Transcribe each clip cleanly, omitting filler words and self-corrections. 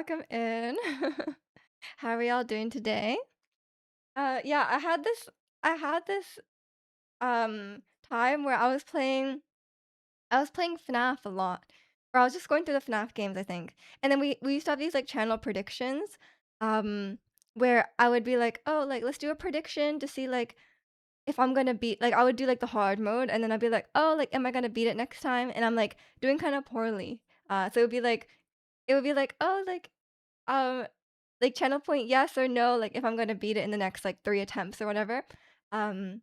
welcome in. How are y'all doing today? Yeah, I had this time where I was playing FNAF a lot. Or I was just going through the FNAF games, I think. And then we used to have these like channel predictions, um, where I would be like, oh, like let's do a prediction to see like if I'm gonna beat like I would do like the hard mode and then I'd be like, oh, like am I gonna beat it next time? And I'm like doing kind of poorly. So it would be like, oh, um, like channel point yes or no, like if I'm gonna beat it in the next like 3 attempts or whatever. Um,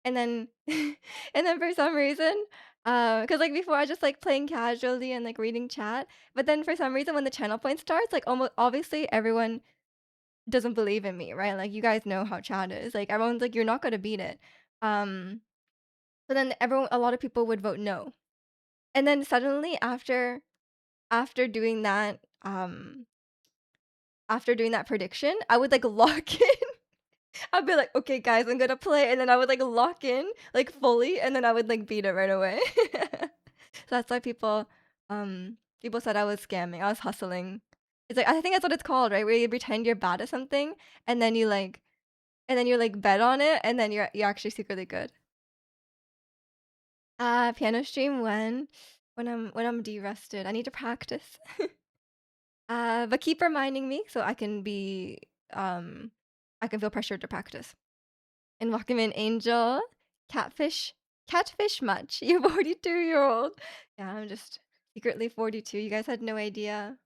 and then and then for some reason, because like before I just like playing casually and like reading chat, but then for some reason when the channel point starts, like almost obviously everyone doesn't believe in me, right? Like you guys know how chat is. Like everyone's like, you're not gonna beat it. Um, so then a lot of people would vote no. And then suddenly after doing that, after doing that prediction, I would like lock in. I'd be like, "Okay, guys, I'm gonna play," and then I would, like, lock in, like, fully, and then I would, like, beat it right away. So that's why people said I was scamming, I was hustling. It's like I think that's what it's called, right? Where you pretend you're bad at something, and then you bet on it, and then you're actually secretly good. Piano stream when I'm de-rested. I need to practice. But keep reminding me so um I can feel pressured to practice. And welcome in Angel. Catfish catfish much. You 42-year-old. Yeah, I'm just secretly 42. You guys had no idea.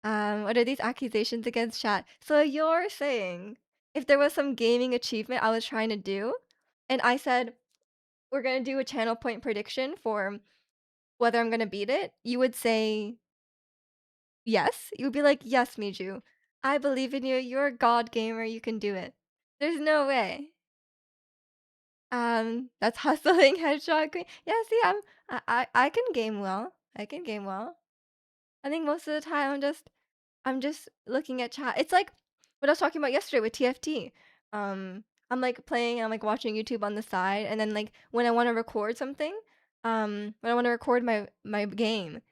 What are these accusations against chat? So you're saying if there was some gaming achievement I was trying to do, and I said we're gonna do a channel point prediction for whether I'm gonna beat it, you would say yes? You would be like, "Yes, Miju. I believe in you. You're a god gamer. You can do it." There's no way. That's hustling headshot queen. Yeah, see, I can game well. I can game well. I think most of the time I'm just looking at chat. It's like what I was talking about yesterday with TFT. I'm like playing, I'm like watching YouTube on the side, and then like when I want to record something, when I want to record my game,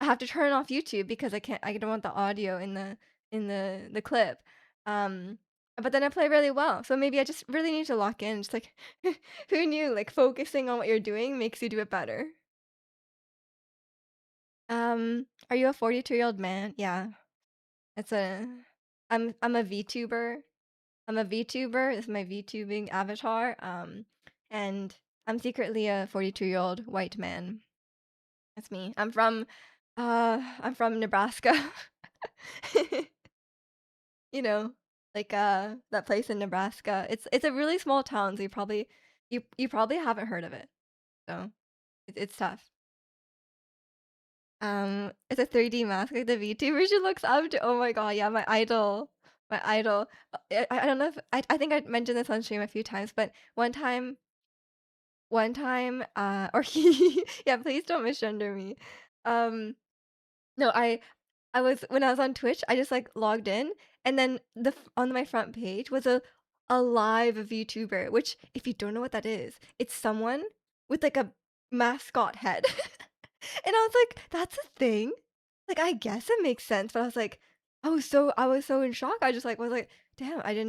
I have to turn off YouTube because I don't want the audio in the clip. Um, but then I play really well. So maybe I just really need to lock in. Just like who knew like focusing on what you're doing makes you do it better. Are you a 42-year-old man? Yeah. It's a I'm a VTuber. I'm a VTuber. This is my VTubing avatar. And I'm secretly a 42-year-old white man. That's me. I'm from Nebraska. You know, like, that place in Nebraska. It's a really small town, so you probably haven't heard of it. So, it's tough. It's a 3D mask, like the VTuber she looks up to. Oh my god, yeah, my idol. My idol. I don't know if I think I mentioned this on stream a few times, but one time, or he yeah, please don't misgender me. Um No, I was when I was on Twitch, I just, like, logged in, and then on my front page was a live VTuber, which if you don't know what that is, it's someone with, like, a mascot head. And I was like, "That's a thing?" Like, I guess it makes sense, but I was so in shock. I just, like, was like, "Damn, I did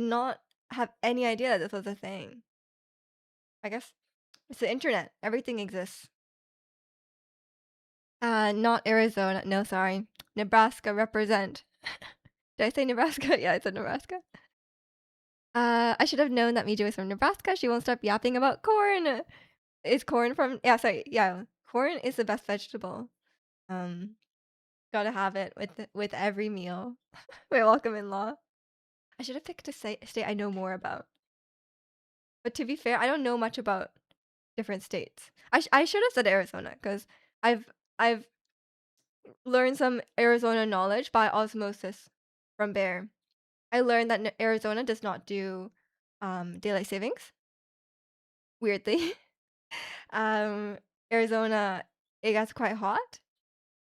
not have any idea that this was a thing." I guess it's the internet. Everything exists. Not Arizona. No, sorry. Nebraska represent. Did I say Nebraska? Yeah, I said Nebraska. I should have known that Miju is from Nebraska. She won't stop yapping about corn. Is corn from? Yeah, sorry. Yeah, corn is the best vegetable. Um, Gotta have it with every meal. Wait, welcome in law. I should have picked a state I know more about. But to be fair, I don't know much about different states. I should have said Arizona because I've learned some Arizona knowledge by osmosis from Bear. I learned that Arizona does not do daylight savings. Weirdly, um, Arizona it gets quite hot.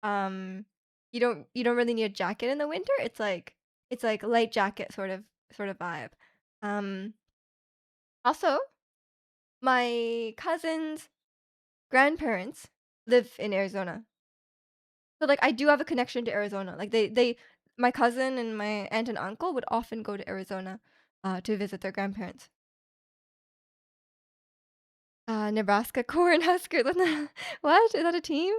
Um, you don't really need a jacket in the winter. It's like light jacket sort of vibe. Um, Also, my cousin's grandparents live in Arizona. So, like, I do have a connection to Arizona. Like, they my cousin and my aunt and uncle would often go to Arizona, to visit their grandparents. Nebraska Cornhuskers. What? Is that a team?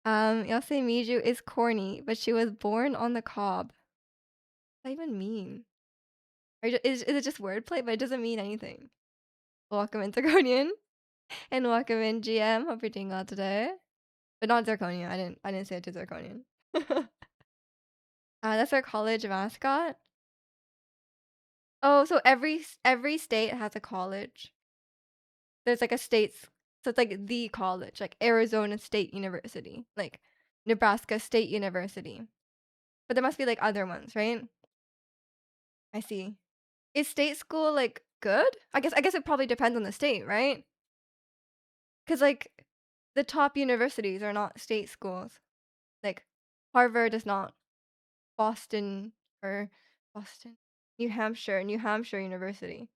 Yosei Miju is corny, but she was born on the cob. What does that even mean? Is it just wordplay? But it doesn't mean anything. Welcome in Zirconian, and welcome in GM. Hope you're doing well today. But not Zirconian. I didn't say it to Zirconian. That's our college mascot. Oh, so every state has a college. There's like a state's so it's like the college, like Arizona State University, like Nebraska State University. But there must be like other ones, right? I see. Is state school like good? I guess it probably depends on the state, right? Cuz like the top universities are not state schools. Like Harvard is not Boston or Boston, New Hampshire University.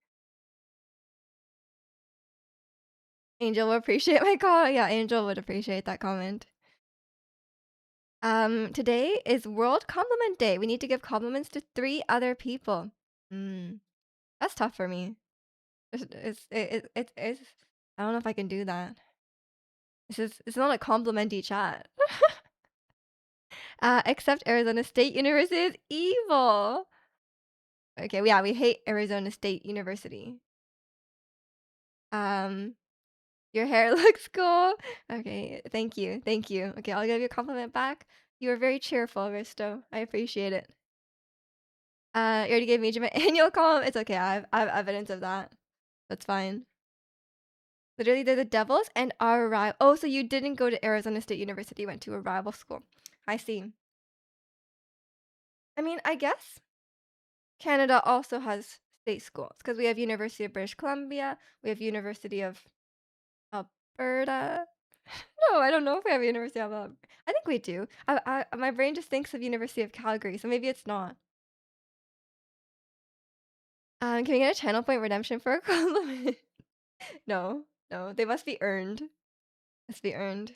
Angel will appreciate my call. Yeah, Angel would appreciate that comment. Today is World Compliment Day. We need to give compliments to 3 other people. Mm, that's tough for me. It's I don't know if I can do that. It's not a complimenty chat. Except Arizona State University is evil. Okay, yeah, we hate Arizona State University. Um, your hair looks cool. Okay, thank you, thank you. Okay, I'll give you a compliment back. You were very cheerful, Risto. I appreciate it. You already gave me my annual column. It's okay. I have evidence of that. That's fine. Literally, they're the devils and our rival. Oh, so you didn't go to Arizona State University, you went to a rival school. I see. I mean, I guess Canada also has state schools because we have University of British Columbia, we have University of Alberta. No, I don't know if we have University of Alberta. I think we do. My brain just thinks of University of Calgary, so maybe it's not. Can we get a channel point redemption for a compliment? No, no, they must be earned. Must be earned.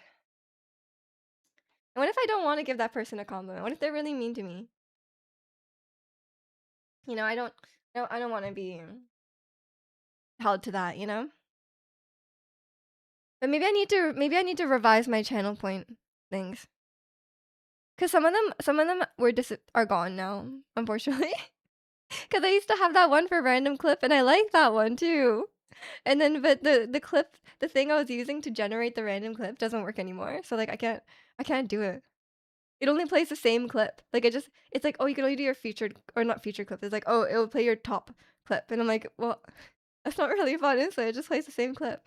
And what if I don't want to give that person a compliment? What if they're really mean to me? You know, I don't no, I don't want to be held to that, you know? But maybe I need to revise my channel point things. Cuz some of them are gone now, unfortunately. Cuz I used to have that one for random clip and I like that one too. And then but the thing I was using to generate the random clip doesn't work anymore. So like I can't do it. It only plays the same clip. Like it's like, "Oh, you can only do your featured or not featured clip." It's like, "Oh, it will play your top clip." And I'm like, "Well, that's not really fun, is it? It just plays the same clip."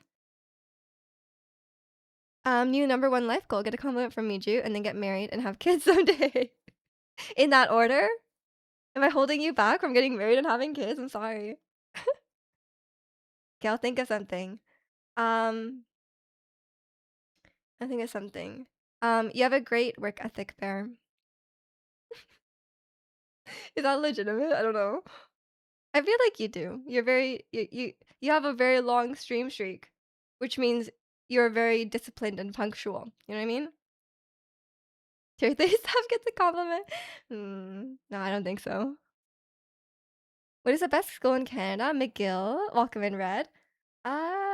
New number 1 life goal, get a compliment from Miju and then get married and have kids someday. In that order? Am I holding you back from getting married and having kids? I'm sorry. Okay, I'll think of something. Um, I think of something. You have a great work ethic, Bear. Is that legitimate? I don't know. I feel like you do. You have a very long stream streak, which means you're very disciplined and punctual. You know what I mean? Tirthay stuff gets a compliment. No, I don't think so. What is the best school in Canada? McGill. Welcome in red.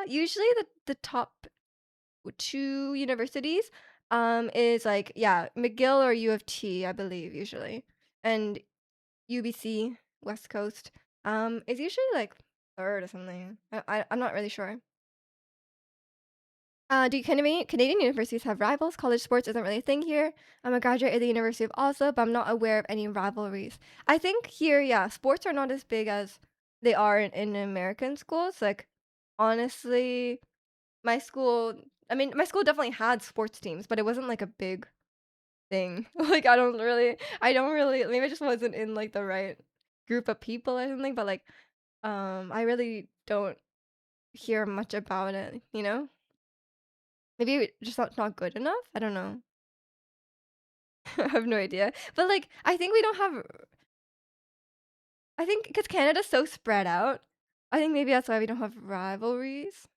Usually the top 2 universities is like yeah McGill or U of T, I believe usually, and UBC West Coast is usually like third or something. I'm not really sure. Do Canadian universities have rivals? College sports isn't really a thing here. I'm a graduate of the University of Oslo, but I'm not aware of any rivalries. I think here, yeah, sports are not as big as they are in American schools. Like, honestly, my school, I mean, my school definitely had sports teams, but it wasn't like a big thing. Like, I don't really, maybe I just wasn't in like the right group of people or something, but like, I really don't hear much about it, you know? Maybe just not good enough? I don't know. I have no idea. But, like, I think we don't have I think because Canada's so spread out, I think maybe that's why we don't have rivalries.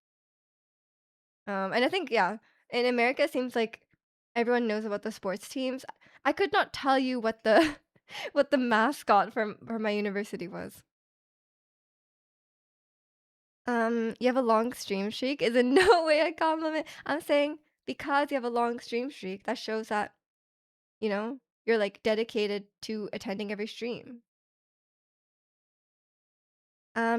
And I think, yeah, in America, it seems like Everyone knows about the sports teams. I could not tell you what the what the mascot for my university was. You have a long stream streak is in no way a compliment. I'm saying because you have a long stream streak, that shows that, you know, you're, like, dedicated to attending every stream.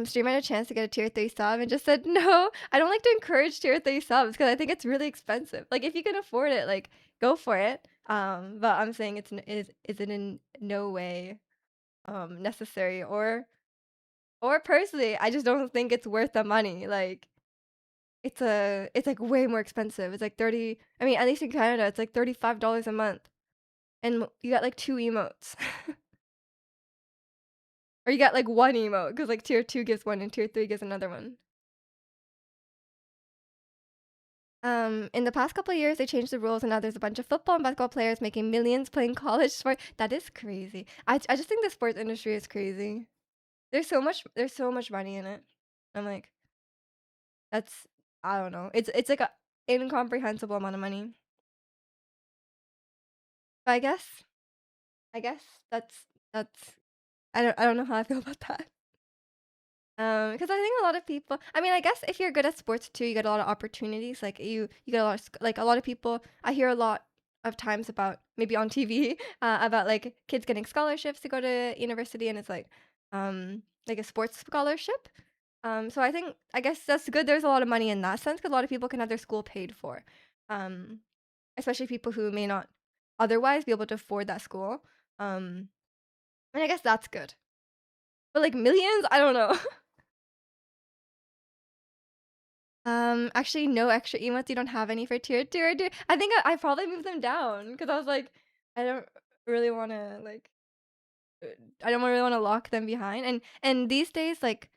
Stream had a chance to get a tier 3 sub and just said, "No, I don't like to encourage tier 3 subs because I think it's really expensive." Like, if you can afford it, like, go for it. But I'm saying is it in no way, necessary or personally, I just don't think it's worth the money. Like, it's, like, way more expensive. It's, like, 30 I mean, at least in Canada, it's, like, $35 a month, and you got, like, 2 emotes. Or you got, like, 1 emote because like, tier 2 gives 1 and tier 3 gives another one. In the past couple of years, they changed the rules, and now there's a bunch of football and basketball players making millions playing college sport. That is crazy. I just think the sports industry is crazy. There's so much money in it. I'm like, that's I don't know. It's like a incomprehensible amount of money. But I guess that's I don't know how I feel about that. Because I think a lot of people I mean, I guess if you're good at sports too, you get a lot of opportunities, like, you get a lot of like, a lot of people I hear a lot of times about maybe on TV, about, like, kids getting scholarships to go to university, and it's like a sports scholarship. So I guess that's good there's a lot of money in that sense because a lot of people can have their school paid for, um, especially people who may not otherwise be able to afford that school, and I guess that's good. But, like, millions? I don't know. Actually, no extra emotes, you don't have any for tier 2 or 3 I think I probably moved them down because I was like, I don't really wanna, like, uh, I don't really wanna lock them behind, and these days, like,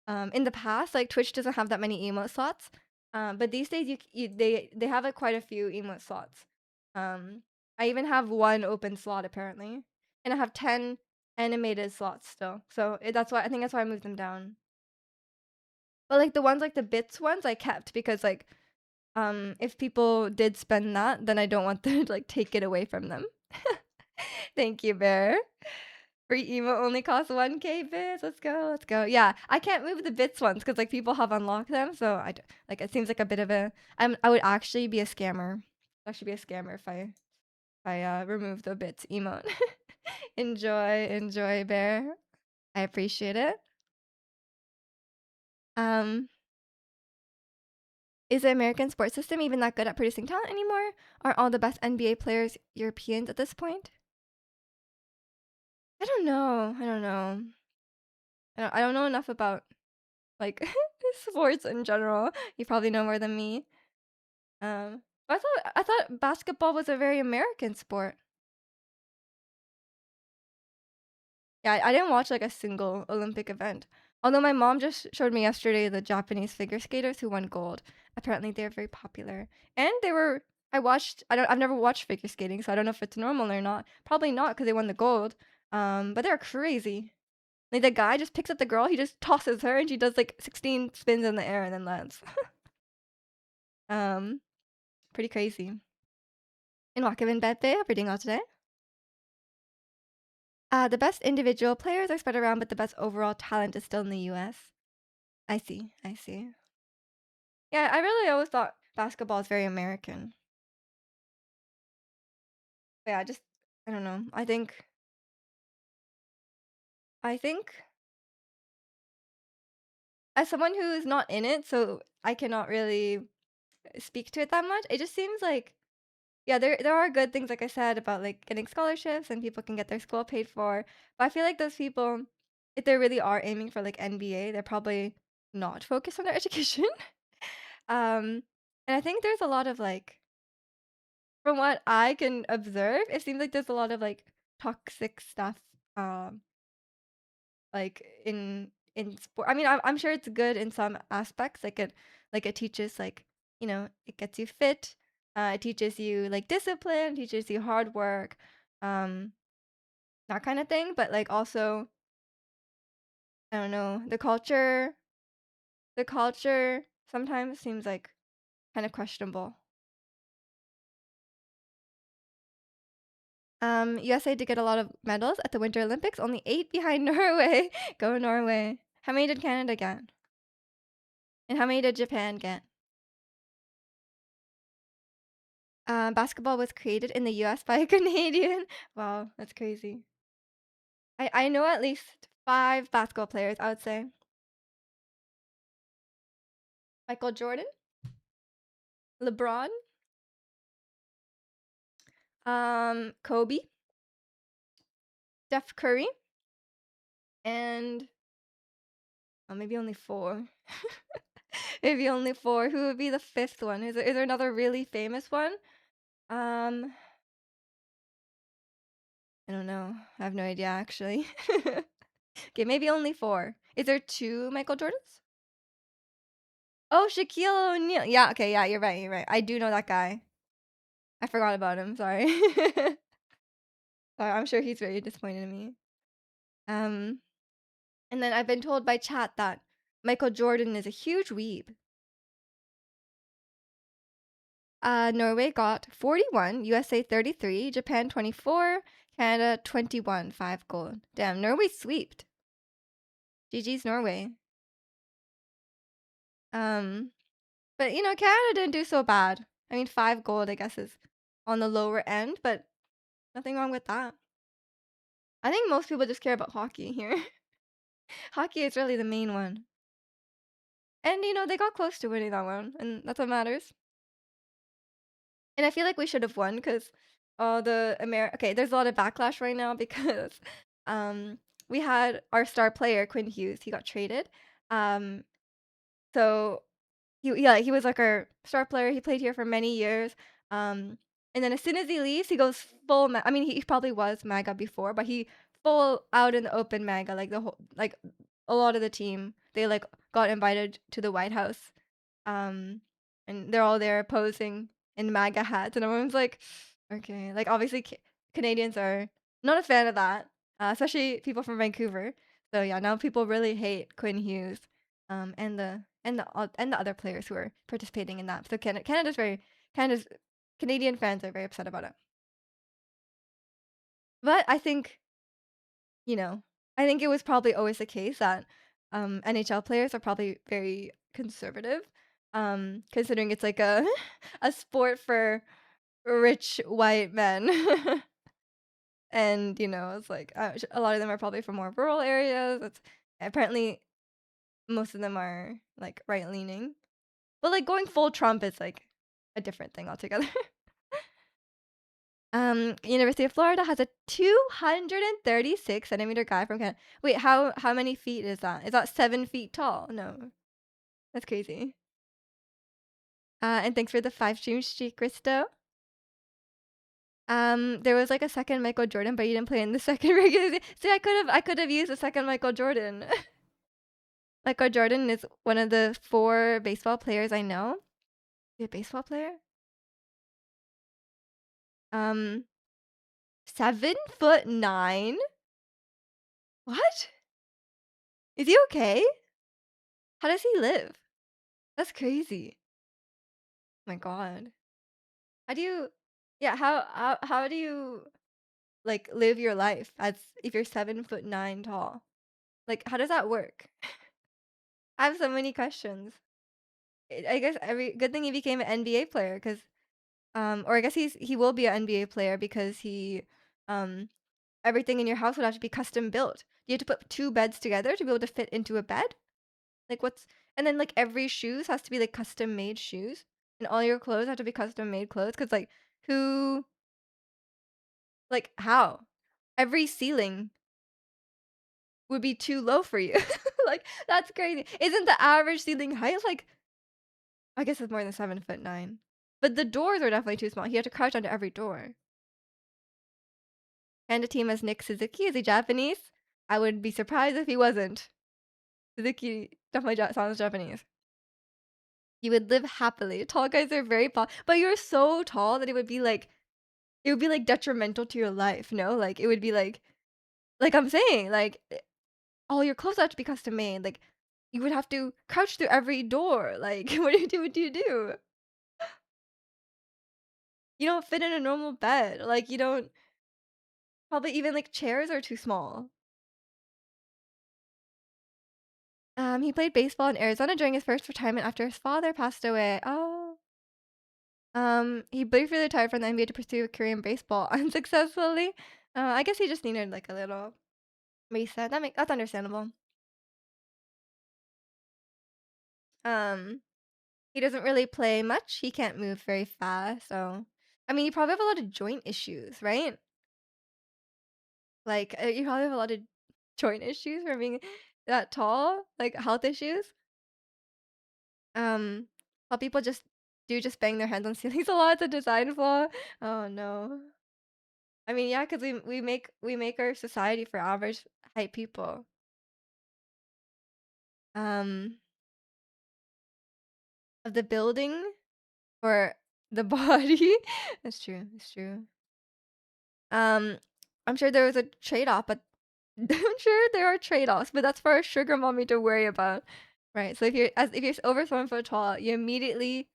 in the past, like, Twitch doesn't have that many emote slots, but these days they have, like, quite a few emote slots. Um, I even have 1 open slot apparently, and I have 10 animated slots still, so, that's why I moved them down. But, like, the ones like the bits ones I kept because, like, if people did spend that, then I don't want them to, like, take it away from them. Thank you, bear. Free emo only costs 1K bits. Let's go, let's go. Yeah, I can't move the bits ones because like, people have unlocked them, so like, it seems like a bit of a I would actually be a scammer. I'd actually be a scammer if I remove the bits emote. Enjoy, enjoy, bear. I appreciate it. Um, is the American sports system even that good at producing talent anymore? Are all the best NBA players Europeans at this point? I don't know. I don't know. I don't know enough about like sports in general. You probably know more than me. I thought basketball was a very American sport. Yeah, I didn't watch like a single Olympic event. Although my mom just showed me yesterday the Japanese figure skaters who won gold. Apparently they're very popular. And they were I've never watched figure skating, so I don't know if it's normal or not. Probably not because they won the gold. But they're crazy. Like, the guy just picks up the girl, he just tosses her, and she does, like, 16 spins in the air and then lands. Um, Pretty crazy. And welcome in bed, babe. How are you doing all today? The best individual players are spread around, but the best overall talent is still in the US. I see, I see. Yeah, I really always thought basketball is very American. But yeah, I don't know. I think as someone who is not in it, so I cannot really speak to it that much, it just seems like yeah, there are good things, like I said, about, like, getting scholarships and people can get their school paid for, but I feel like those people, if they really are aiming for, like, NBA, they're probably not focused on their education. Um, and I think there's a lot of, like from what I can observe, it seems like there's a lot of, like, toxic stuff, um, like, in sport I mean, I'm sure it's good in some aspects, it teaches, like, it gets you fit, it teaches you, like, discipline, teaches you hard work, um, that kinda thing, but, like, also, I don't know, the culture sometimes seems, like, kind of questionable. USA did get a lot of medals at the Winter Olympics, only 8 behind Norway. Go Norway. How many did Canada get? And how many did Japan get? Basketball was created in the US by a Canadian. Wow, that's crazy. I know at least 5 basketball players, I would say. Michael Jordan, LeBron, Kobe, Steph Curry, and maybe only 4. Maybe only 4. Who would be the 5th one? Is there another really famous one? Um, I don't know. I have no idea actually. Okay, maybe only 4. Is there 2 Michael Jordans? Oh, Shaquille O'Neal. Yeah, okay, yeah, you're right, you're right. I do know that guy. I forgot about him, sorry. Sorry, I'm sure he's very disappointed in me. Um, and then I've been told by chat that Michael Jordan is a huge weeb. Norway got 41, USA 33, Japan 24, Canada 21, 5 gold. Damn, Norway sweeped. GG's Norway. But Canada didn't do so bad. I mean, 5 gold, I guess, is on the lower end, but nothing wrong with that. I think most people just care about hockey here. Hockey is really the main one. And, they got close to winning that one, and that's what matters. And I feel like we should have won because okay, there's a lot of backlash right now because um we had our star player, Quinn Hughes, he got traded. Um so he was like our star player. He played here for many years. And then as soon as he leaves, he goes full I mean, he probably was MAGA before, but he full out in the open MAGA, like the whole like a lot of the team, they like got invited to the White House. Um, and they're all there posing in MAGA hats, and everyone's like, okay, like obviously Canadians are not a fan of that, especially people from Vancouver. So yeah, now people really hate Quinn Hughes, and the other players who are participating in that. So Canada's Canadian fans are very upset about it. But you know, I think it was probably always the case that NHL players are probably very conservative, considering it's like a a sport for rich white men. And it's like a lot of them are probably from more rural areas. It's apparently most of them are like right leaning, but like going full Trump is like a different thing altogether. University of Florida has a 236 centimeter guy from Canada. Wait, how many feet is that? Is that 7 feet tall? No, that's crazy. And thanks for the 5 stream streak, Christo. There was like a second Michael Jordan, but you didn't play in the second regular season. See, I could have used the second Michael Jordan. Michael Jordan is one of the 4 baseball players I know. Is he a baseball player? 7'9". What? Is he okay? How does he live? That's crazy. Oh my God. How do you, yeah, how do you like live your life as if you're 7'9" tall? Like, how does that work? I have so many questions. I guess every good thing he became an NBA player because, or I guess he will be an NBA player because um, everything in your house would have to be custom built. You have to put 2 beds together to be able to fit into a bed. Like and then like every shoes has to be like custom made shoes, and all your clothes have to be custom made clothes. Cause like who, like how, every ceiling would be too low for you. Like that's crazy. Isn't the average ceiling height like, I guess it's more than 7'9", but the doors are definitely too small. He had to crouch under every door. And the team has Nick Suzuki. Is he Japanese? I would be surprised if he wasn't. Suzuki definitely sounds Japanese. You would live happily. Tall guys are very but you're so tall that it would be like detrimental to your life. No, like it would be like I'm saying, like all your clothes have to be custom made. Like you would have to crouch through every door. Like what do you do? What do you do? You don't fit in a normal bed. Like you don't. Probably even, like, chairs are too small. He played baseball in Arizona during his first retirement after his father passed away. Oh. He briefly retired from the NBA to pursue a career in baseball unsuccessfully. I guess he just needed, like, a little reset. That's understandable. Um, he doesn't really play much. He can't move very fast, so I mean, you probably have a lot of joint issues, right? Like, you probably have a lot of joint issues from being that tall, like, health issues. How people just bang their heads on ceilings a lot, it's a design flaw. Oh, no. I mean, yeah, 'cause we make our society for average height people. Um, of the building or the body? That's true, that's true. Um, I'm sure there was a trade-off, but I'm sure there are trade-offs, but that's for a sugar mommy to worry about. Right, so if you're over 7 foot tall, you immediately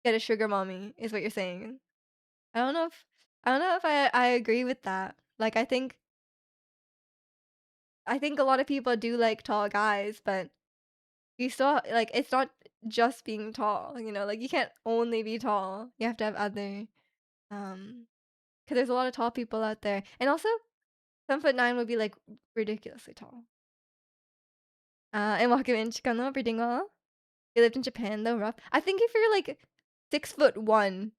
get a sugar mommy, is what you're saying. I don't know if I don't know if I agree with that. Like, I think a lot of people do like tall guys, but you still like, it's not just being tall, like, you can't only be tall. You have to have other, um 'cause there's a lot of tall people out there. And also, 7'9" would be, like, ridiculously tall. And welcome in Chicano bilingual. You lived in Japan, though rough. I think if you're, like, 6'1"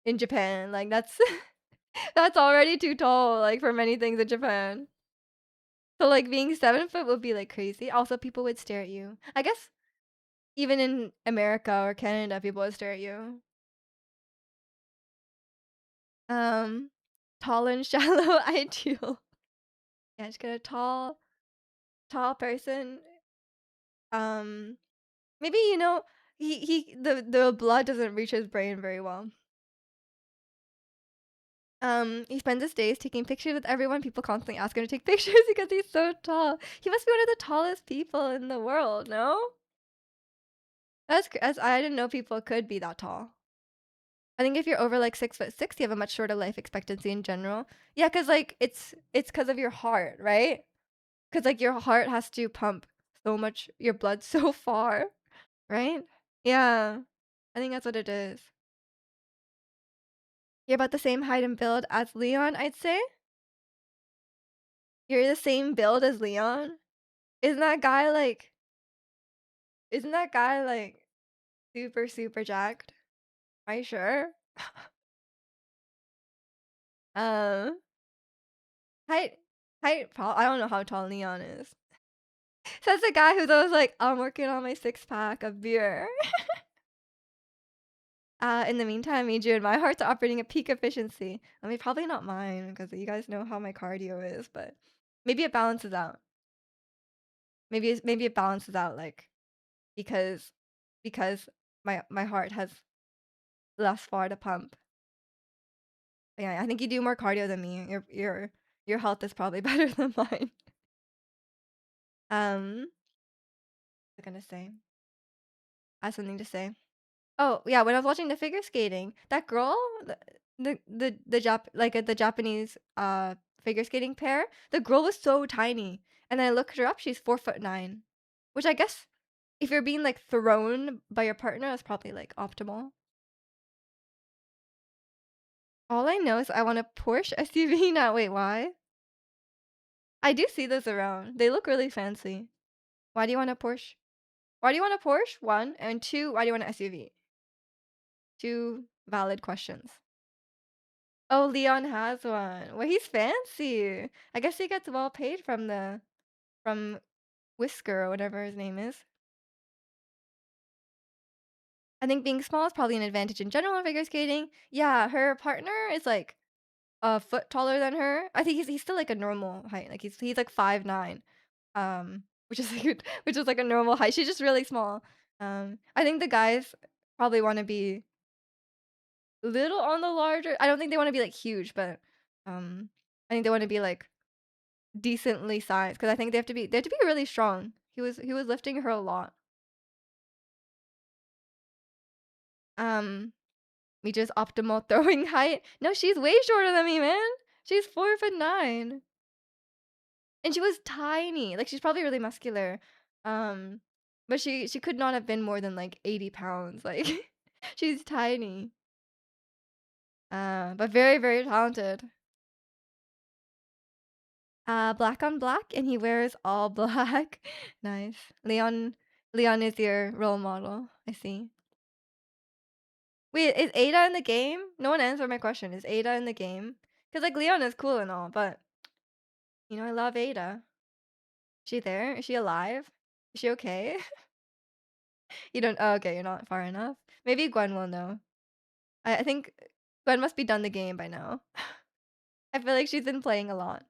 in Japan, like, that's that's already too tall, like, for many things in Japan. So, like, being 7 foot would be, like, crazy. Also, people would stare at you. I guess even in America or Canada, people would stare at you. Um, Tall and shallow ideal. Yeah, just get a tall person. Um, maybe, the blood doesn't reach his brain very well. He spends his days taking pictures with everyone. People constantly ask him to take pictures because he's so tall. He must be one of the tallest people in the world, no? I didn't know people could be that tall. I think if you're over, like, 6'6", you have a much shorter life expectancy in general. Yeah, cause like, it's cause of your heart, right? Cause like, your heart has to pump so much your blood so far, right? Yeah. I think that's what it is. You're about the same height and build as Leon, I'd say? You're the same build as Leon? Isn't that guy, like isn't that guy, like, super, super jacked? Are you sure? Um, height I don't know how tall Leon is. Says the guy who's always like, "I'm working on my six-pack of beer." In the meantime, me, and my heart's operating at peak efficiency. I mean, probably not mine because you guys know how my cardio is, but maybe it balances out. Maybe it balances out, like, because my heart has less far to pump. Yeah, I think you do more cardio than me. Your health is probably better than mine. What was I gonna say? I have something to say. Oh, yeah, when I was watching the figure skating, that girl, the Japanese figure skating pair, the girl was so tiny. And then I looked her up, she's 4'9", which I guess if you're being like thrown by your partner, that's probably like optimal. All I know is I want a Porsche SUV now. Wait, why? I do see those around. They look really fancy. Why do you want a Porsche? Why do you want a Porsche? One, and two, why do you want an SUV? Two valid questions. Oh, Leon has one. Well, he's fancy. I guess he gets well paid from Whisker or whatever his name is. I think being small is probably an advantage in general in figure skating. Yeah, her partner is like a foot taller than her. I think he's still like a normal height. Like he's like 5'9", which is like which is like a normal height. She's just really small. I think the guys probably want to be little on the larger. I don't think they want to be like huge, but I think they want to be like decently sized because I think they have to be really strong. He was lifting her a lot. Um, Mija's optimal throwing height. No, she's way shorter than me, man. She's 4'9", and she was tiny. Like she's probably really muscular, um, but she could not have been more than like 80 pounds. Like she's tiny, but very very talented. Black on black, and he wears all black. Nice. Leon is your role model. I see. Wait, is Ada in the game? No one answered my question. Is Ada in the game? Because like Leon is cool and all, but I love Ada. Is she there? Is she alive? Is she okay? You don't. Oh, okay, you're not far enough. Maybe Gwen will know. I think Gwen must be done the game by now. I feel like she's been playing a lot,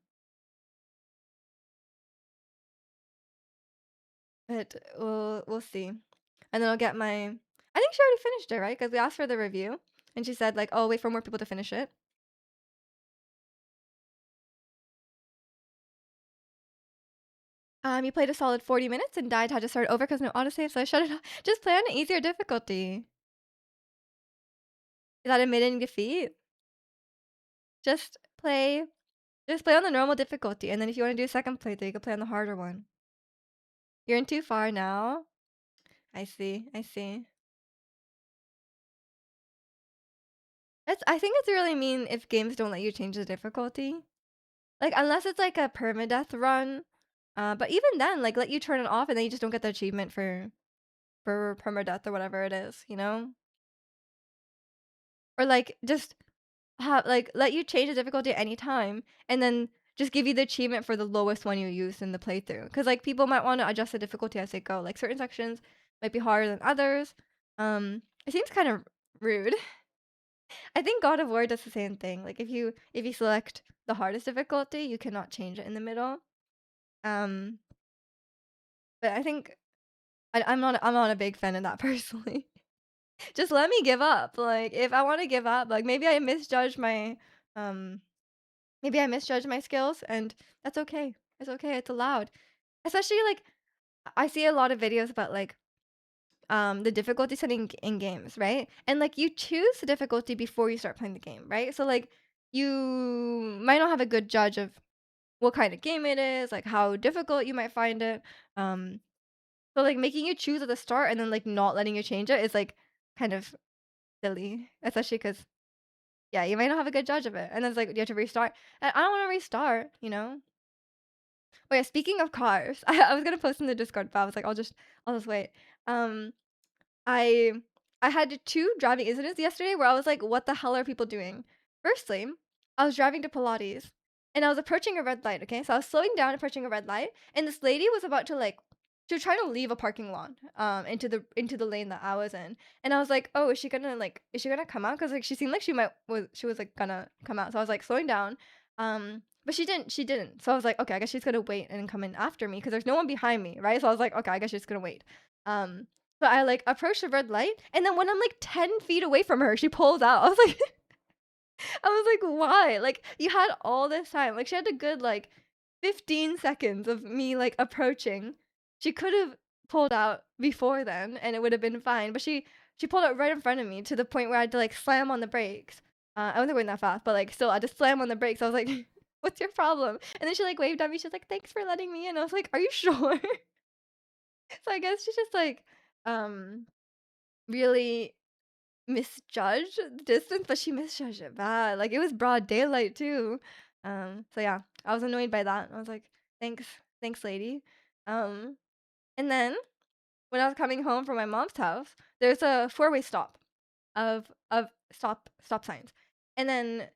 but we'll see. And then I'll get my. I think she already finished it, right? Because we asked for the review, and she said like, "Oh, wait for more people to finish it." You played a solid 40 minutes and died. Had to start over because no autosave, so I shut it off. Just play on an easier difficulty. Is that admitting defeat? Just play. Just play on the normal difficulty, and then if you want to do a second playthrough, you can play on the harder one. You're in too far now. I see. I see. I think it's really mean if games don't let you change the difficulty. Like unless it's like a permadeath run. But even then, like let you turn it off and then you just don't get the achievement for permadeath or whatever it is, you know? Or like just have like let you change the difficulty at any time and then just give you the achievement for the lowest one you used in the playthrough. Cause like people might want to adjust the difficulty as they go. Like certain sections might be harder than others. It seems kind of rude. I think God of War does the same thing. Like if you select the hardest difficulty, you cannot change it in the middle. Um, but I think I'm not a big fan of that personally. Just let me give up. Like if I want to give up, like um maybe I misjudged my skills and that's okay. It's okay. It's allowed. Especially like I see a lot of videos about like the difficulty setting in games, right? And like you choose the difficulty before you start playing the game, right? So like you might not have a good judge of what kind of game it is, like how difficult you might find it. Um so like making you choose at the start and then like not letting you change it is like kind of silly, especially cuz yeah, you might not have a good judge of it. And then it's like you have to restart. And I don't want to restart, you know? Oh yeah, speaking of cars, I was gonna post in the Discord, but I was like, I'll just wait. Um, I I had two driving incidents yesterday where I was like, what the hell are people doing? Firstly, I was driving to Pilates and I was approaching a red light, okay? So I was slowing down, approaching a red light, and this lady was about to like she was trying to leave a parking lot into the lane that I was in. And I was like, "Oh, is she gonna come out?" Cuz like she seemed like she was like gonna come out. So I was like slowing down. But she didn't. So I was like, "Okay, I guess she's gonna wait and come in after me because there's no one behind me, right?" So I was like, "Okay, I guess she's gonna wait." Um so I like approached the red light, and then when I'm like 10 feet away from her, she pulls out. I was like, I was like, why? Like you had all this time. Like she had a good like 15 seconds of me like approaching. She could have pulled out before then, and it would have been fine. But she pulled out right in front of me to the point where I had to like slam on the brakes. I wasn't going that fast, but like still, I just slammed on the brakes. I was like, "What's your problem?" And then she like waved at me. She's like, "Thanks for letting me in." I was like, "Are you sure?" So I guess she just like um really misjudged the distance, but she misjudged it bad. Like it was broad daylight too. So yeah, I was annoyed by that. I was like, thanks, thanks, lady. Um, and then when I was coming home from my mom's house, there's a four-way stop of stop signs. And then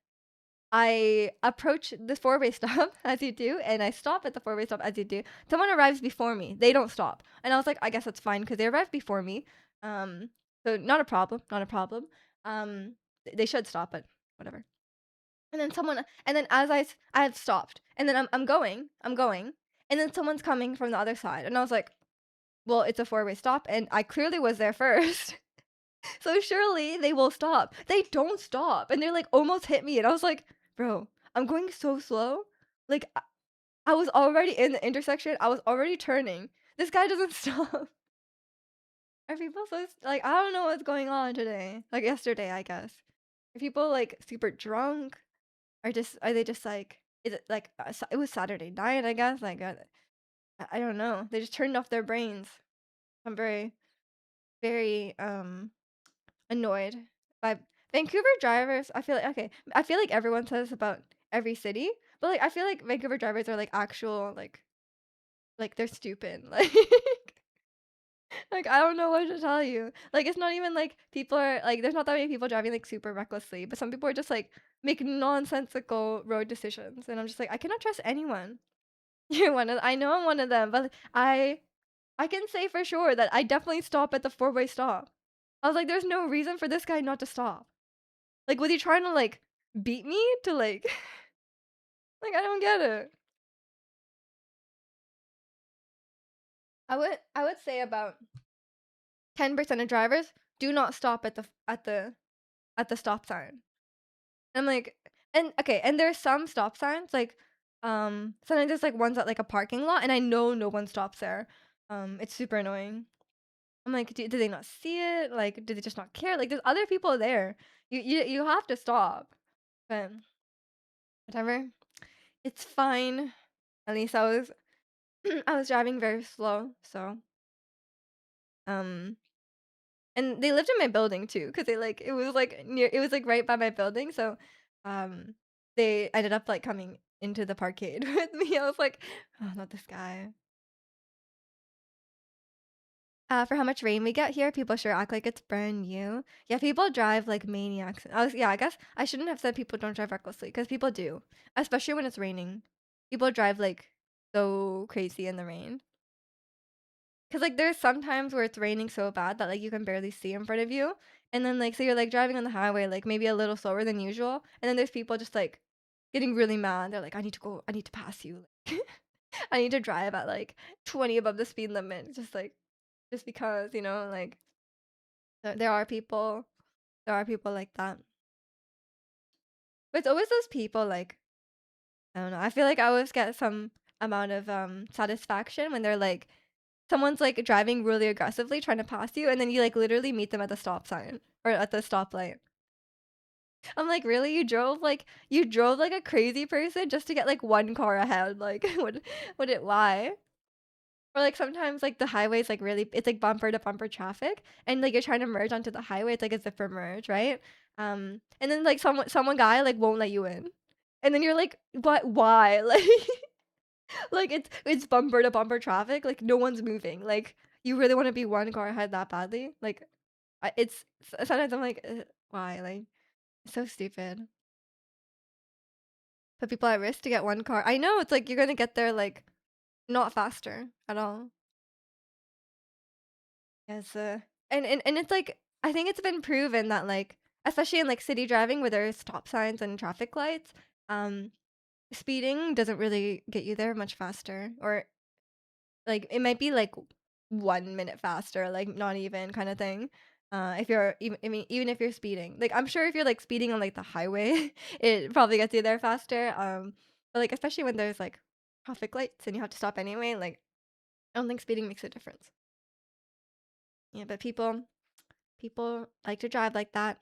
I approach the four-way stop as you do, and I stop at the four-way stop as you do. Someone arrives before me. They don't stop. And I was like, I guess that's fine because they arrived before me. Um, so not a problem, not a problem. They should stop, but whatever. And then I had stopped, and then I'm going, and then someone's coming from the other side, and I was like, well, it's a four-way stop, and I clearly was there first. So surely they will stop. They don't stop. And they're like almost hit me. And I was like, bro, I'm going so slow. Like I was already in the intersection. I was already turning. This guy doesn't stop. Are people like I don't know what's going on today. Like yesterday, I guess. Are people like super drunk? Or just are they just like is it like it was Saturday night, I guess? Like I don't know. They just turned off their brains. I'm very very annoyed by Vancouver drivers. I feel like okay, I feel like everyone says this about every city, but like I feel like Vancouver drivers are like actual like they're stupid. Like I don't know what to tell you. Like it's not even like people are like there's not that many people driving like super recklessly, but some people are just like make nonsensical road decisions, and I'm just like I cannot trust anyone. You're one of I know I'm one of them, but I can say for sure that I definitely stop at the four-way stop. I was like, there's no reason for this guy not to stop. Like, was he trying to like beat me to like like I don't get it. I would say about 10% of drivers do not stop at the stop sign. I'm like and okay, and there's some stop signs like sometimes there's like ones at like a parking lot and I know no one stops there. It's super annoying. I'm like, do they not see it? Like, do they just not care? Like, there's other people there. You have to stop. But whatever. It's fine. At least I was I was driving very slow, so um and they lived in my building too, because they like it was like right by my building, so um they ended up like coming into the parkade with me. I was like, oh, not this guy. For how much rain we get here, people sure act like it's brand new. Yeah, people drive like maniacs. Yeah, I guess I shouldn't have said people don't drive recklessly because people do, especially when it's raining. People drive like so crazy in the rain. Cause like there's sometimes where it's raining so bad that like you can barely see in front of you, and then like so you're like driving on the highway like maybe a little slower than usual, and then there's people just like getting really mad. They're like, I need to go, I need to pass you. I need to drive at like 20 above the speed limit, just because like there are people like that. But it's always those people like I don't know. I feel like I always get some amount of satisfaction when they're like someone's like driving really aggressively trying to pass you and then you like literally meet them at the stop sign or at the stoplight. I'm like, "Really? You drove like a crazy person just to get like one car ahead." Like would it why? Or like sometimes like the highway's like really it's like bumper to bumper traffic and like you're trying to merge onto the highway, it's like a zipper merge, right? And then like someone guy like won't let you in. And then you're like, "But why?" Like it's bumper to bumper traffic, like no one's moving. Like you really want to be one car ahead that badly? Like sometimes I'm like, why? Like it's so stupid. Put people at risk to get one car. I know it's like you're gonna get there like not faster at all. Yes, and it's like I think it's been proven that like especially in like city driving where there's stop signs and traffic lights, um, speeding doesn't really get you there much faster, or like it might be like 1 minute faster, like not even kind of thing. If you're even I mean even if you're speeding, like I'm sure if you're like speeding on like the highway, it probably gets you there faster. But like especially when there's like traffic lights and you have to stop anyway, like I don't think speeding makes a difference. Yeah, but people like to drive like that.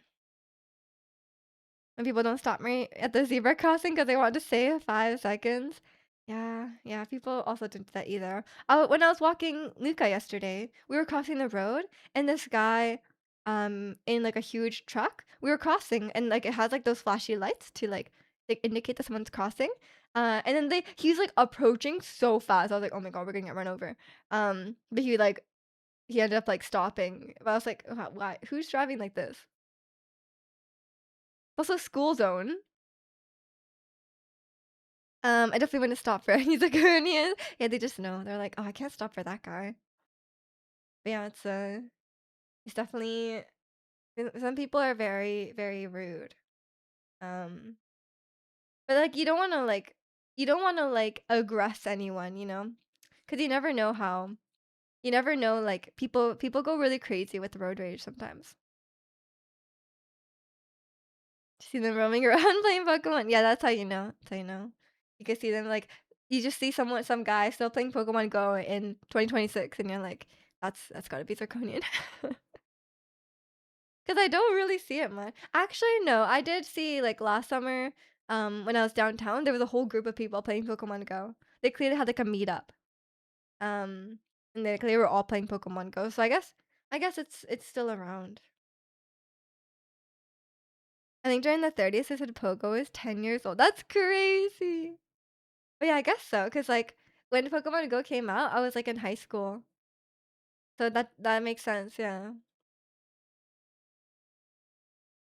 When people don't stop me at the zebra crossing because they want to save 5 seconds. Yeah, yeah, people also didn't do that either. When I was walking Luca yesterday, we were crossing the road and this guy, in like a huge truck, we were crossing and like it has like those flashy lights to like indicate that someone's crossing. And then he's like approaching so fast. I was like, oh my God, we're gonna get run over. But he ended up like stopping. But I was like, why? Who's driving like this? Also, school zone. I definitely wouldn't stop for any Zirconian. Yeah, they just know. They're like, "Oh, I can't stop for that guy." But yeah, it's definitely some people are very, very rude. Um, but like you don't want to like aggress anyone, because you never know like people go really crazy with road rage sometimes. See them roaming around playing Pokemon. Yeah, that's how you know. That's how you know. You can see them like you just see some guy still playing Pokemon Go in 2026 and you're like, that's gotta be Zirconian. Because I don't really see it much. Actually, no, I did see like last summer. when I was downtown, there was a whole group of people playing Pokemon Go. They clearly had like a meetup. Um, and they were all playing Pokemon Go. So I guess it's still around. I think during the 30th, they said Pogo is 10 years old. That's crazy. But yeah, I guess so. Cause like when Pokemon Go came out, I was like in high school. So that makes sense. Yeah.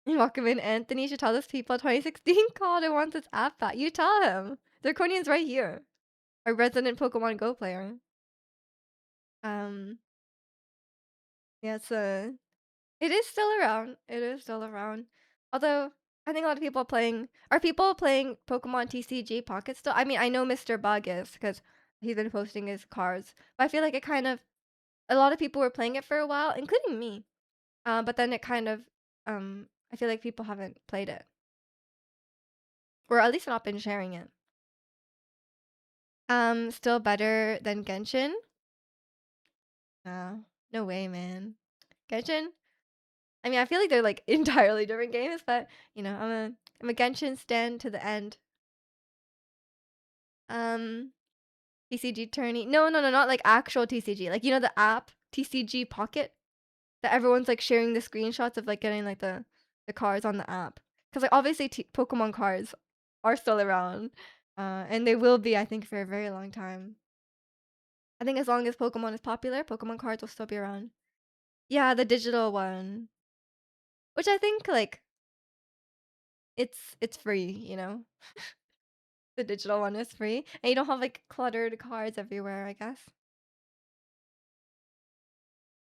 Welcome in, Anthony. Should tell those people 2016 called and wants his app back. You tell him. Draconian's right here. A resident Pokemon Go player. Um, yeah, it is still around. It is still around. Although I think a lot of people are people playing Pokemon TCG Pocket still? I mean, I know Mr. Bug is because he's been posting his cards. But I feel like a lot of people were playing it for a while, including me. But then I feel like people haven't played it, or at least not been sharing it. Still better than Genshin? No, no way, man. Genshin? I mean, I feel like they're like entirely different games, but I'm a Genshin stan to the end. Um, TCG tourney. No, no, no, not like actual TCG. Like the app TCG Pocket that everyone's like sharing the screenshots of like getting like the cards on the app. Because like obviously Pokemon cards are still around, and they will be, I think, for a very long time. I think as long as Pokemon is popular, Pokemon cards will still be around. Yeah, the digital one, which I think like it's free. The digital one is free, and you don't have like cluttered cards everywhere, I guess.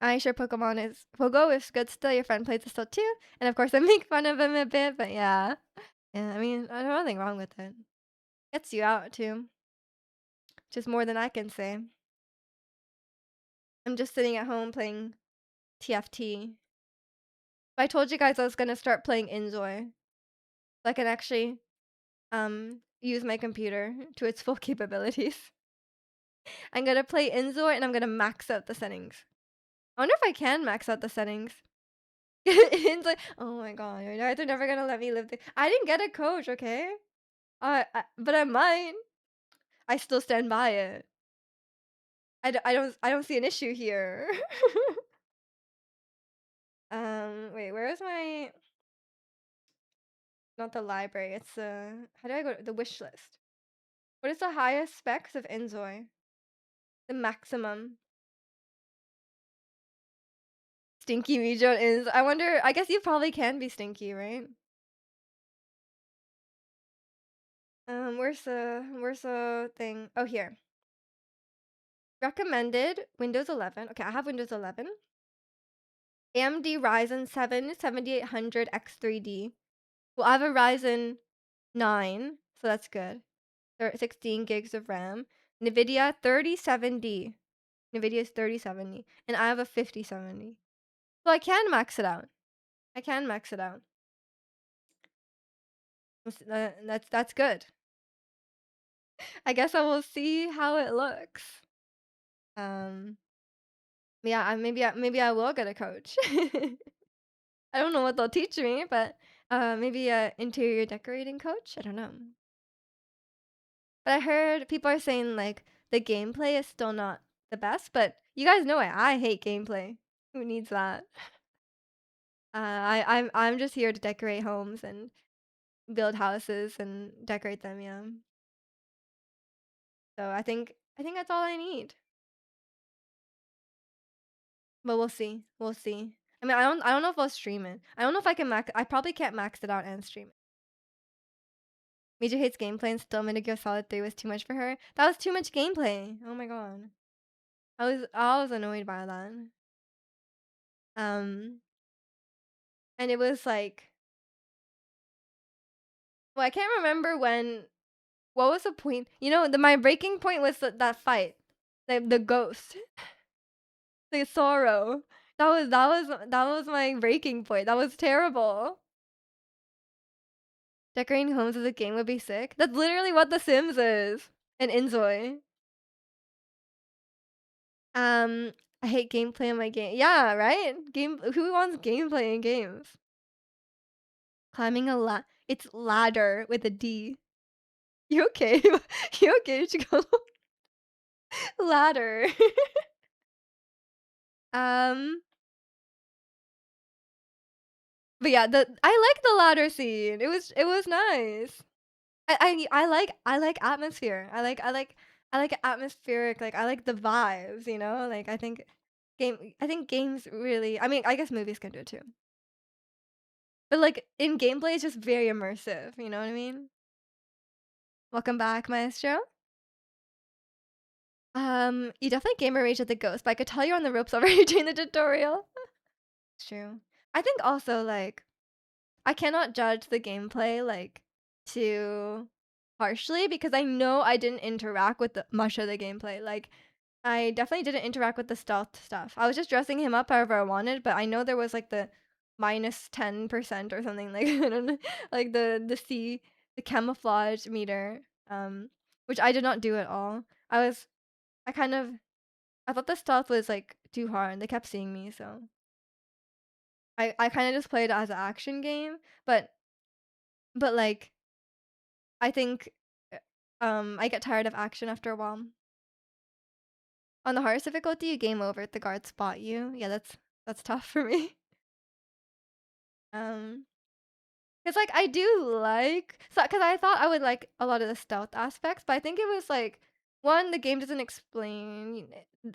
I sure Pogo is good still. Your friend plays it still too, and of course I make fun of him a bit, but yeah. Yeah, I mean, there's nothing wrong with it. Gets you out too, just more than I can say. I'm just sitting at home playing TFT. But I told you guys I was gonna start playing Enjoy, so I can actually use my computer to its full capabilities. I'm gonna play Enjoy and I'm gonna max out the settings. I wonder if I can max out the settings. It's like, oh my god, you guys are never gonna let me live. I didn't get a coach, okay? But I might. I still stand by it. I don't see an issue here. Wait, where is my? Not the library. It's how do I go the wish list? What is the highest specs of Enjoy? The maximum. Stinky Mijo is. I wonder. I guess you probably can be stinky, right? Where's the thing? Oh, here. Recommended Windows 11. Okay, I have Windows 11. AMD Ryzen 7 7800 X3D. Well, I have a Ryzen 9, so that's good. 16 gigs of RAM. NVIDIA 3070. NVIDIA's 3070. And I have a 5070. So I can max it out. I can max it out. That's good. I guess I will see how it looks. Um, yeah, maybe I will get a coach. I don't know what they'll teach me, but maybe a interior decorating coach. I don't know. But I heard people are saying like the gameplay is still not the best. But you guys know I hate gameplay. Who needs that? I'm just here to decorate homes and build houses and decorate them. Yeah. So I think that's all I need. But we'll see. We'll see. I mean, I don't know if I'll stream it. I don't know if I can max. I probably can't max it out and stream it. Miju hates gameplay and still Metal Gear Solid 3 was too much for her. That was too much gameplay. Oh my god. I was annoyed by that. Um, and it was like, well, I can't remember what was the point? My breaking point was that fight. The ghost. The sorrow. That was my breaking point. That was terrible. Decorating homes as a game would be sick. That's literally what The Sims is. And Inzoi. Um, I hate gameplay in my game. Yeah, right? Who wants gameplay in games? Climbing a it's ladder with a D. You okay? You okay, Chico? Ladder. Um, but yeah, the I like the ladder scene. It was nice. I like atmosphere. I like atmospheric, like, I like the vibes, you know? Like, I think games really I mean, I guess movies can do it too. But, like, in gameplay, it's just very immersive, you know what I mean? Welcome back, Maestro. You definitely gamer rage at the ghost, but I could tell you're on the ropes already during the tutorial. It's true. I think also, like, I cannot judge the gameplay, like, too harshly because I know I didn't interact with much of the gameplay. Like, I definitely didn't interact with the stealth stuff. I was just dressing him up however I wanted, but I know there was like the -10% or something like I don't know, like the camouflage meter, which I did not do at all. I was I kind of I thought the stealth was like too hard. They kept seeing me, so I kind of just played it as an action game, but like I think I get tired of action after a while. On the hardest difficulty, you game over if the guards spot you. Yeah, that's tough for me. Um, cause like I do like cause I thought I would like a lot of the stealth aspects, but I think it was like one, the game doesn't explain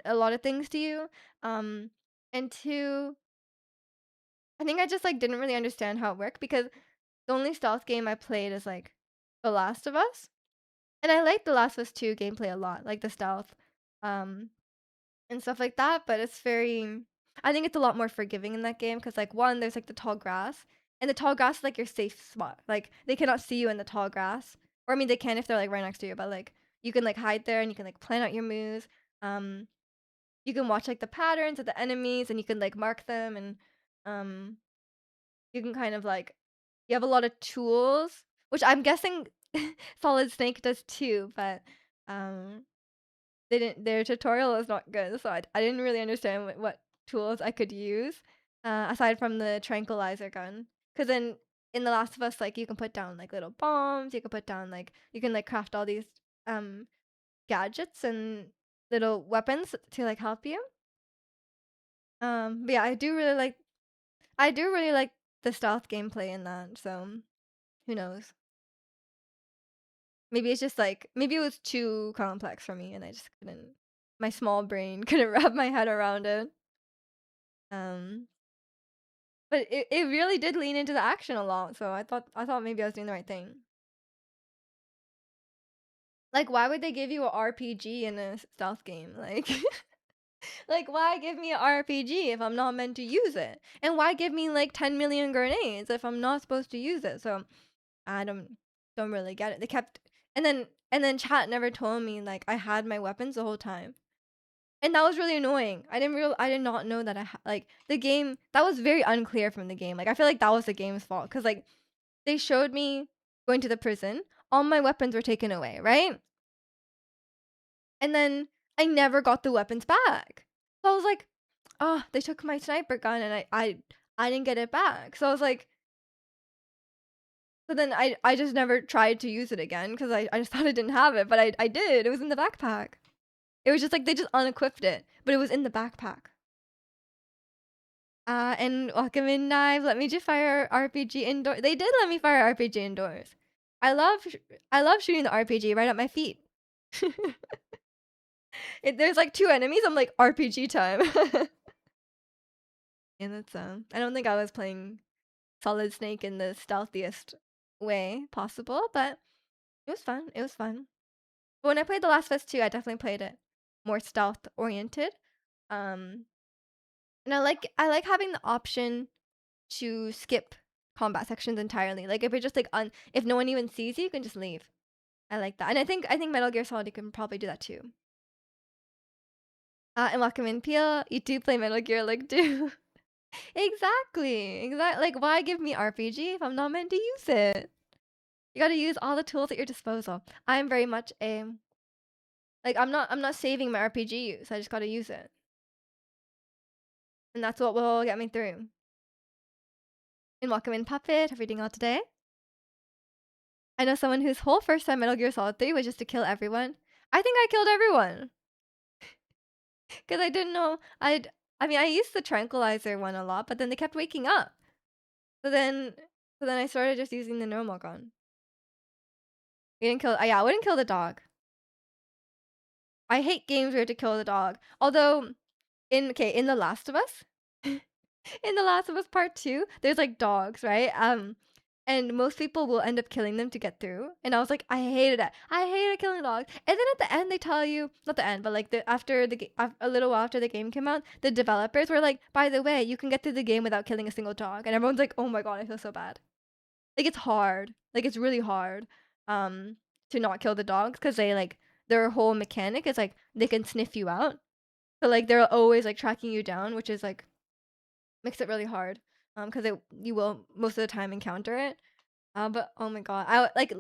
a lot of things to you, um, and two, I think I just like didn't really understand how it worked because the only stealth game I played is like The Last of Us, and I like The Last of Us 2 gameplay a lot, like the stealth, um, and stuff like that, but it's very I think it's a lot more forgiving in that game because like, 1, there's, like, the tall grass, and the tall grass is, like, your safe spot, like, they cannot see you in the tall grass, or I mean, they can if they're, like, right next to you, but, like, you can, like, hide there and you can, like, plan out your moves, um, you can watch, like, the patterns of the enemies and you can, like, mark them and, um, you can kind of, like you have a lot of tools, which I'm guessing Solid Snake does too, but, um they didn't their tutorial is not good, so I didn't really understand what tools I could use, aside from the tranquilizer gun. Cause then in The Last of Us, like, you can put down, like, little bombs, you can put down, like you can, like, craft all these, um, gadgets and little weapons to, like, help you. But yeah, I do really like the stealth gameplay in that, so who knows? Maybe it's just, like maybe it was too complex for me and I just couldn't my small brain couldn't wrap my head around it. Um, but it really did lean into the action a lot, so I thought maybe I was doing the right thing. Like, why would they give you a RPG in a stealth game? Like like, why give me a RPG if I'm not meant to use it? And why give me, like, 10 million grenades if I'm not supposed to use it? So, I don't really get it. They kept and then chat never told me, like, I had my weapons the whole time. And that was really annoying. I did not know that like, the game that was very unclear from the game. Like, I feel like that was the game's fault because like, they showed me going to the prison, all my weapons were taken away, right? And then I never got the weapons back. So I was like, "Oh, they took my sniper gun and I didn't get it back." So I was like so then I just never tried to use it again because I just thought I didn't have it, but I did. It was in the backpack. It was just like they just unequipped it, but it was in the backpack. And welcome in Knife. Let me just fire RPG indoor. They did let me fire RPG indoors. I love I love shooting the RPG right at my feet. There's like 2 enemies. I'm like RPG time. And it's I don't think I was playing Solid Snake in the stealthiest way possible, but it was fun. It was fun. But when I played The Last of Us 2, I definitely played it more stealth oriented. Um, and I like having the option to skip combat sections entirely. Like if you're just like if no one even sees you, you can just leave. I like that. And I think Metal Gear Solid you can probably do that too. And welcome in Peel. You do play Metal Gear like do. Exactly. Exactly. Like why give me RPG if I'm not meant to use it? You got to use all the tools at your disposal. I'm very much a like I'm not saving my RPG use. I just got to use it. And that's what will get me through. And welcome in, Puppet. How are you doing all today? I know someone whose whole first time Metal Gear Solid 3 was just to kill everyone. I think I killed everyone because I didn't know I'd. I mean, I used the tranquilizer one a lot, but then they kept waking up. So then, so then I started just using the normal gun. We didn't kill. Yeah, I wouldn't kill the dog. I hate games where you have to kill the dog. Although, in The Last of Us, in The Last of Us Part 2, there's like dogs, right? And most people will end up killing them to get through. And I was like, I hated it. I hated killing dogs. And then at the end, they tell you, not the end, but like a little while after the game came out, the developers were like, by the way, you can get through the game without killing a single dog. And everyone's like, oh my god, I feel so bad. Like it's hard. Like it's really hard, um, to not kill the dogs because they like their whole mechanic is like they can sniff you out. So like they're always like tracking you down, which is like makes it really hard. Because you will most of the time encounter it. But oh my god,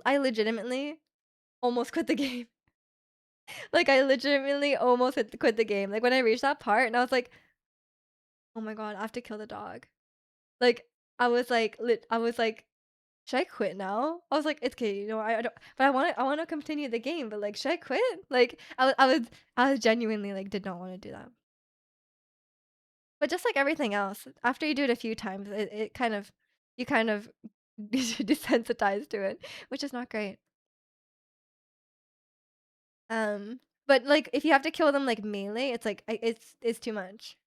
I legitimately almost quit the game. Like I legitimately almost quit the game. Like when I reached that part, and I was like, oh my god, I have to kill the dog. Like I was like, should I quit now? I was like, it's okay, you know, I don't, but I want to continue the game, but like, should I quit? Like I was genuinely like did not want to do that. But just like everything else, after you do it a few times, it kind of you kind of desensitized to it, which is not great. But like if you have to kill them like melee, it's like it's too much.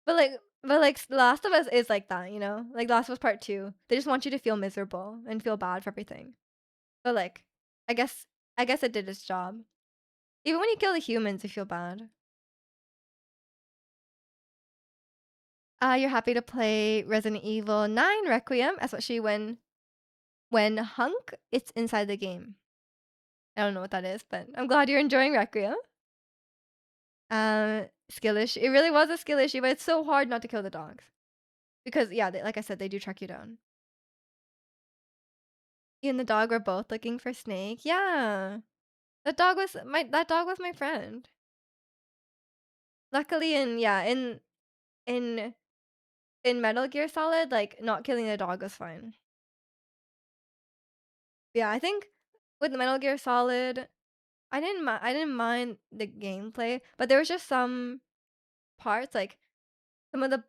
But like Last of Us is like that, you know? Like Last of Us Part 2. They just want you to feel miserable and feel bad for everything. But like I guess I guess it did its job. Even when you kill the humans, you feel bad. You're happy to play Resident Evil 9 Requiem, especially when Hunk it's inside the game. I don't know what that is, but I'm glad you're enjoying Requiem. Skill issue. It really was a skill issue, but it's so hard not to kill the dogs. Because yeah, like I said, they do track you down. You and the dog were both looking for Snake. Yeah. That dog was my friend. Luckily in in Metal Gear Solid, like not killing the dog was fine. Yeah, I think with Metal Gear Solid, I didn't mind the gameplay, but there was just some parts like some of the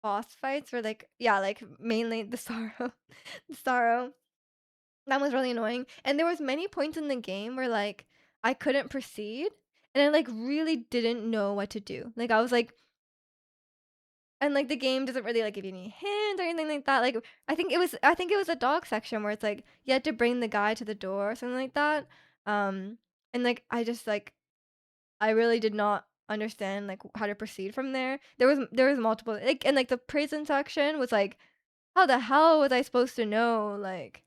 boss fights were like yeah, like mainly the sorrow. The sorrow. That was really annoying. And there was many points in the game where like I couldn't proceed and I like really didn't know what to do. Like I was like and like the game doesn't really like give you any hints or anything like that. Like I think it was a dog section where it's like you had to bring the guy to the door or something like that. And like I just like I really did not understand like how to proceed from there. There was multiple like and like the prison section was like how the hell was I supposed to know like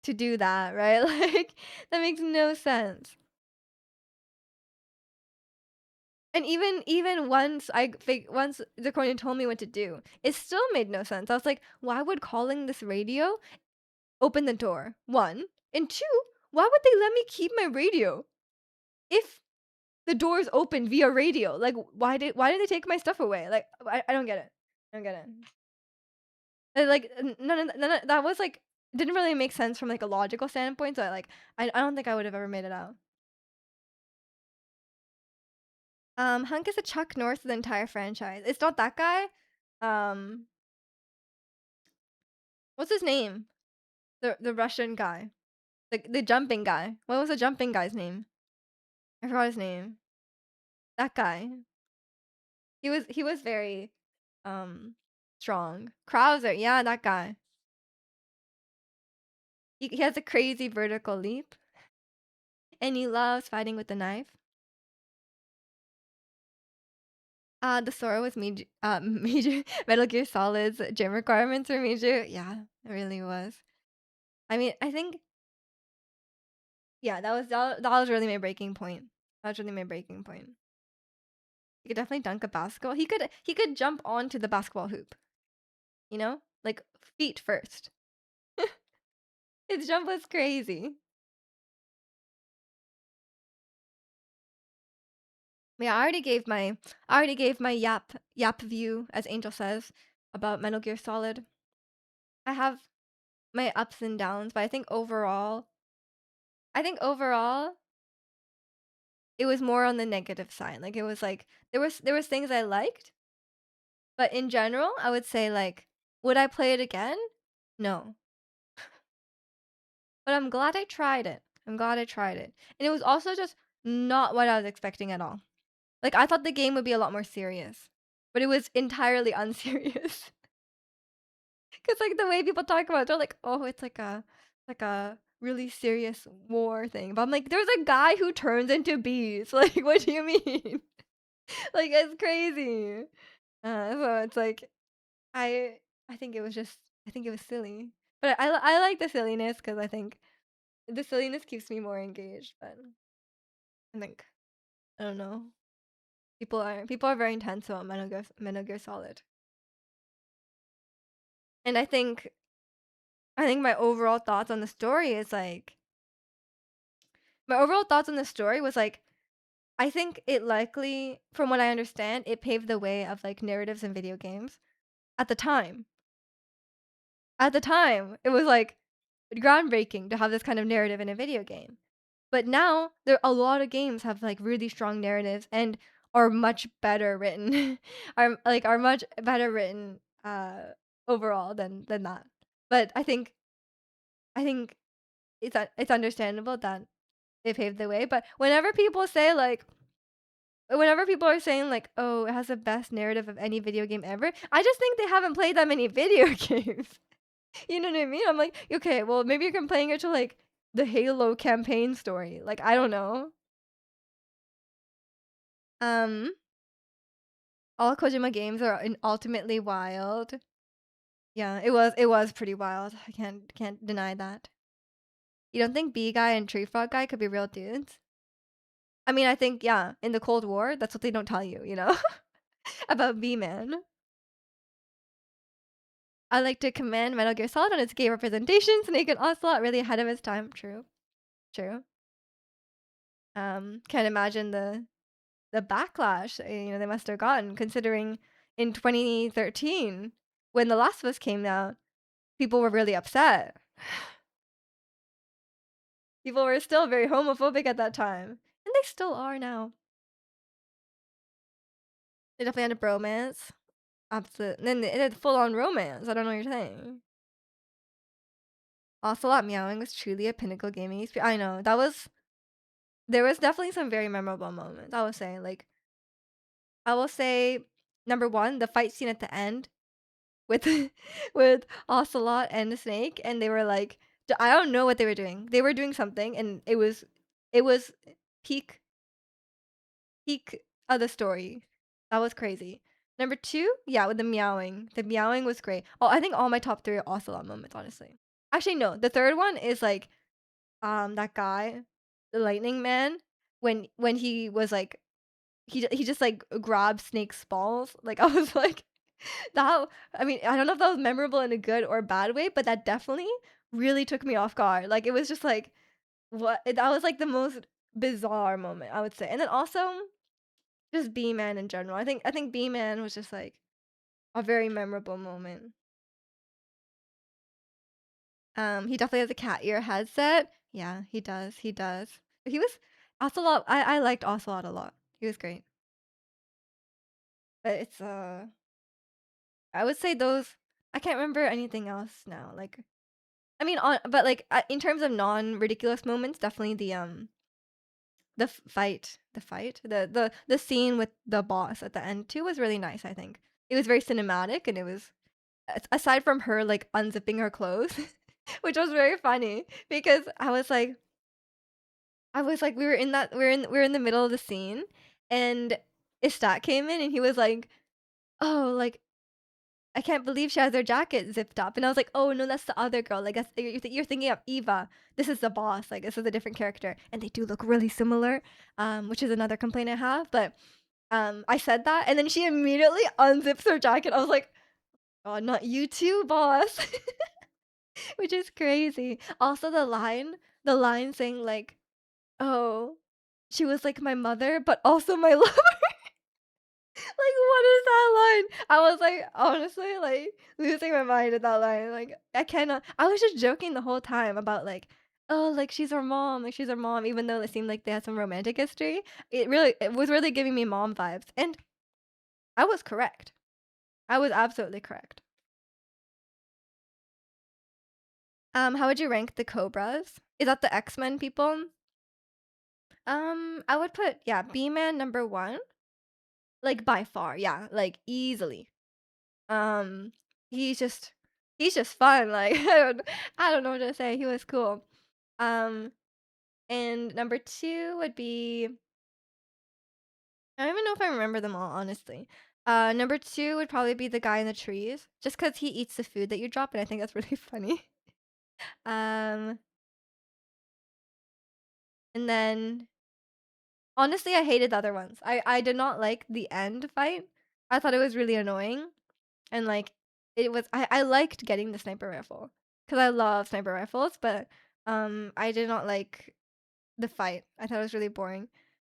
to do that, right? Like that makes no sense. And even once the coordinator told me what to do, it still made no sense. I was like, why would calling this radio open the door? One. And two, why would they let me keep my radio if the door's open via radio? Like why did they take my stuff away? Like I don't get it. I don't get it. Like none of that was like didn't really make sense from like a logical standpoint. So I don't think I would have ever made it out. Hunk is a Chuck Norris of the entire franchise. It's not that guy. Um, what's his name? The Russian guy. The jumping guy. What was the jumping guy's name? I forgot his name. That guy. He was very strong. Krauser, yeah, that guy. He has a crazy vertical leap. And he loves fighting with the knife. The Sora was major, major Metal Gear Solid's gym requirements were major. Yeah, it really was. I mean, I think yeah, that was really my breaking point. That was really my breaking point. He could definitely dunk a basketball. He could jump onto the basketball hoop. You know, like feet first. His jump was crazy. Yeah, I already gave my yap view, as Angel says, about Metal Gear Solid. I have my ups and downs, but I think overall it was more on the negative side. Like it was like there was things I liked, but in general, I would say like would I play it again? No. But I'm glad I tried it. I'm glad I tried it. And it was also just not what I was expecting at all. Like I thought the game would be a lot more serious, but it was entirely unserious. Cause like the way people talk about it, they're like, "Oh, it's like a really serious war thing." But I'm like, "There's a guy who turns into bees." Like, what do you mean? Like, it's crazy. So it's like I I think it was just I think it was silly. But I like the silliness because I think the silliness keeps me more engaged. But I think I don't know. People are very intense about Metal Gear Solid, and I think my overall thoughts on the story was like I think it likely, from what I understand, it paved the way of like narratives in video games at the time. At the time, it was like groundbreaking to have this kind of narrative in a video game. But now there a lot of games have like really strong narratives and are much better written. Are much better written overall than that. But I think it's understandable that it paved the way, but whenever people are saying like, "Oh, it has the best narrative of any video game ever," I just think they haven't played that many video games. You know what I mean? I'm like, "Okay, well, maybe you're comparing it to, like, the Halo campaign story." Like, I don't know. Um, all Kojima games are ultimately wild. Yeah, it was pretty wild. I can't deny that. You don't think Bee Guy and Tree Frog Guy could be real dudes? I mean, I think, yeah, in the Cold War, that's what they don't tell you, you know? About Bee Man. I like to commend Metal Gear Solid on its gay representations, making Ocelot really ahead of its time. True, true. Can't imagine the backlash they must have gotten, considering in 2013 when The Last of Us came out, people were really upset. People were still very homophobic at that time, and they still are now. They definitely had a bromance. Absolutely. And then it had full on romance. I don't know what you're saying. Ocelot meowing was truly a pinnacle gaming experience. I know there was definitely some very memorable moments. I will say number one, the fight scene at the end with with Ocelot and the snake, and they were like, I don't know what they were doing. They were doing something, and it was peak peak of the story. That was crazy. Number two, yeah, with the meowing. The meowing was great. Oh, I think all my top three are Ocelot moments, honestly. Actually, no. The third one is like that guy, the Lightning Man, when he was like he just like grabbed Snake's balls. Like I was like that. I mean, I don't know if that was memorable in a good or bad way, but that definitely really took me off guard. Like it was just like that was like the most bizarre moment I would say. And then also just B Man in general. I think B Man was just like a very memorable moment. He definitely has a cat ear headset. Yeah, he does. He does. He was Ocelot. I liked Ocelot a lot. He was great. But it's I would say those. I can't remember anything else now. Like I mean, but like in terms of non-ridiculous moments, definitely the scene with the boss at the end too was really nice. I think it was very cinematic, and it was aside from her like unzipping her clothes, which was very funny because I was like we were in the middle of the scene, and Istat came in and he was like, "Oh, like I can't believe she has her jacket zipped up." And I was like, "Oh no, that's the other girl. Like that's you're thinking of Eva. This is the boss. Like this is a different character." And they do look really similar, which is another complaint I have. But I said that, and then she immediately unzips her jacket. I was like, "Oh, not you too, boss," which is crazy. Also, the line saying like, "Oh, she was like my mother, but also my lover." what is that line? I was, like, honestly, like, losing my mind at that line, like, I cannot I was just joking the whole time about, like, "Oh, like, she's her mom," even though it seemed like they had some romantic history. It was really giving me mom vibes, and I was correct. I was absolutely correct. How would you rank the Cobras? Is that the X-Men people? I would put, yeah, B-Man number 1, like, by far, yeah, like, easily. Um, he's just he's just fun, like, I don't know what to say, he was cool. Um, and number 2 would be I don't even know if I remember them all, honestly. Number 2 would probably be the guy in the trees, just 'cause he eats the food that you drop, and I think that's really funny. Um, and then honestly, I hated the other ones. I did not like the end fight. I thought it was really annoying, and, like, it was I liked getting the sniper rifle, 'cause I love sniper rifles, but, I did not like the fight. I thought it was really boring.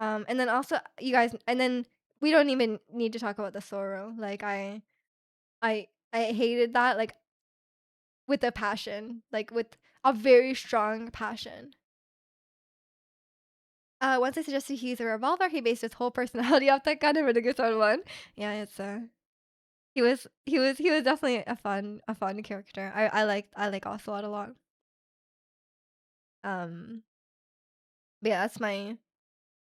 And then also, you guys and then we don't even need to talk about the Sorrow, like, I hated that, like, with a passion, like, with a very strong passion. Once I suggested he use a revolver, he based his whole personality off that gun and really good on one. Yeah, he was definitely a fun character. I like Ocelot a lot. Um, but yeah, that's my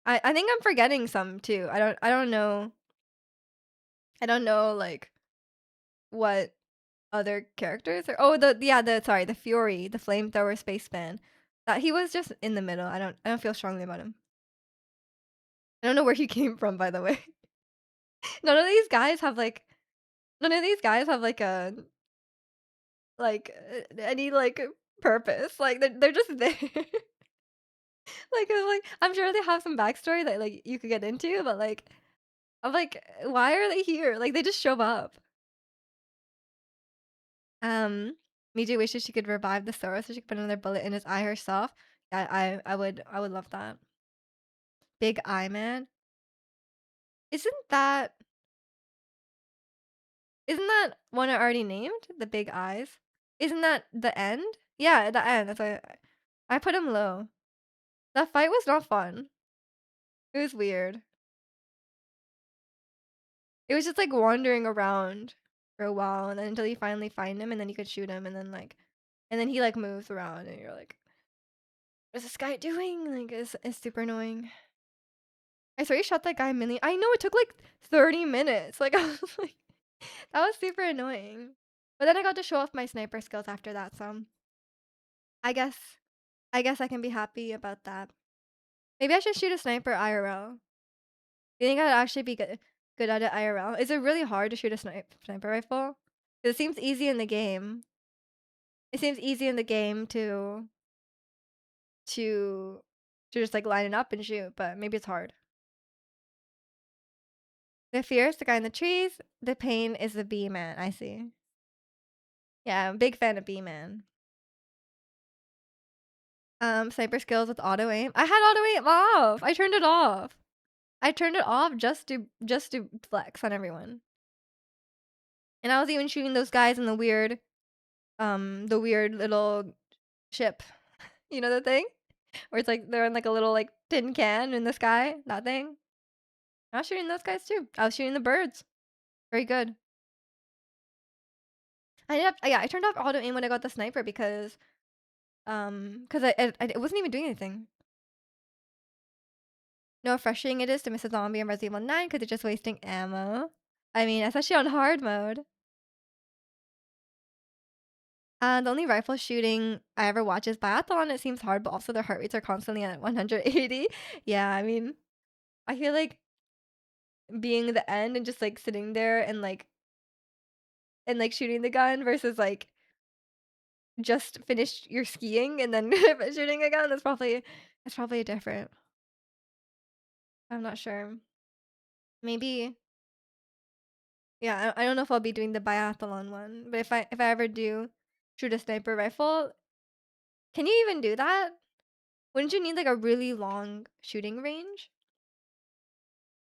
I think I'm forgetting some too. I don't know, like, what other characters are the yeah, the Fury, the flamethrower spaceman. That he was just in the middle. I don't feel strongly about him. I don't know where he came from, by the way. None of these guys have, like none of these guys have, any, like, purpose. Like, they're just there. I'm sure they have some backstory that, like, you could get into, but, like, I'm like, "Why are they here?" Like, they just show up. Um, Miju wishes she could revive the Sora so she could put another bullet in his eye herself. Yeah, I would love that. Big Eye Man. Isn't that isn't that one I already named? The Big Eyes? Isn't that the end? Yeah, the end. That's why I put him low. That fight was not fun. It was weird. It was just, like, wandering around for a while, and then until you finally find him, and then you could shoot him, and then, and then he, like, moves around, and you're like, "What's this guy doing?" Like, it's super annoying. I swear he shot that guy a million I know, it took, like, 30 minutes, like, I was like that was super annoying. But then I got to show off my sniper skills after that, so I guess I can be happy about that. Maybe I should shoot a sniper IRL. Do you think I'd actually be good at it IRL? Is it really hard to shoot a sniper rifle? 'Cause it seems easy in the game. It seems easy in the game to just, like, line it up and shoot, but maybe it's hard. The fear is the guy in the trees, the pain is the bee man, I see. Yeah, I'm a big fan of bee man. Sniper skills with auto aim. I had auto aim off. I turned it off. I turned it off just to flex on everyone. And I was even shooting those guys in the weird little ship. You know the thing? Where it's like they're in like a little like tin can in the sky? That thing? I was shooting those guys too. I was shooting the birds. Very good. I ended up yeah, I turned off auto aim when I got the sniper because it wasn't even doing anything. No, frustrating it is to miss a zombie in Resident Evil 9 because you're just wasting ammo. I mean, especially on hard mode. The only rifle shooting I ever watch is biathlon. It seems hard, but also their heart rates are constantly at 180. Yeah, I mean, I feel like being the end and just like sitting there and like shooting the gun versus like just finish your skiing and then shooting a gun. That's probably different. I'm not sure. Maybe yeah. I don't know if I'll be doing the biathlon one, but if I ever do shoot a sniper rifle, can you even do that? Wouldn't you need like a really long shooting range?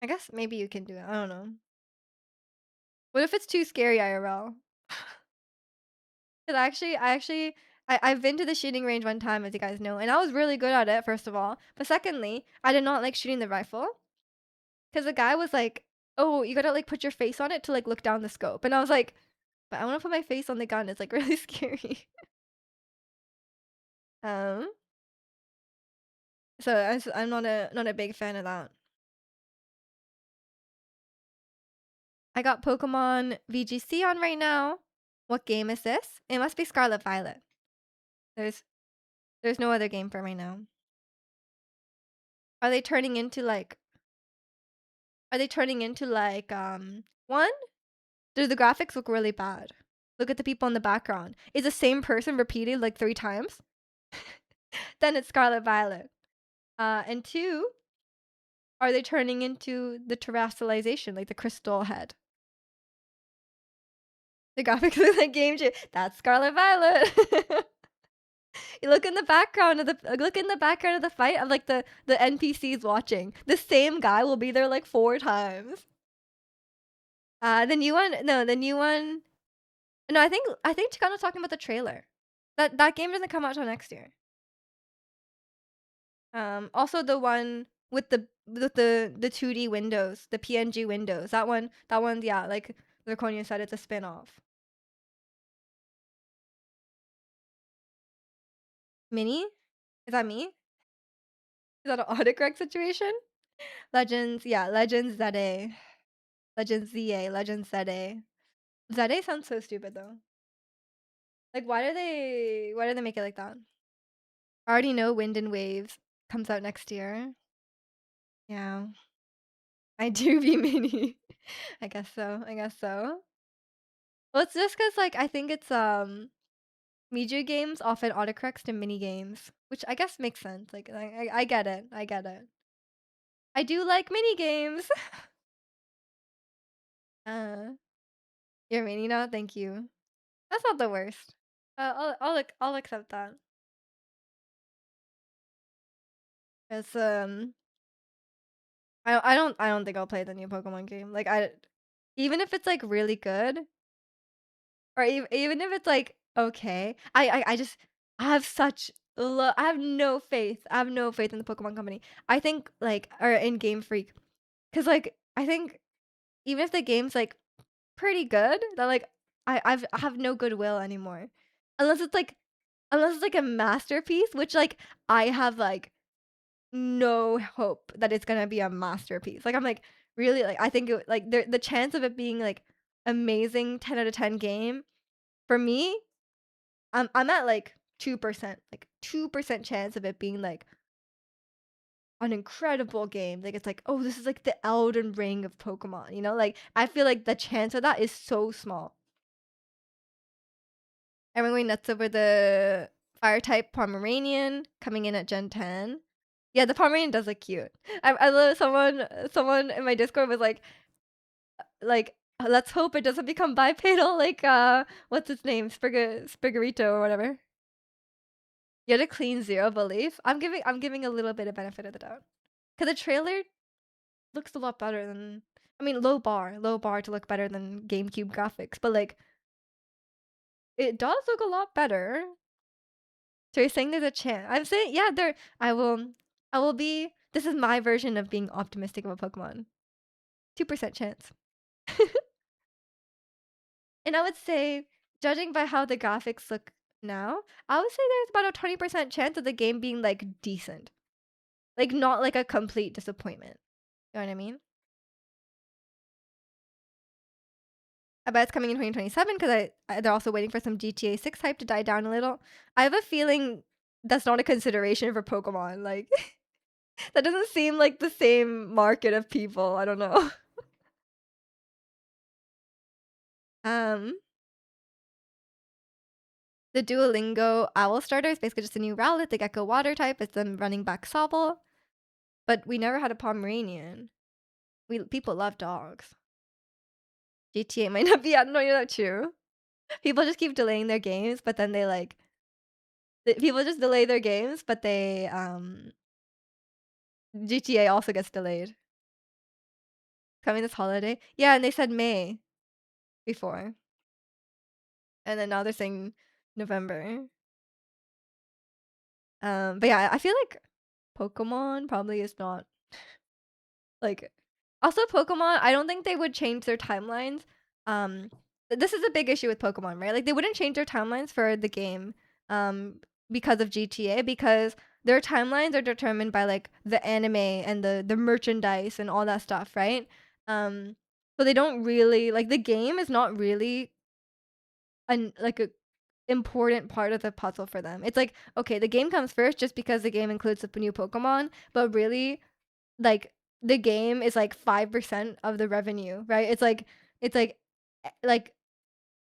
I guess maybe you can do it. I don't know. What if it's too scary IRL? 'Cause I've been to the shooting range one time, as you guys know, and I was really good at it, first of all. But secondly, I did not like shooting the rifle, 'cause the guy was like, "Oh, you gotta, like, put your face on it to, like, look down the scope." And I was like, "But I wanna put my face on the gun, it's, like, really scary." Um, so I'm not a big fan of that. I got Pokemon VGC on right now. What game is this? It must be Scarlet Violet. There's there's no other game for right now. Are they turning into, like are they turning into, like, 1? Do the graphics look really bad? Look at the people in the background. Is the same person repeated, like, 3 times? Then it's Scarlet Violet. And 2, are they turning into the terrestrialization, like the crystal head? The graphics look like game that's Scarlet Violet. You look in the background of the fight of, like, the NPCs watching. The same guy will be there, like, 4 times. The new one no, the new one no, I think Chicano's talking about the trailer. That game doesn't come out till next year. Also the one with the 2D windows, the PNG windows. That one, yeah, like Zirconia said, it's a spin-off. Mini? Is that me? Is that an autocorrect situation? Legends, yeah, Legends ZA. Legends ZA, Legends ZA. ZA sounds so stupid though. Like why do they make it like that? I already know Wind and Waves comes out next year. Yeah. I do be mini. I guess so. I guess so. Well, it's just because like I think it's Miju games often autocorrects to mini games, which I guess makes sense. Like I get it. I get it. I do like mini games. uh, you're mini now. Thank you. That's not the worst. I'll accept that. It's I don't think I'll play the new Pokemon game. Like even if it's like really good, or even if it's like okay, I just I have such I have no faith. I have no faith in the Pokemon company. I think like or in Game Freak, because like I think even if the game's like pretty good, that like I have no goodwill anymore, unless it's like unless it's like a masterpiece, which like I have like no hope that it's gonna be a masterpiece. Like, I'm, like, really, like, I think like, the chance of it being, like, amazing 10 out of 10 game, for me, I'm at, like, 2%, like, 2% chance of it being, like, an incredible game. Like, it's like, "Oh, this is, like, the Elden Ring of Pokemon," you know? Like, I feel like the chance of that is so small. Everyone going nuts over the Fire-type Pomeranian coming in at Gen 10. Yeah, the Pomeranian does look cute. I love someone in my Discord was like, "Let's hope it doesn't become bipedal like, what's its name? Spiggerito or whatever." You had a clean 0 belief? I'm giving a little bit of benefit of the doubt. 'Cause the trailer looks a lot better than I mean, low bar to look better than GameCube graphics, but, like, it does look a lot better. So you're saying there's a chance? I'm saying, yeah, there. I will be. This is my version of being optimistic about Pokemon. 2% chance. And I would say, judging by how the graphics look now, I would say there's about a 20% chance of the game being like decent, like not like a complete disappointment. You know what I mean? I bet it's coming in 2027 because they're also waiting for some GTA 6 hype to die down a little. I have a feeling that's not a consideration for Pokemon. Like that doesn't seem like the same market of people. I don't know. Um, the Duolingo Owl Starter is basically just a new Rowlet, the Gecko Water type. It's them running back Sobble, but we never had a Pomeranian. People love dogs. GTA might not be. I don't know that true. People just keep delaying their games, but then they like people just delay their games, but they GTA also gets delayed. Coming this holiday, yeah, and they said May. before, and then now they're saying November. But yeah, I feel like Pokemon probably is not like also Pokemon, I don't think they would change their timelines. Um this is a big issue with Pokemon, right? Like they wouldn't change their timelines for the game um because of GTA because their timelines are determined by like the anime and the merchandise and all that stuff, right? Um so they don't really like the game is not really an like a important part of the puzzle for them. It's like, okay, the game comes first just because the game includes the new Pokemon, but really, like, the game is like 5% of the revenue, right? It's like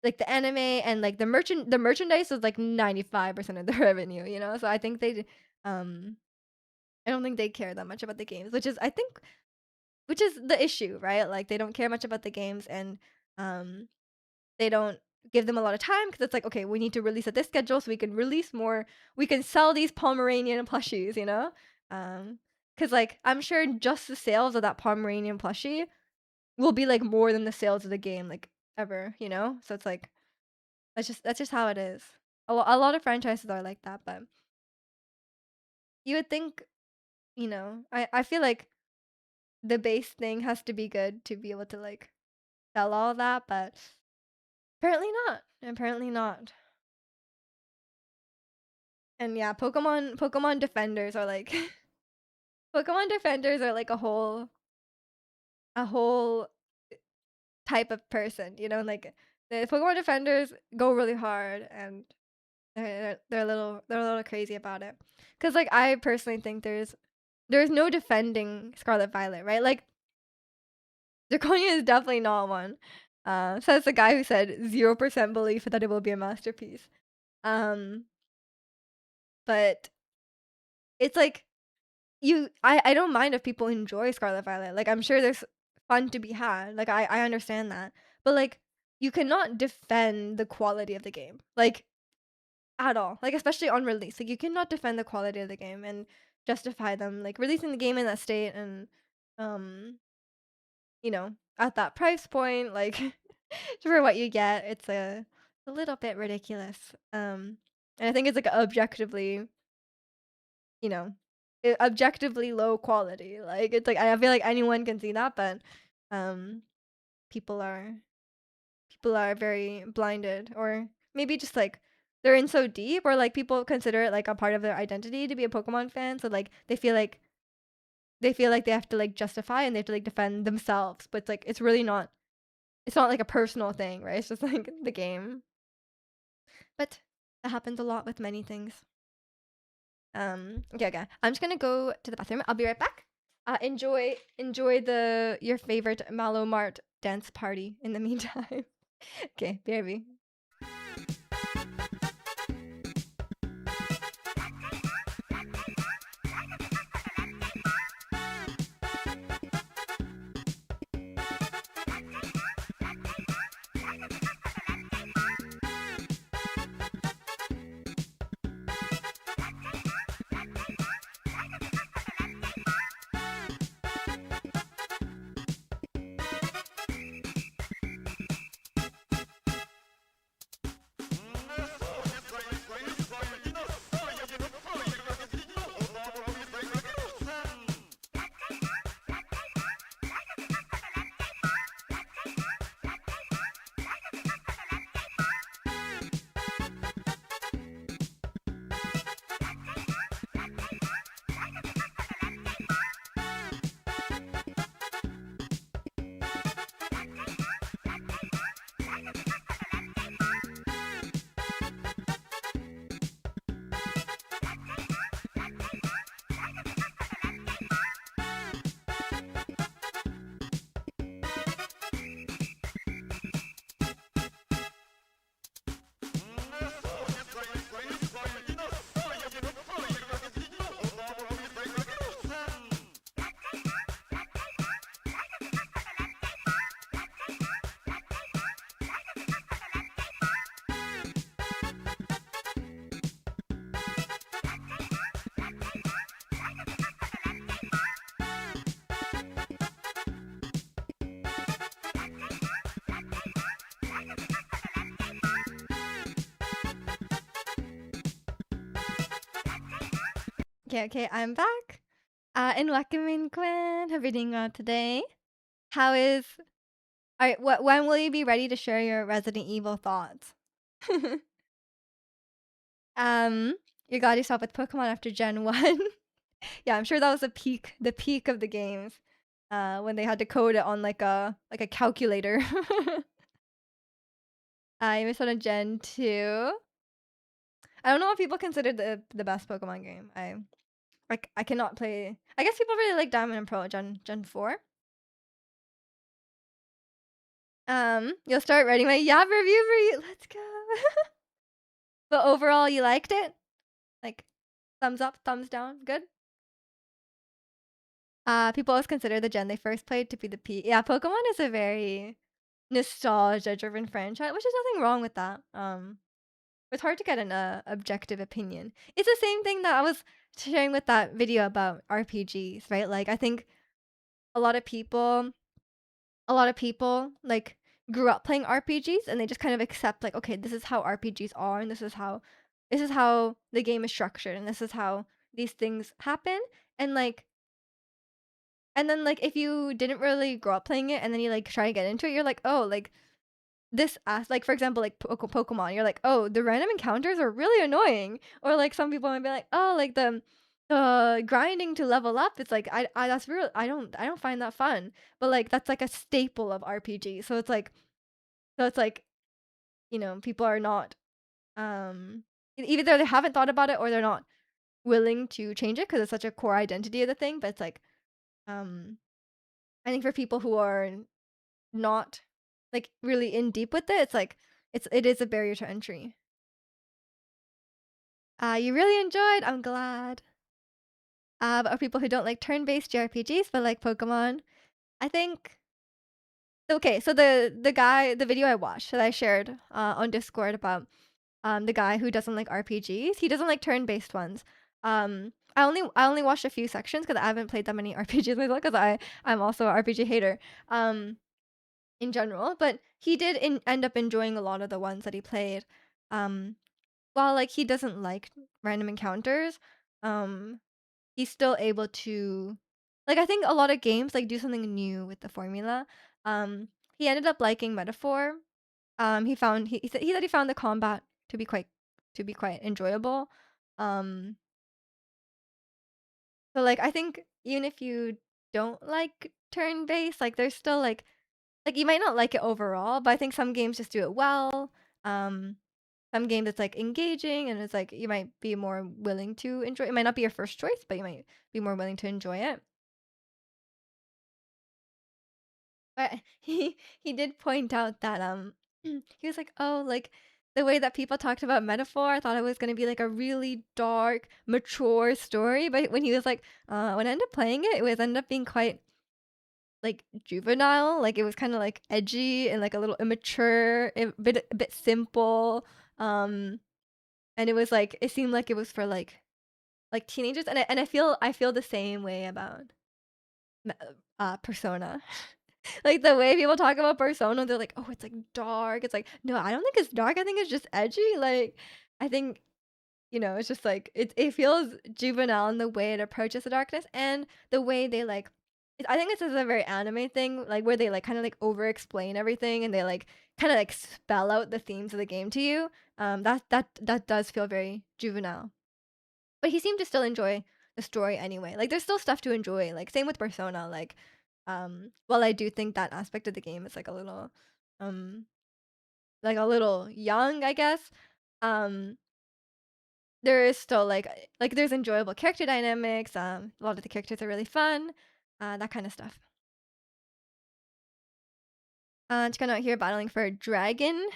like the anime and like the merchandise is like 95% of the revenue, you know? So I think um I don't think they care that much about the games, which is I think which is the issue, right? Like they don't care much about the games and um they don't give them a lot of time because it's like, okay, we need to release at this schedule so we can release more. We can sell these Pomeranian plushies, you know? Because like I'm sure just the sales of that Pomeranian plushie will be like more than the sales of the game, like ever, you know? So it's like that's just how it is. A lot of franchises are like that, but you would think, you know, I feel like the base thing has to be good to be able to like sell all of that, but apparently not. Apparently not. And yeah, Pokemon defenders are like Pokemon defenders are like a whole type of person, you know, like the Pokemon defenders go really hard and they're a little crazy about it. Cuz like I personally think there's no defending Scarlet Violet, right? Like Zirconia is definitely not one. Says the guy who said 0% belief that it will be a masterpiece. Um but it's like I don't mind if people enjoy Scarlet Violet. Like I'm sure there's fun to be had. Like I understand that. But like you cannot defend the quality of the game. Like at all. Like especially on release. Like you cannot defend the quality of the game and justify them like releasing the game in that state and um you know, at that price point like for what you get, it's a little bit ridiculous. And I think it's like objectively you know, objectively low quality. Like it's like I feel like anyone can see that, but um, people are people are very blinded, or maybe just like they're in so deep, or like people consider it like a part of their identity to be a Pokemon fan. So like they feel like they have to like justify and they have to like defend themselves, but it's like it's really not. It's not like a personal thing, right? It's just like the game. But that happens a lot with many things. Okay, okay. I'm just gonna go to the bathroom. I'll be right back. Enjoy the your favorite Mallow Mart dance party in the meantime. Okay, BRB. Okay, I'm back. And welcome Gwen. How are you doing today? How is Alright, when will you be ready to share your Resident Evil thoughts? um, you got yourself with Pokemon after Gen 1. Yeah, I'm sure that was the peak of the games. When they had to code it on like a calculator. I missed out on Gen 2. I don't know what people consider the best Pokemon game. I cannot play. I guess people really like Diamond and Pearl Gen 4. You'll start writing my Yap review for you. Let's go. But overall, you liked it? Like, thumbs up, thumbs down, good? People always consider the gen they first played to be the peak. Yeah, Pokemon is a very nostalgia-driven franchise, which is nothing wrong with that. It's hard to get an objective opinion. It's the same thing that I was sharing with that video about RPGs, right? Like, I think a lot of people a lot of people like grew up playing RPGs and they just kind of accept like, okay, this is how RPGs are and this is how the game is structured and this is how these things happen. And like and then like if you didn't really grow up playing it and then you like try to get into it, you're like, oh, like this like for example like Pokemon, you're like, oh, the random encounters are really annoying. Or like some people might be like, oh, like the grinding to level up, it's like I that's real I don't find that fun. But like that's like a staple of RPG. So it's like, people are not either they haven't thought about it or they're not willing to change it because it's such a core identity of the thing. But it's like um I think for people who are not like really in deep with it, it's like it is a barrier to entry. You really enjoyed. I'm glad. But for people who don't like turn-based JRPGs but like Pokemon, I think okay. So the video I watched that I shared on Discord about the guy who doesn't like RPGs, he doesn't like turn-based ones. I only watched a few sections because I haven't played that many RPGs myself because I'm also an RPG hater. Um, in general, but he did end up enjoying a lot of the ones that he played. Um, while like he doesn't like random encounters, um, he's still able to like I think a lot of games like do something new with the formula. Um, he ended up liking Metaphor. He said he found the combat to be quite enjoyable. Um, so like I think even if you don't like turn based, like there's still like you might not like it overall, but I think some games just do it well. Um, some games it's like engaging and it's like you might be more willing to enjoy. It might not be your first choice, but you might be more willing to enjoy it. But he did point out that he was like, "Oh, like the way that people talked about Metaphor, I thought it was going to be like a really dark, mature story, but when he was like when I ended up playing it, it was ended up being quite like juvenile, like it was kind of like edgy and like a little immature, a bit simple. Um and it was like it seemed like it was for like teenagers and I feel the same way about Persona. Like the way people talk about Persona, they're like, "Oh, it's like dark." It's like, "No, I don't think it's dark. I think it's just edgy." Like I think, it's just like it feels juvenile in the way it approaches the darkness and the way they like I think this is a very anime thing, like where they like kind of like over explain everything and they like kind of like spell out the themes of the game to you. That does feel very juvenile. But he seemed to still enjoy the story anyway. Like there's still stuff to enjoy. Like same with Persona. Like while I do think that aspect of the game is um like a little young, I guess. Um there is still like there's enjoyable character dynamics. A lot of the characters are really fun. That kind of stuff. Just kind of out here battling for dragon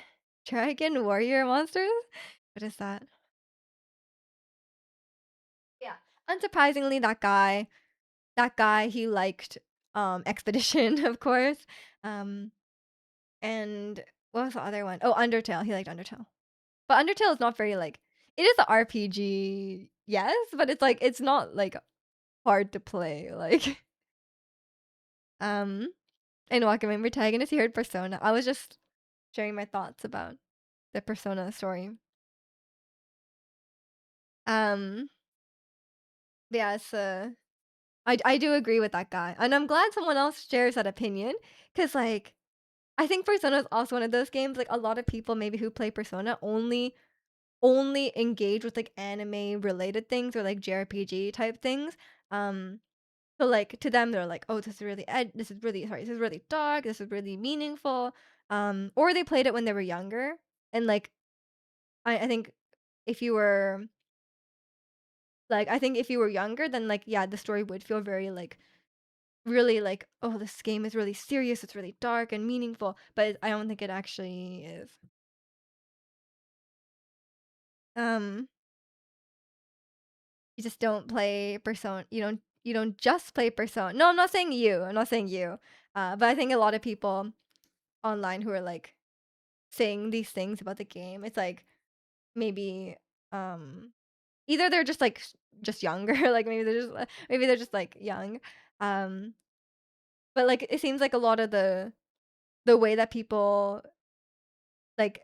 warrior monsters. What is that? Yeah. Unsurprisingly, that guy, he liked Expedition, of course. Um, and what was the other one? Oh, Undertale. He liked Undertale. But Undertale is not very like it is an RPG, yes, but it's like it's not like hard to play. Like um and welcoming protagonist, he heard Persona. I was just sharing my thoughts about the Persona story. Um Yeah, it's, I do agree with that guy, and I'm glad someone else shares that opinion, cause like, I think Persona is also one of those games, like, a lot of people maybe who play Persona only engage with, like, anime-related things or, like, JRPG type things, um, so, like, to them, they're like, "Oh, this is really dark, this is really meaningful," or they played it when they were younger, and, like, I think if you were I think if you were younger, then, like, yeah, the story would feel very, like, really, like, "Oh, this game is really serious, it's really dark and meaningful," but I don't think it actually is. Um, you just don't play Persona you don't just play Persona no, I'm not saying you, but I think a lot of people online who are, like, saying these things about the game, it's, like, maybe, um, either they're just, like, just younger, like, maybe they're just, like, young, um, but, like, it seems like a lot of the way that people, like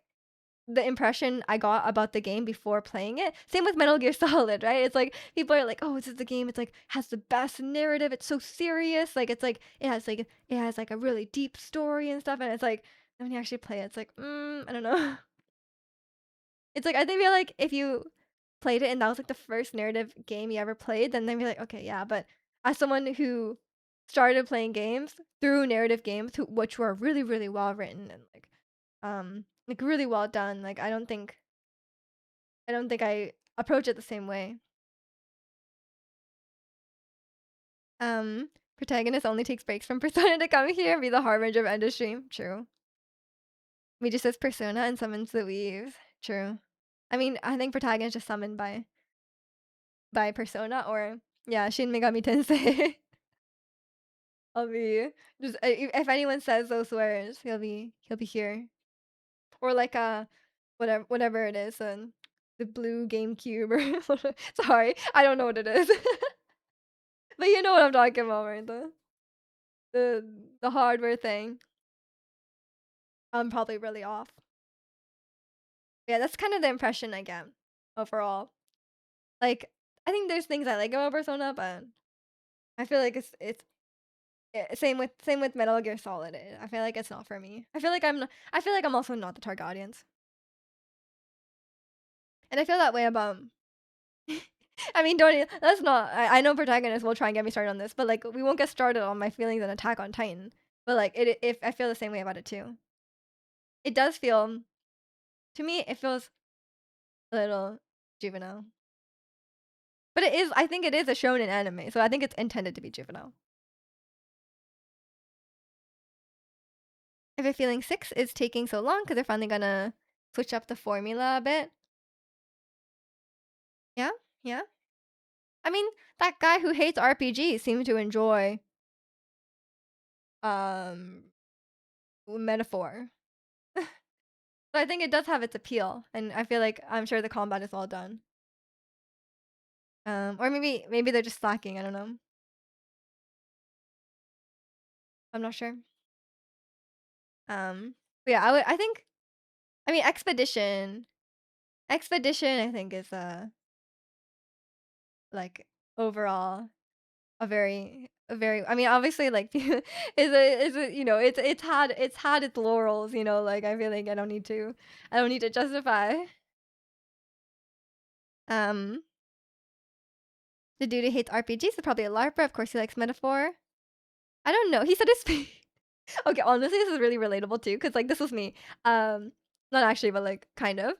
the impression I got about the game before playing it, same with Metal Gear Solid, right? It's like people are like, "Oh, this is the game. It's like has the best narrative. It's so serious. Like it's like it has like a really deep story and stuff." And it's like when you actually play it, it's like, I don't know. It's like I think feel like if you played it and that was like the first narrative game you ever played, then they'd be like, okay, yeah. But as someone who started playing games through narrative games, which were really really well written and like really well done, like I don't think I approach it the same way. Protagonist only takes breaks from Persona to come here and be the harbinger of end of stream. True. We just says Persona and summons the weaves. True. I mean, I think protagonist just summoned by Persona or yeah, Shin Megami Tensei. I'll be just if anyone says those words, he'll be here. Or like whatever it is, the blue GameCube or sorry, I don't know what it is. But you know what I'm talking about, right? The the hardware thing. I'm probably really off. Yeah, that's kind of the impression I get overall. Like, I think there's things I like about Persona, but I feel like same with Metal Gear Solid. I feel like it's not for me. I feel like I'm also not the target audience, and I feel that way about. I mean, don't let's not. I know protagonists will try and get me started on this, but like we won't get started on my feelings on Attack on Titan. But like if I feel the same way about it too. It does feel to me. It feels a little juvenile. But it is I think it is a shonen anime, so I think it's intended to be juvenile. If you're feeling 6 is taking so long because 'cause they're finally gonna switch up the formula a bit. Yeah, yeah. I mean, that guy who hates RPGs seems to enjoy, um, Metaphor. So I think it does have its appeal, and I feel like I'm sure the combat is well done. Or maybe they're just slacking, I don't know. I'm not sure. But yeah, I think I mean, Expedition I think is, like, overall a very I mean, obviously, like, is a you know, it's had its laurels, you know, like, I feel like I don't need to justify. Um, the dude who hates RPGs is probably a LARPer, of course he likes Metaphor. I don't know, he said his okay, honestly, this is really relatable too, cause like, this was me. Not actually, but, like, kind of.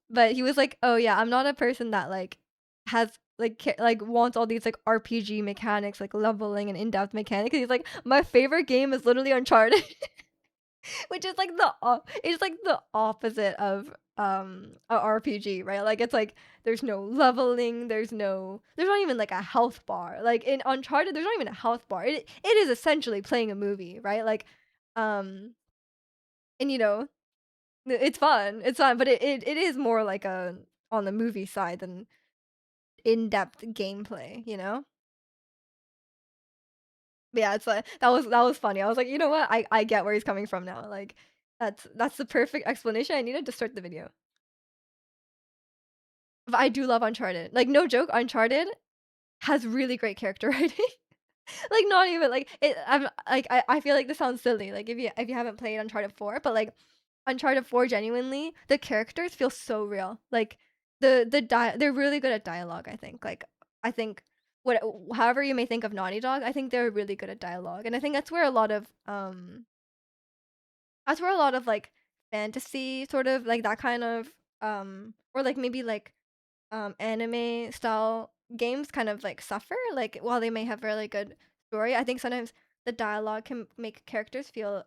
But he was like, "Oh, yeah, I'm not a person that, like, has, like, wants all these, like, RPG mechanics, like, leveling and in-depth mechanics." He's like, "My favorite game is literally Uncharted." Which is, like, it's, like, the opposite of, a RPG, right? Like, it's, like, there's no leveling, there's not even, like, a health bar. Like, in Uncharted, there's not even a health bar. It is essentially playing a movie, right? Like, um, and, you know, it's fun, but it is more like a on the movie side than in-depth gameplay, you know? But yeah, it's like that was funny. I was like, "You know what? I get where he's coming from now." Like, that's the perfect explanation I needed to start the video. But I do love Uncharted. Like, no joke, Uncharted has really great character writing. Like, not even like it I'm like, I feel like this sounds silly, like, if you haven't played Uncharted 4, but, like, Uncharted 4 genuinely, the characters feel so real. Like, they're really good at dialogue, I think. Like, I think what however you may think of Naughty Dog, I think they're really good at dialogue, and I think that's where a lot of, like, fantasy sort of, like, that kind of, or, like, maybe, like, anime style games kind of, like, suffer, like, while they may have really good story, I think sometimes the dialogue can make characters feel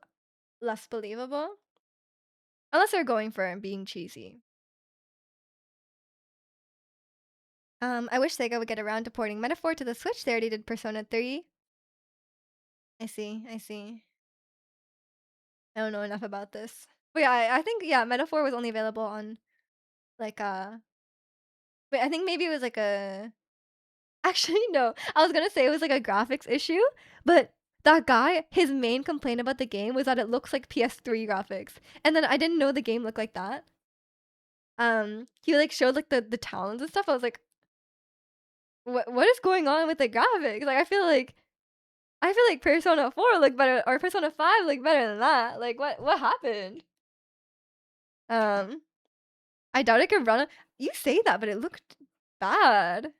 less believable, unless they're going for being cheesy. I wish Sega would get around to porting Metaphor to the Switch. They already did Persona 3. I see, I see. I don't know enough about this. But yeah, I think yeah, Metaphor was only available on like but I think maybe it was like a actually no. I was gonna say it was like a graphics issue, but that guy, his main complaint about the game was that it looks like PS3 graphics. And then I didn't know the game looked like that. He like showed like the towns and stuff. I was like, what is going on with the graphics? Like I feel like Persona 4 looked better or Persona 5 looked better than that. Like what happened? Um, I doubt it could run you say that, but it looked bad.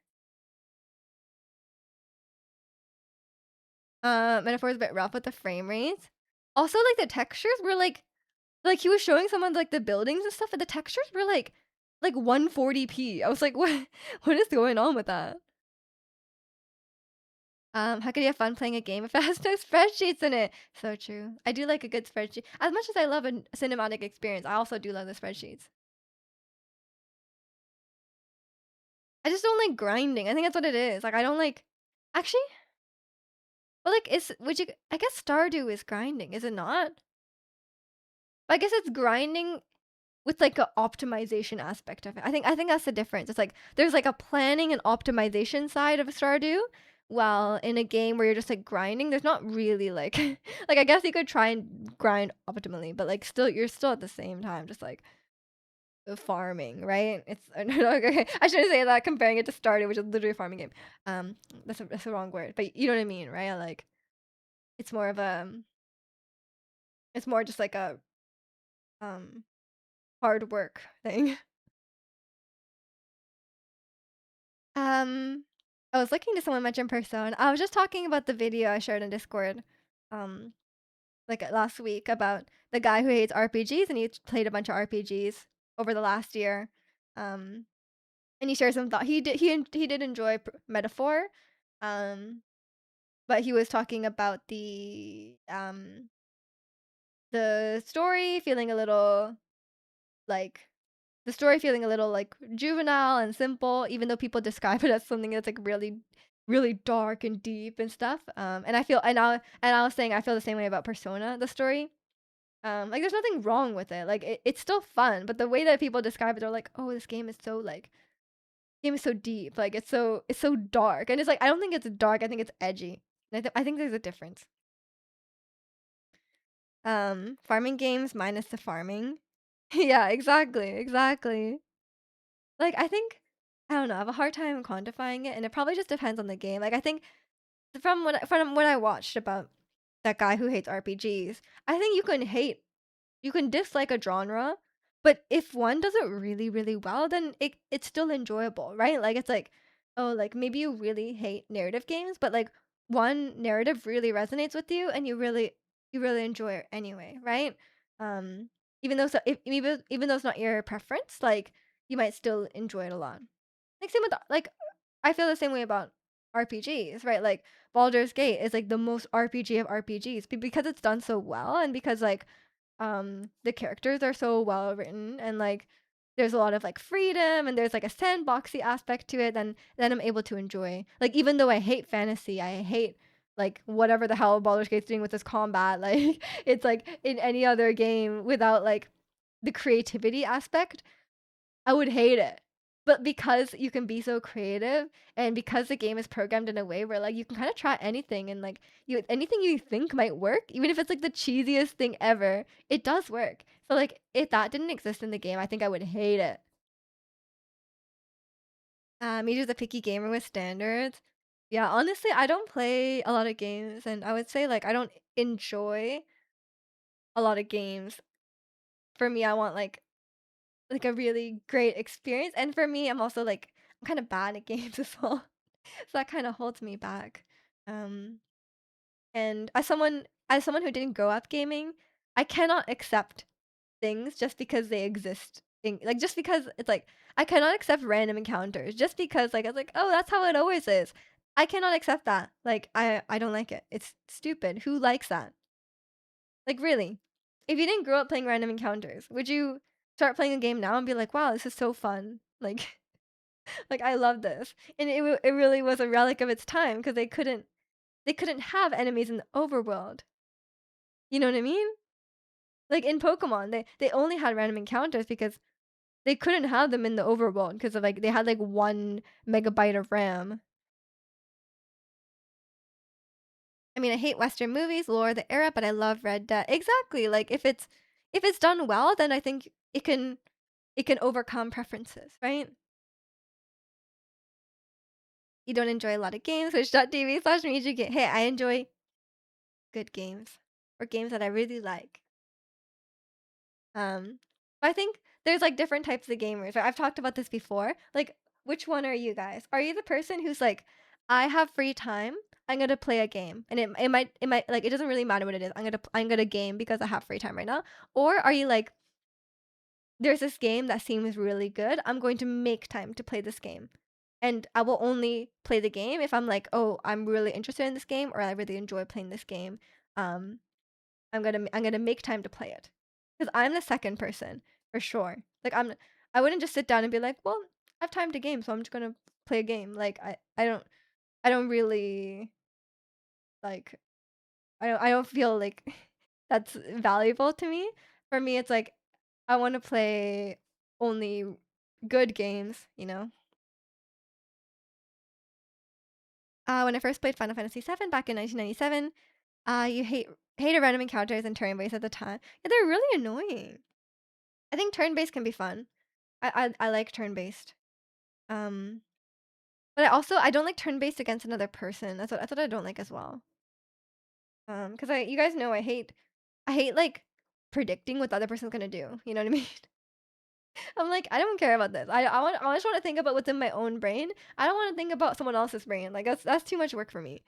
Metaphor is a bit rough with the frame rates. Also, like the textures were like he was showing someone like the buildings and stuff, and the textures were like 140p. I was like, what is going on with that? How could you have fun playing a game if it has no spreadsheets in it? So true. I do like a good spreadsheet. As much as I love a cinematic experience, I also do love the spreadsheets. I just don't like grinding. I think that's what it is. Like I don't like actually, but like is would you I guess Stardew is grinding, is it not? I guess it's grinding with like a optimization aspect of it. I think that's the difference. It's like there's like a planning and optimization side of Stardew, while in a game where you're just like grinding, there's not really like like I guess you could try and grind optimally, but like still you're still at the same time just like farming, right? It's okay. I shouldn't say that comparing it to Stardew, which is literally a farming game. Um, that's the wrong word, but you know what I mean, right? Like it's more of a it's more just like a um hard work thing. Um, I was looking to someone mention Persona. I was just talking about the video I shared in Discord, um, like last week about the guy who hates RPGs and he played a bunch of RPGs over the last year. Um, and he shared some thought. He did enjoy Metaphor, um, but he was talking about the story feeling a little like the story feeling a little like juvenile and simple, even though people describe it as something that's like really, really dark and deep and stuff. And I feel and I was saying I feel the same way about Persona, the story. Like there's nothing wrong with it. Like it's still fun, but the way that people describe it, they're like, oh, this game is so like game is so deep, like it's so dark, and it's like I don't think it's dark. I think it's edgy. And I think there's a difference. Farming games minus the farming. Yeah, exactly, exactly. Like, I think I don't know, I have a hard time quantifying it, and it probably just depends on the game. Like, I think from what I watched about that guy who hates RPGs, I think you can dislike a genre, but if one does it really, really well, then it's still enjoyable, right? Like, it's like, oh, like maybe you really hate narrative games, but like one narrative really resonates with you, and you really enjoy it anyway, right? Um, even though even though it's not your preference, like you might still enjoy it a lot. Like same with like I feel the same way about RPGs, right? Like Baldur's Gate is like the most RPG of RPGs because it's done so well and because like the characters are so well written and like there's a lot of like freedom and there's like a sandboxy aspect to it then I'm able to enjoy. Like even though I hate fantasy, I hate like whatever the hell Baldur's Gate's doing with this combat, like it's like in any other game without like the creativity aspect, I would hate it. But because you can be so creative and because the game is programmed in a way where like you can kind of try anything and like you anything you think might work, even if it's like the cheesiest thing ever, it does work. So like if that didn't exist in the game, I think I would hate it. Me just a picky gamer with standards. Yeah, honestly, I don't play a lot of games, and I would say, like, I don't enjoy a lot of games. For me, I want, like, a really great experience, and for me, I'm also, like, I'm kinda bad at games as well, so that kinda holds me back. Um, and as someone who didn't grow up gaming, I cannot accept things just because they exist in like, just because it's like I cannot accept random encounters just because, like, I was like, "Oh, that's how it always is." I cannot accept that. Like, I don't like it. It's stupid. Who likes that? Like, really? If you didn't grow up playing random encounters, would you start playing a game now and be like, "Wow, this is so fun." Like like, "I love this." And it really was a relic of its time because they couldn't have enemies in the overworld. You know what I mean? Like, in Pokemon, they only had random encounters because they couldn't have them in the overworld because of, like, they had, like, 1 megabyte of RAM. I mean, I hate Western movies, lore, the era, but I love Red Dead. Exactly, like, if it's done well, then I think it can overcome preferences, right? You don't enjoy a lot of games, twitch.tv/media Hey, I enjoy good games or games that I really like. Um, I think there's, like, different types of gamers, right? I've talked about this before. Like, which one are you guys? Are you the person who's like, "I have free time, I'm gonna play a game," and it might like, it doesn't really matter what it is. I'm gonna game because I have free time right now. Or are you like, "There's this game that seems really good, I'm going to make time to play this game, and I will only play the game if I'm like, oh, I'm really interested in this game or I really enjoy playing this game. Um, I'm gonna make time to play it, because 'Cause I'm the second person, for sure. Like, I wouldn't just sit down and be like, "Well, I have time to game, so I'm just gonna play a game." Like, I don't really, like I don't feel like that's valuable to me. For me, it's like, I wanna play only good games, you know? When I first played Final Fantasy VII back in 1997, you hated random encounters and turn-based at the time. Yeah, they're really annoying. I think turn-based can be fun. I like turn-based. Um, but I don't like turn-based against another person. That's what I don't like as well. 'Cause you guys know I hate, like, predicting what the other person's gonna do, you know what I mean? I'm like, "I don't care about this. I just wanna think about what's in my own brain. I don't wanna think about someone else's brain, like, that's too much work for me."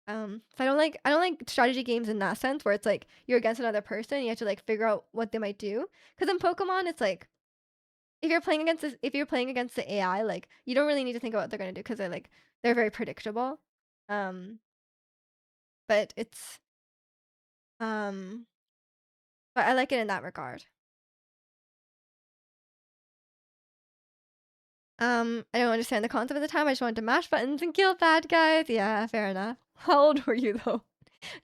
So I don't like strategy games in that sense where it's like you're against another person, you have to, like, figure out what they might do. Because in Pokemon, it's like if you're playing against the AI, like, you don't really need to think about what they're gonna do because they're very predictable. Um, but it's um, but I like it in that regard. I don't understand the concept at the time. I just wanted to mash buttons and kill bad guys. Yeah, fair enough. How old were you though?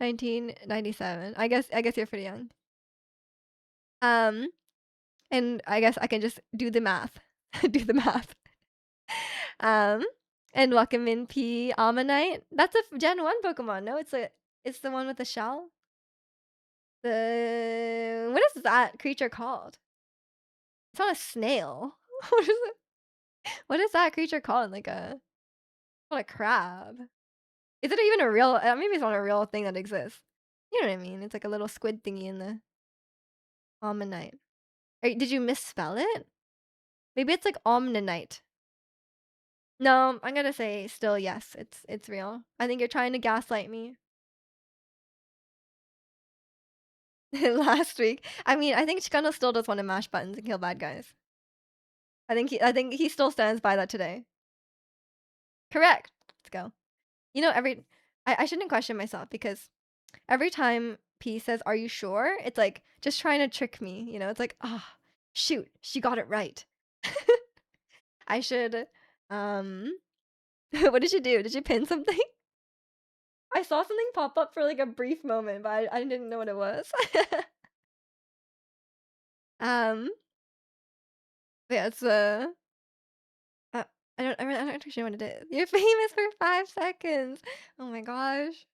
1997. I guess you're pretty young. Um, and I guess I can just do the math. Do the math. Um, and welcome in P Ammonite. That's a Gen 1 Pokemon. No, it's the one with the shell. What is that creature called? It's not a snail. What is it? What is that creature called? Not a crab. Is it even a real? Maybe it's not a real thing that exists. You know what I mean? It's like a little squid thingy in the Omnite. Did you misspell it? Maybe it's like Omninite. No, I'm gonna say still yes. It's real. I think you're trying to gaslight me. Last week, I mean, I think Chicano still does want to mash buttons and kill bad guys. I think he still stands by that today. Correct. Let's go. You know, I shouldn't question myself because every time P says, "Are you sure?" It's like just trying to trick me, you know? It's like, "Ah, shoot, she got it right." I should um what did you do? Did you pin something? I saw something pop up for like a brief moment, but I didn't know what it was. um yeah, it's uh, I don't actually know what it is. You're famous for 5 seconds. Oh my gosh.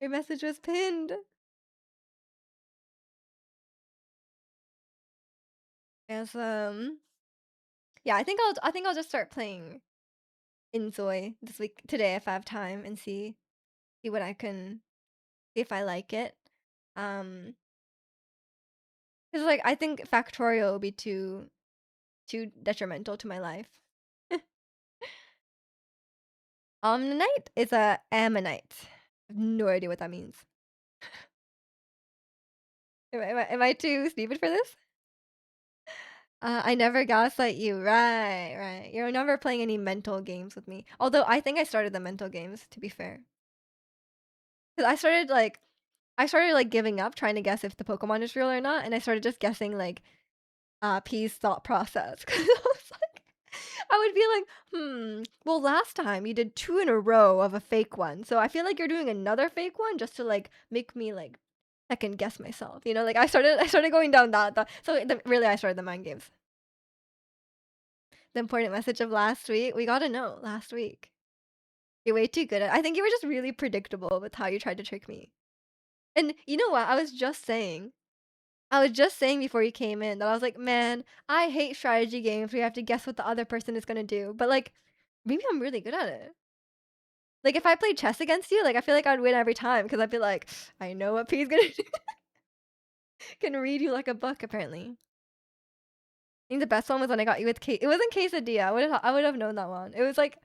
Your message was pinned. Yes, yeah, I think I'll just start playing enjoy this week today if I have time and see what I can see if I like it. Because like I think Factorial will be too detrimental to my life. Omnite is a ammonite. I have no idea what that means. Am I too stupid for this? I never gaslight you. Right, right. You're never playing any mental games with me. Although I think I started the mental games, to be fair. Because I started like giving up trying to guess if the Pokemon is real or not, and I started just guessing like P's thought process. 'Cause I would be like, well, last time you did two in a row of a fake one, so I feel like you're doing another fake one just to like make me like second guess myself. You know, like I started going down that. So really, I started the mind games. The important message of last week, we got to know last week. You're way too good at. I think you were just really predictable with how you tried to trick me. And you know what? I was just saying before you came in that I was like, man, I hate strategy games where you have to guess what the other person is gonna do. But like, maybe I'm really good at it. Like if I played chess against you, like I feel like I'd win every time because I'd be like, I know what P's gonna do. Can read you like a book apparently. I think the best one was when I got you with It wasn't quesadilla. I would have known that one. It was like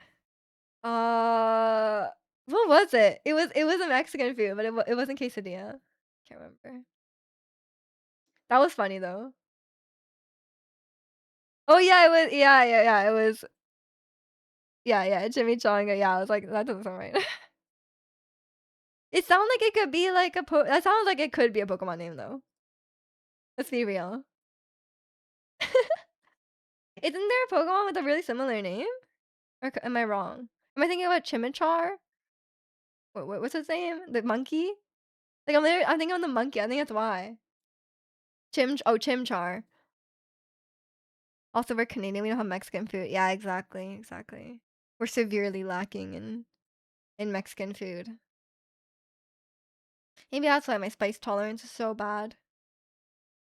uh what was it? It was a Mexican food, but it wasn't quesadilla. Can't remember. That was funny though. Oh yeah, it was yeah, it was yeah, chimichanga, yeah, I was like, "That doesn't sound right." It sounds like it could be like that sounds like it could be a Pokemon name though. Let's be real. Isn't there a Pokemon with a really similar name? Or am I wrong? Am I thinking about Chimichar? What's his name? The monkey? Like I'm thinking of the monkey. I think that's why. Chimchar. Also, we're Canadian. We don't have Mexican food. Yeah, exactly, exactly. We're severely lacking in Mexican food. Maybe that's why my spice tolerance is so bad.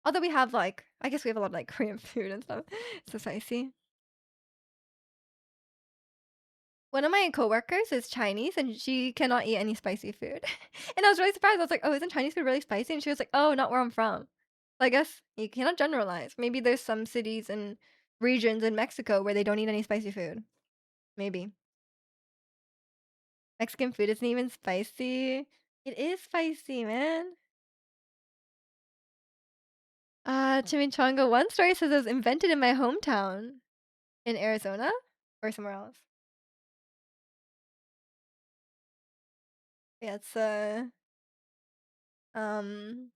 Although we have like, I guess we have a lot of like Korean food and stuff. So spicy. One of my coworkers is Chinese and she cannot eat any spicy food. And I was really surprised. I was like, "Oh, isn't Chinese food really spicy?" And she was like, "Oh, not where I'm from." So I guess you cannot generalize. Maybe there's some cities and regions in Mexico where they don't eat any spicy food. Maybe. Mexican food isn't even spicy. It is spicy, man. Chimichanga. One story says it was invented in my hometown in Arizona or somewhere else. Yeah, it's um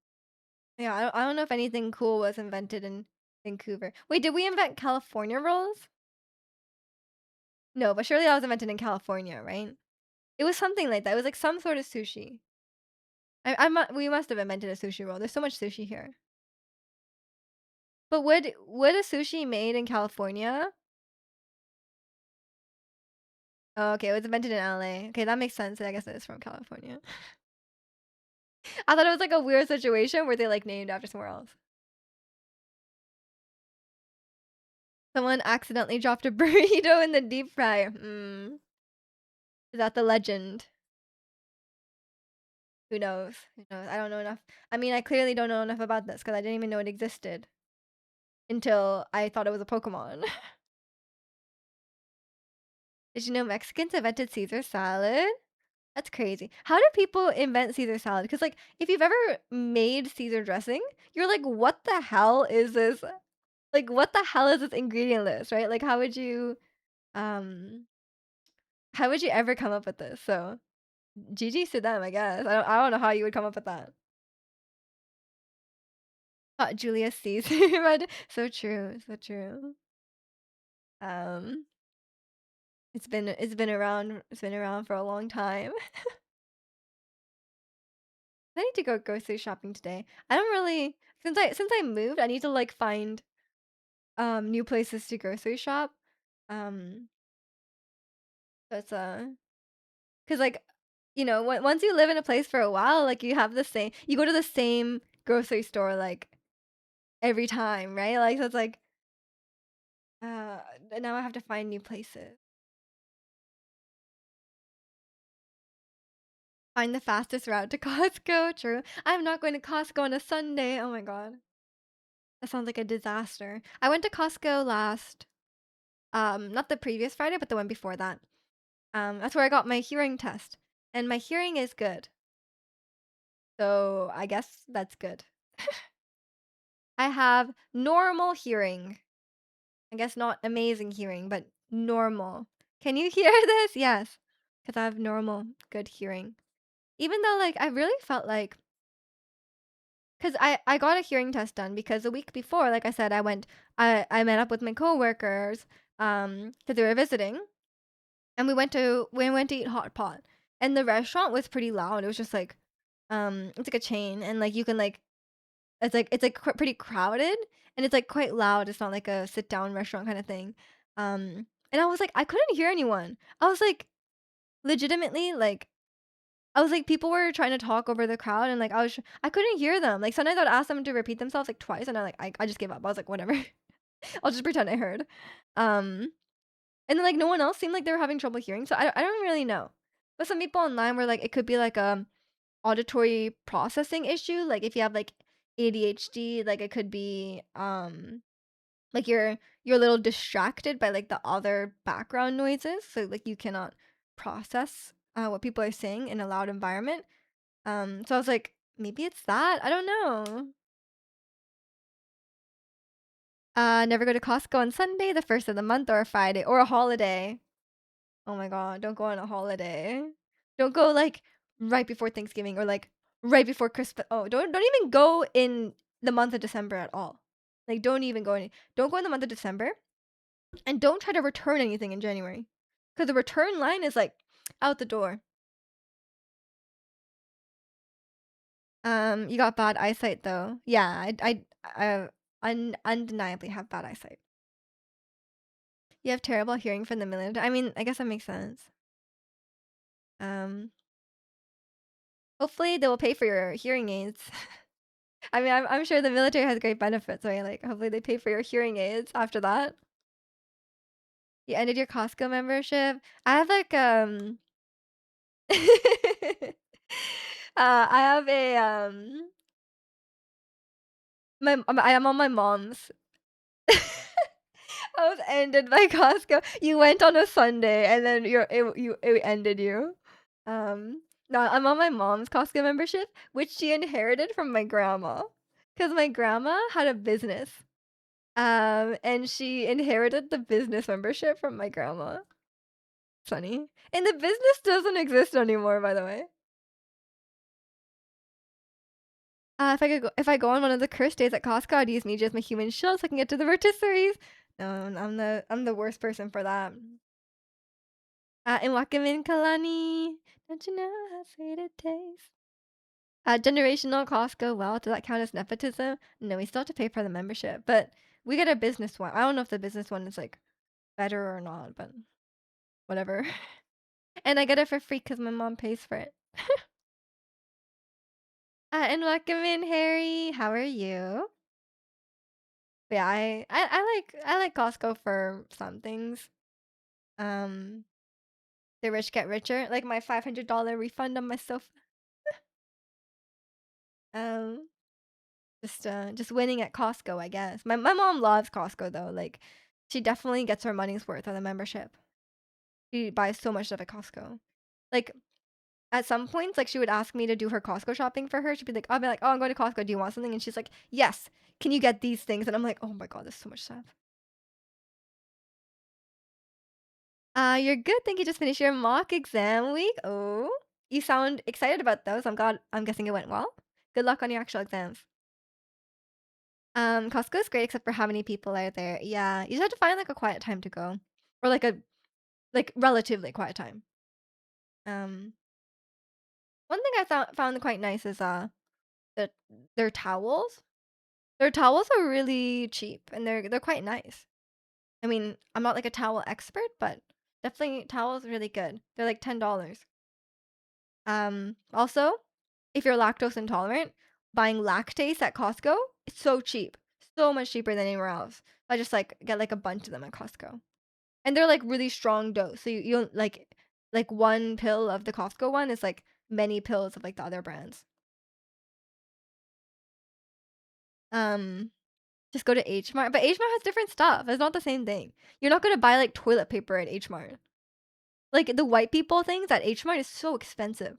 yeah, I don't know if anything cool was invented in Vancouver. Wait, did we invent California rolls? No, but surely that was invented in California, right? It was something like that. It was like some sort of sushi. We must have invented a sushi roll. There's so much sushi here. But would a sushi made in California? Oh, okay, it was invented in LA. Okay, that makes sense. I guess it's from California. I thought it was like a weird situation where they like named after somewhere else. Someone accidentally dropped a burrito in the deep fryer. Is that the legend? Who knows? Who knows? I don't know enough. I mean, I clearly don't know enough about this because I didn't even know it existed until I thought it was a Pokemon. Did you know Mexicans invented Caesar salad? That's crazy. How do people invent Caesar salad? Because like, if you've ever made Caesar dressing, you're like, what the hell is this? Like, what the hell is this ingredient list, right? Like, um, how would you ever come up with this? So, GG's to them, I guess. I don't know how you would come up with that. Julius Caesar. So true, so true. Um, it's been around for a long time. I need to go grocery shopping today. I don't really since I moved, I need to like find new places to grocery shop. Um, so it's cuz like once you live in a place for a while, like you go to the same grocery store like every time, right? Like so it's like uh now I have to find new places. Find the fastest route to Costco, true. I'm not going to Costco on a Sunday, oh my god. That sounds like a disaster. I went to Costco last, not the previous Friday, but the one before that. That's where I got my hearing test, and my hearing is good, so I guess that's good. I have normal hearing. I guess not amazing hearing, but normal. Can you hear this? Yes, because I have normal, good hearing. Even though, like, I really felt like, because I got a hearing test done because the week before, like I said, I met up with my coworkers, because they were visiting, and we went to eat hot pot, and the restaurant was pretty loud. It was just like, it's like a chain, and like you can like it's like pretty crowded, and it's like quite loud. It's not like a sit down restaurant kind of thing. And I was like, I couldn't hear anyone. I was like, legitimately, like I was like, people were trying to talk over the crowd, and like I couldn't hear them. Like sometimes I'd ask them to repeat themselves like twice, and I just gave up. I was like, whatever, I'll just pretend I heard. Um, and then like no one else seemed like they were having trouble hearing, so I don't really know. But some people online were like, it could be like a auditory processing issue. Like if you have like ADHD, like it could be like you're a little distracted by like the other background noises, so like you cannot process what people are saying in a loud environment. So I was like, maybe it's that. I don't know. Never go to Costco on Sunday, the first of the month, or a Friday, or a holiday. Oh my god, don't go on a holiday. Don't go like right before Thanksgiving or like right before Christmas. Oh, don't even go in the month of December at all. Like don't go in the month of December, and don't try to return anything in January. Cuz the return line is like out the door. You got bad eyesight though. Yeah, undeniably have bad eyesight. You have terrible hearing from the military. I mean, I guess that makes sense. Um, Hopefully they will pay for your hearing aids. I mean, I'm sure the military has great benefits, right? Like, hopefully they pay for your hearing aids after that. You ended your Costco membership. I have like I have a I am on my mom's. I was ended by Costco. You went on a Sunday and then it ended you. No, I'm on my mom's Costco membership, which she inherited from my grandma. Cause my grandma had a business. And she inherited the business membership from my grandma. Funny. And the business doesn't exist anymore, by the way. If I go on one of the cursed days at Costco, I'd use media as my human shield so I can get to the rotisseries. No, I'm the worst person for that. And Wakamin Kalani. Don't you know how sweet it tastes? Generational Costco wealth, does that count as nepotism? No, we still have to pay for the membership, but we get a business one. I don't know if the business one is like better or not, but whatever. And I get it for free because my mom pays for it. And welcome in, Harry. How are you? But yeah, I like Costco for some things. Um, the rich get richer. Like my $500 refund on my sofa. Um, just winning at Costco, I guess. My mom loves Costco though. Like, she definitely gets her money's worth on the membership. She buys so much stuff at Costco. Like, at some points, like she would ask me to do her Costco shopping for her. She'd be like, I'll be like, oh, I'm going to Costco. Do you want something? And she's like, yes. Can you get these things? And I'm like, oh my god, there's so much stuff. You're good. Thank you. Just finished your mock exam week. Oh, you sound excited about those. I'm guessing it went well. Good luck on your actual exams. Costco is great except for how many people are there. Yeah, you just have to find like a quiet time to go, or like a relatively quiet time. Um, One thing I found quite nice is the their towels. Their towels are really cheap and they're quite nice. I mean, I'm not like a towel expert, but definitely towels are really good. They're like $10. Also, if you're lactose intolerant, buying lactase at Costco, it's so cheap. So much cheaper than anywhere else. I just like get like a bunch of them at Costco. And they're like really strong dose. So you don't like one pill of the Costco one is like many pills of like the other brands. Um, just go to H Mart, but H Mart has different stuff. It's not the same thing. You're not gonna buy like toilet paper at H Mart. Like the white people things at H Mart is so expensive.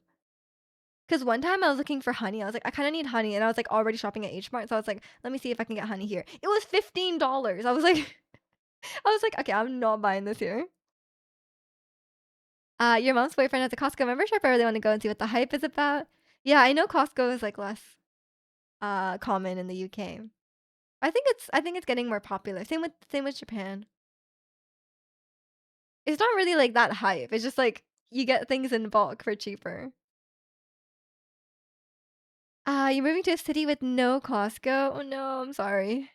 Cause one time I was looking for honey. I was like, I kind of need honey, and I was like already shopping at H Mart, so I was like, let me see if I can get honey here. It was $15. I was like, I was like, okay, I'm not buying this here. Your mom's boyfriend has a Costco membership. I really want to go and see what the hype is about. Yeah, I know Costco is like less common in the UK. I think it's getting more popular. Same with Japan. It's not really like that hype. It's just like you get things in bulk for cheaper. You're moving to a city with no Costco? Oh no, I'm sorry.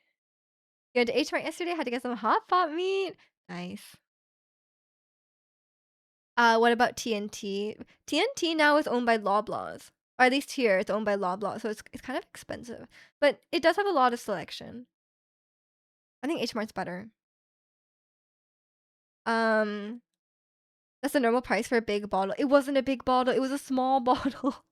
You went to H Mart yesterday, had to get some hot pot meat. Nice. What about TNT? TNT now is owned by Loblaws. Or at least here, it's owned by Loblaws, so it's kind of expensive. But it does have a lot of selection. I think H Mart's better. Um, that's the normal price for a big bottle. It wasn't a big bottle, it was a small bottle.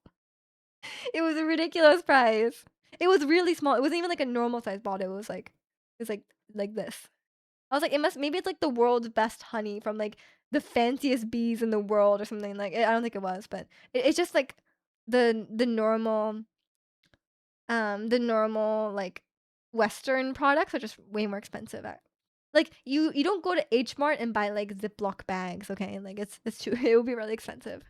It was a ridiculous price. It was really small. It wasn't even like a normal sized bottle. It was like this. I was like, it must maybe it's like the world's best honey from like the fanciest bees in the world or something. Like I don't think it was, but it's just like the normal the normal like Western products are just way more expensive at like you don't go to H Mart and buy like Ziploc bags, okay? Like it's too it would be really expensive.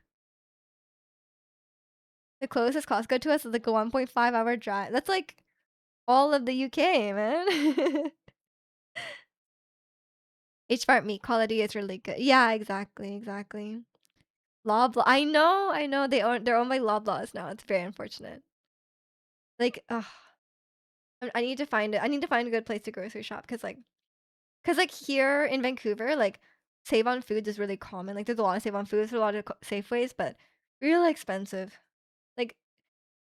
The closest Costco to us is like a 1.5 hour drive. That's like all of the UK, man. H Mart meat quality is really good. Yeah, exactly, exactly. Loblaw. I know. They're owned by Loblaws now. It's very unfortunate. Like, ugh, I need to find it. I need to find a good place to grocery shop because here in Vancouver, like Save on Foods is really common. Like there's a lot of Save on Foods, there's a lot of Safeways, but really expensive. Like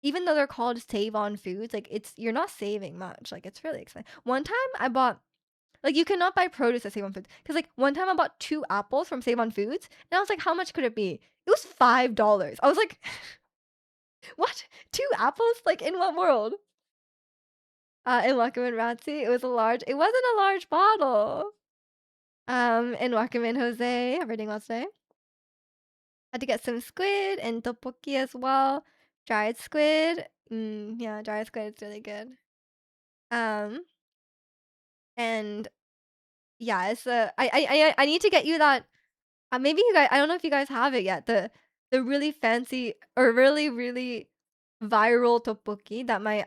even though they're called Save on Foods, like you're not saving much. Like it's really expensive. One time I bought like you cannot buy produce at Save on Foods because like one time I bought 2 apples from Save on Foods and I was like, how much could it be? It was $5. I was like, what? 2 apples? Like in what world? In Wakaman Ratsi, it wasn't a large bottle. In Wakaman Jose, everything else day. Had to get some squid and tteokbokki as well. Dried squid. Yeah, dried squid is really good. Um, and yeah, it's I need to get you that. Maybe you guys, I don't know if you guys have it yet. The really fancy or really viral tteokbokki that my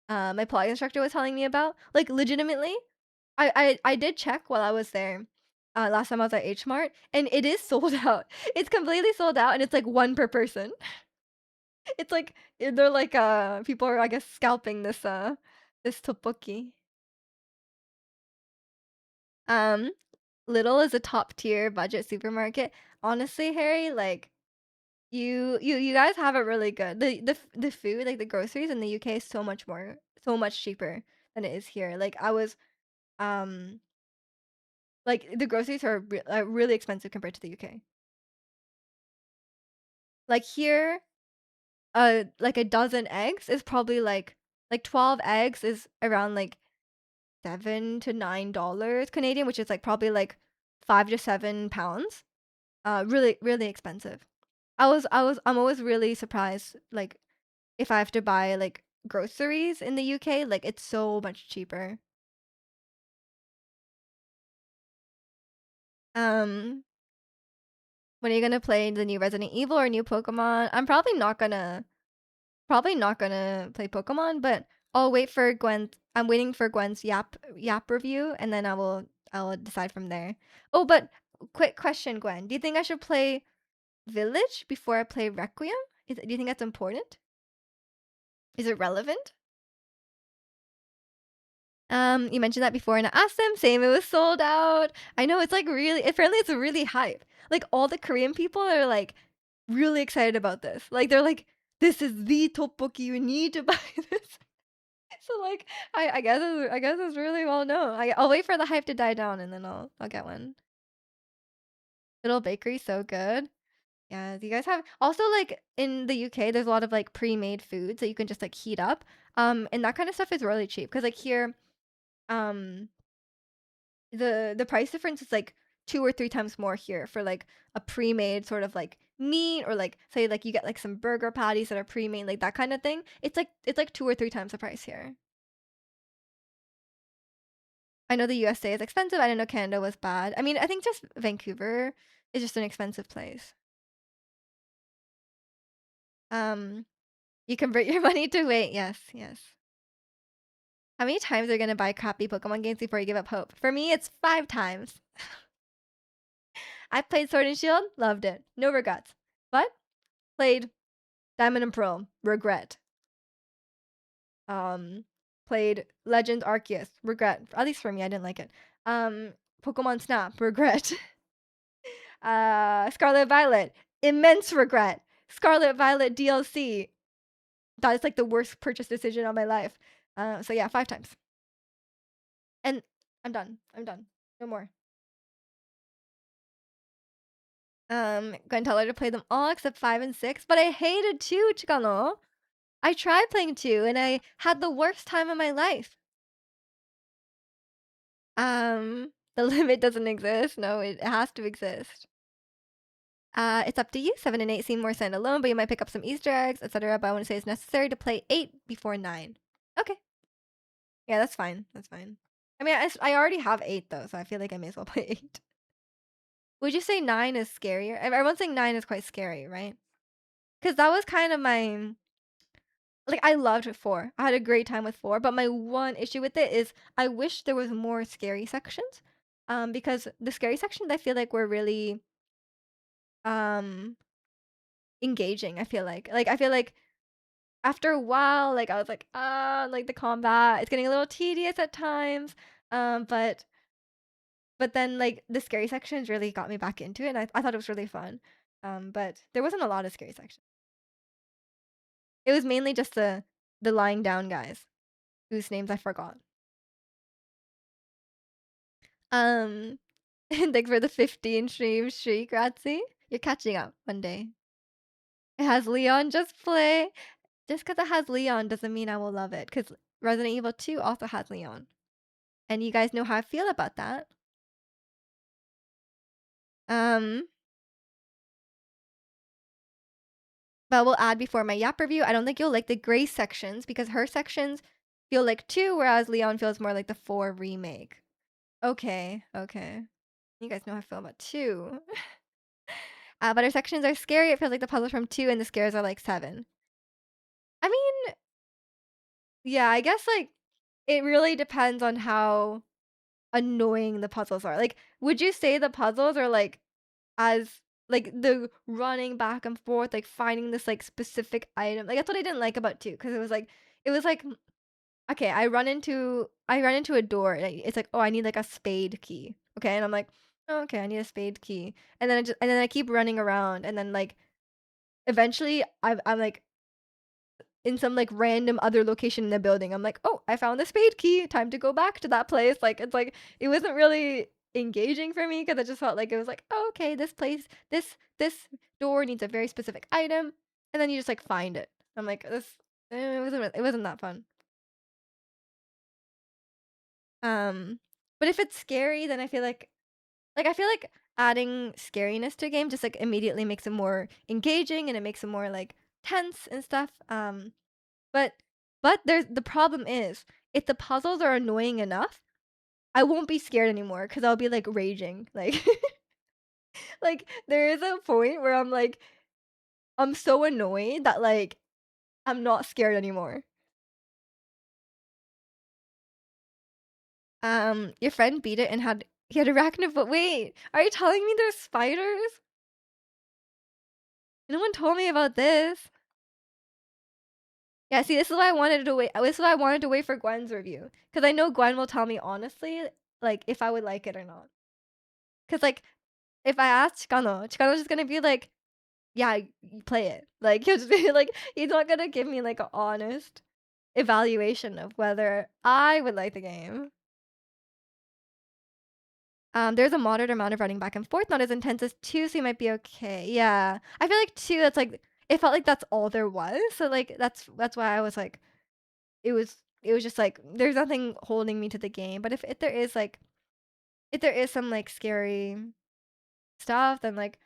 Pilates instructor was telling me about. Like legitimately, I did check while I was there. Last time I was at H Mart, and it is sold out. It's completely sold out, and it's like one per person. It's like they're like people are I guess scalping this tteokbokki. Um, Little is a top tier budget supermarket. Honestly, Harry, like you guys have it really good. The food, like the groceries in the UK is so much cheaper than it is here. Like I was um like the groceries are really expensive compared to the UK. Like here, like a dozen eggs is probably like 12 eggs is around like $7 to $9 Canadian, which is like probably like 5 to 7 pounds. Really expensive. I'm always really surprised like if I have to buy like groceries in the UK, like it's so much cheaper. Um, when are you gonna play the new Resident Evil or new Pokemon? I'm probably not gonna play Pokemon, but I'll wait for Gwen. I'm waiting for Gwen's Yap review, and then I will decide from there. Oh, but quick question, Gwen. Do you think I should play Village before I play Requiem? Do you think that's important? Is it relevant? You mentioned that before, and I asked them. Same, it was sold out. I know it's like really. Apparently, it's really hype. Like all the Korean people are like really excited about this. Like they're like, "This is the tteokbokki. You need to buy this." So like, I guess it's really well known. I'll wait for the hype to die down, and then I'll get one. Little Bakery, so good. Yeah, do you guys have also, like, in the UK, there's a lot of, like, pre-made foods that you can just, like, heat up, and that kinda stuff is really cheap. Cause like, here, um, the price difference is, like, 2 or 3 times more here for, like, a pre-made sort of, like, meat or, like, say, like, you get, like, some burger patties that are pre-made, like, that kinda thing. It's like 2 or 3 times the price here. I know the USA is expensive, I didn't know Canada was bad. I mean, I think just Vancouver is just an expensive place. Um, you convert your money to weight, yes, yes. How many times are you gonna buy crappy Pokemon games before you give up hope? For me, it's 5 times. I played Sword and Shield, loved it, no regrets. But played Diamond and Pearl, regret. Um, played Legends Arceus, regret. At least for me, I didn't like it. Pokemon Snap, regret. Scarlet Violet, immense regret. Scarlet Violet DLC, that is like the worst purchase decision of my life. So yeah, 5 times. And I'm done. I'm done. No more. Gonna tell her to play them all except 5 and 6, but I hated 2, Chikano. I tried playing 2 and I had the worst time of my life. The limit doesn't exist. No, it has to exist. It's up to you. 7 and 8 seem more standalone, but you might pick up some Easter eggs, etc. But I want to say it's necessary to play 8 before 9. Okay. Yeah, that's fine. That's fine. I mean, I already have 8 though, so I feel like I may as well play 8. Would you say 9 is scarier? Everyone's saying 9 is quite scary, right? Because that was kind of my like, I loved 4. I had a great time with 4, but my one issue with it is I wish there was more scary sections. Because the scary sections I feel like were really um engaging, I feel like. Like I feel like after a while, like I was like, like the combat, it's getting a little tedious at times. But then like the scary sections really got me back into it and I thought it was really fun. But there wasn't a lot of scary sections. It was mainly just the lying down guys whose names I forgot. Um, thanks for the 15 streak, Ratzi. You're catching up one day. It has Leon, just play. Just because it has Leon doesn't mean I will love it, because Resident Evil 2 also has Leon. And you guys know how I feel about that. Um, but we'll add before my Yap review, I don't think you'll like the Grace sections, because her sections feel like 2, whereas Leon feels more like the 4 remake. Okay, okay. You guys know how I feel about 2. But her sections are scary. It feels like the puzzles from 2 and the scares are like 7. I mean, yeah, I guess like it really depends on how annoying the puzzles are. Like, would you say the puzzles are like as like the running back and forth, like finding this like specific item? Like that's what I didn't like about 2 because it was like okay, I run into a door. It's like, oh, I need like a spade key. Okay, and I'm like, oh, okay, I need a spade key, and then I keep running around, and then like eventually I'm like in some like random other location in the building. I'm like, oh, I found the spade key. Time to go back to that place. Like it's like it wasn't really engaging for me because I just felt like it was like, oh, okay, this place, this door needs a very specific item, and then you just like find it. I'm like, it wasn't that fun. Um, but if it's scary, then I feel like adding scariness to a game just like immediately makes it more engaging and it makes it more like tense and stuff. But there's the problem is, if the puzzles are annoying enough, I won't be scared anymore because 'cause I'll be, like, raging, like like, there is a point where I'm so annoyed that, like, I'm not scared anymore. Your friend beat it and he had arachnid but wait, are you telling me there's spiders? No one told me about this. Yeah, see, this is why I wanted to wait for Gwen's review, because I know Gwen will tell me honestly, like, if I would like it or not. Because like, if I ask Chicano's just gonna be like, "Yeah, you play it." Like, he'll just be like he's not gonna give me, like, an honest evaluation of whether I would like the game. There's a moderate amount of running back and forth, not as intense as 2, so you might be okay. Yeah. I feel like 2, that's like it felt like that's all there was, so, like, that's why I was like it was just like, there's nothing holding me to the game, but if there is, like if there is some, like, scary stuff, then, like,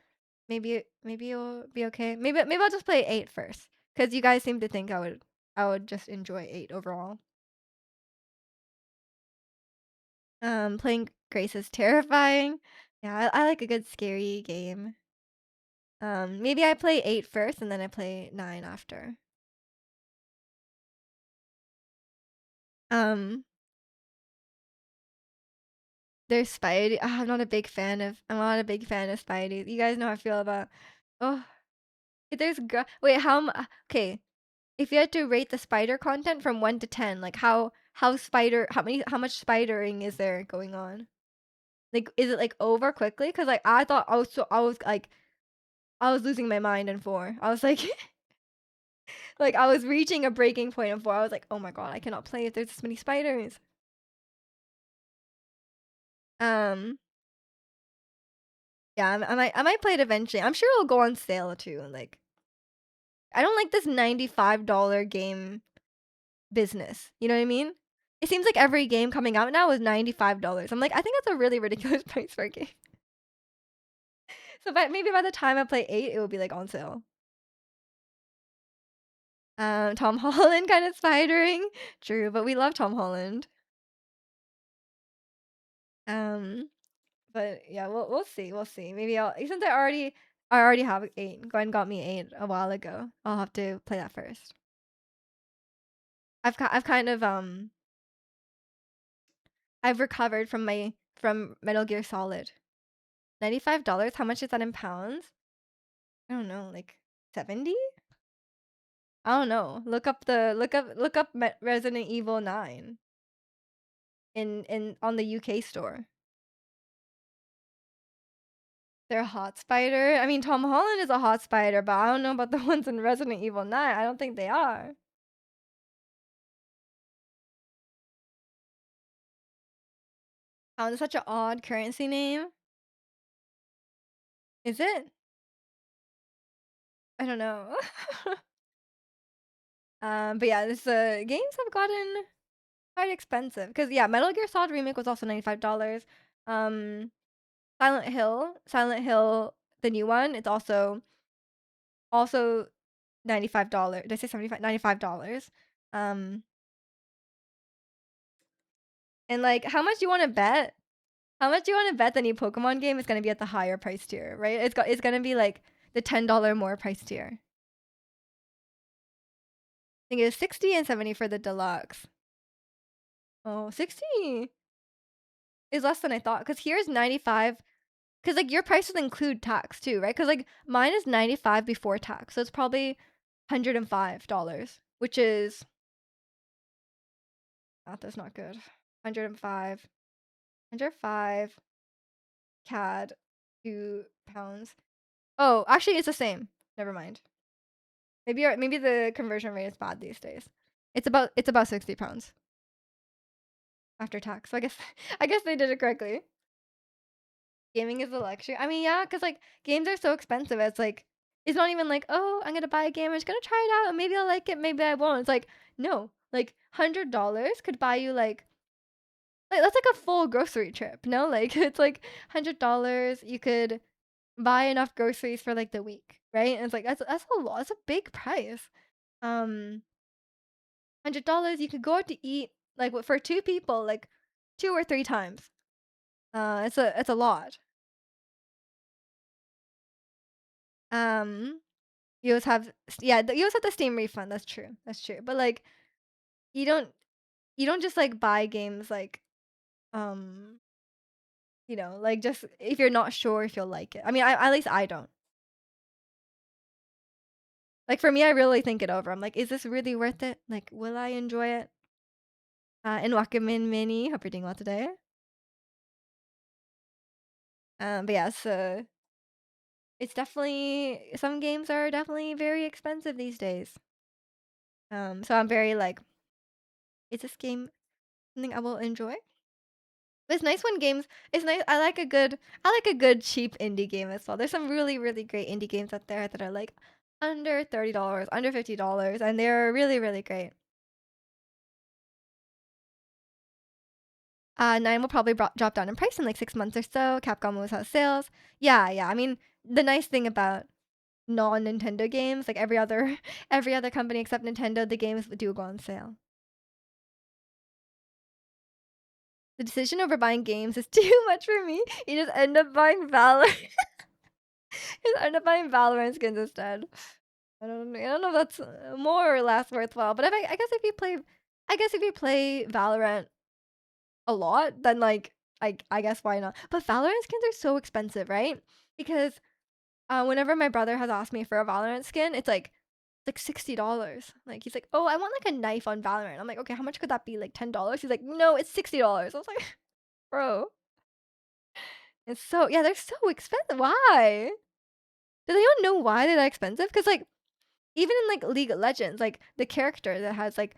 maybe it'll be okay. Maybe I'll just play 8 first, because you guys seem to think I would just enjoy 8 overall. Playing Grace is terrifying. Yeah, I like a good scary game. Maybe I play 8 first and then I play 9 after. Um, there's Spidey. I'm not a big fan of Spidey. You guys know how I feel about. Oh, there's wait, okay, if you had to rate the spider content from 1 to 10, like how much spidering is there going on? Like, is it like over quickly? Cause like I thought I was losing my mind in 4. I was like like I was reaching a breaking point in 4. I was like, "Oh my god, I cannot play if there's this many spiders." Um, yeah, I might play it eventually. I'm sure it'll go on sale too. Like, I don't like this $95 game business. You know what I mean? It seems like every game coming out now is $95. I'm like, I think that's a really ridiculous price for a game. So, but maybe by the time I play 8, it will be like on sale. Tom Holland kind of spidering. True, but we love Tom Holland. Um, but yeah, we'll see. We'll see. Maybe I'll since I already have 8. Gwen got me 8 a while ago. I'll have to play that first. I've kind of I've recovered from Metal Gear Solid. $95? How much is that in pounds? I don't know, like 70? I don't know. Look up Resident Evil 9 in on the UK store. They're a hot spider. I mean, Tom Holland is a hot spider, but I don't know about the ones in Resident Evil 9. I don't think they are. Oh, that's such an odd currency name. Is it? I don't know. But yeah, this games have gotten quite expensive because yeah, Metal Gear Solid Remake was also $95. Um, Silent Hill, the new one, it's also $95. Did I say 75? $95. Um, and like, how much do you want to bet? How much do you want to bet the new Pokemon game is gonna be at the higher price tier, right? It's gonna be like the $10 more price tier. I think it was 60 and 70 for the deluxe. Oh, 60 is less than I thought. Cause here's 95. Cause like your prices include tax too, right? Cause like mine is 95 before tax, so it's probably $105, which is that's not good. 105, 105 CAD, £2. Oh, actually, it's the same. Never mind. Maybe the conversion rate is bad these days. It's about £60 after tax. So I guess I guess they did it correctly. Gaming is a luxury. I mean, yeah, because like games are so expensive. It's like it's not even like, oh, I'm gonna buy a game. I'm just gonna try it out, and maybe I'll like it. Maybe I won't. It's like no, like $100 could buy you like that's like a full grocery trip. No, like it's like $100. You could buy enough groceries for like the week, right? And it's like that's a lot. That's a big price. $100 you could go out to eat like for 2 people like 2 or 3 times. It's a lot. Um, you always have yeah, you always have the Steam refund. That's true. That's true. But like you don't you don't just like buy games like um like just if you're not sure if you'll like it. I mean, at least I don't. Like for me, I really think it over. I'm like, is this really worth it? Like, will I enjoy it? And Wakamin Mini, hope you're doing well today. But yeah, so it's definitely some games are definitely very expensive these days. So I'm very like, is this game something I will enjoy? It's nice when games it's nice I like a good cheap indie game as well. There's some really, really great indie games out there that are, like, under $30, under $50, and they're really, really great. 9 will probably drop down in price in, like, 6 months or so. Capcom always has sales. Yeah, yeah, I mean, the nice thing about non-Nintendo games, like every other every other company except Nintendo, the games do go on sale. The decision over buying games is too much for me. You just end up buying just end up buying Valorant skins instead. I don't know if that's more or less worthwhile, but I guess if you play Valorant a lot, then like I guess why not? But Valorant skins are so expensive, right? Because whenever my brother has asked me for a Valorant skin, it's like $60. Like he's like, "Oh, I want like a knife on Valorant." I'm like, "Okay, how much could that be? Like $10?" He's like, "No, it's $60." I was like, "Bro, it's so yeah, they're so expensive. Why? Do they not know why they're that expensive? Because like even in like League of Legends, like the character that has like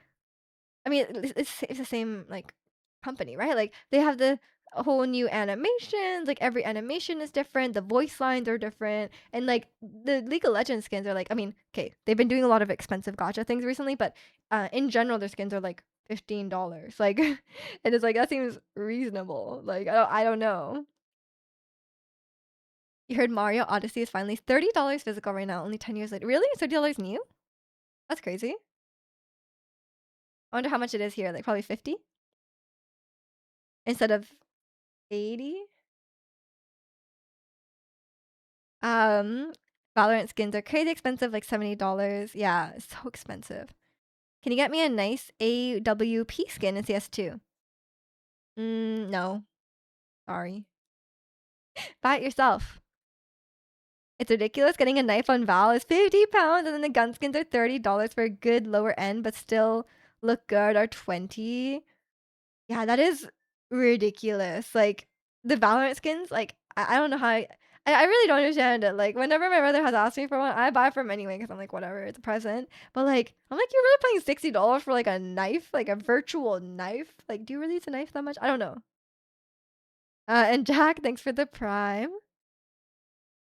I mean, it's the same, like, company, right? Like, they have the whole new animations, like, every animation is different, the voice lines are different, and, like, the League of Legends skins are, like I mean, okay, they've been doing a lot of expensive gacha things recently, but, in general, their skins are, like, $15, like, and it's like, that seems reasonable, like, I don't know. You heard Mario Odyssey is finally $30 physical right now, only 10 years later. Really? $30 new? That's crazy. I wonder how much it is here, like, probably 50 instead of 80? Um, Valorant skins are crazy expensive, like $70. Yeah, it's so expensive. Can you get me a nice AWP skin in CS2? No. Sorry. Buy it yourself. It's ridiculous. Getting a knife on Val is £50, and then the gun skins are $30 for a good lower end, but still look good are 20. Yeah, that is ridiculous. Like, the Valorant skins, like, I don't know how I really don't understand it. Like, whenever my brother has asked me for one, I buy for him anyway because 'cause I'm like, "Whatever, it's a present." But, like, I'm like, "You're really paying $60 for, like, a knife? Like, a virtual knife? Like, do you really use a knife that much?" I don't know. And Jack, thanks for the Prime.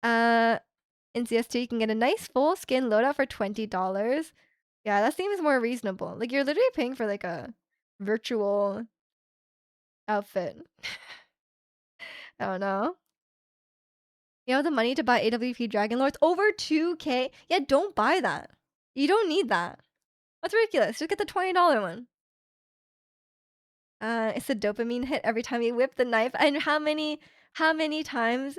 Uh, in CS2, you can get a nice full skin loadout for $20. Yeah, that seems more reasonable. Like, you're literally paying for, like, a virtual outfit. I don't know. You have the money to buy AWP Dragon Lords over 2K? Yeah, don't buy that. You don't need that. That's ridiculous. Just get the $20 one. It's a dopamine hit every time you whip the knife. And how many times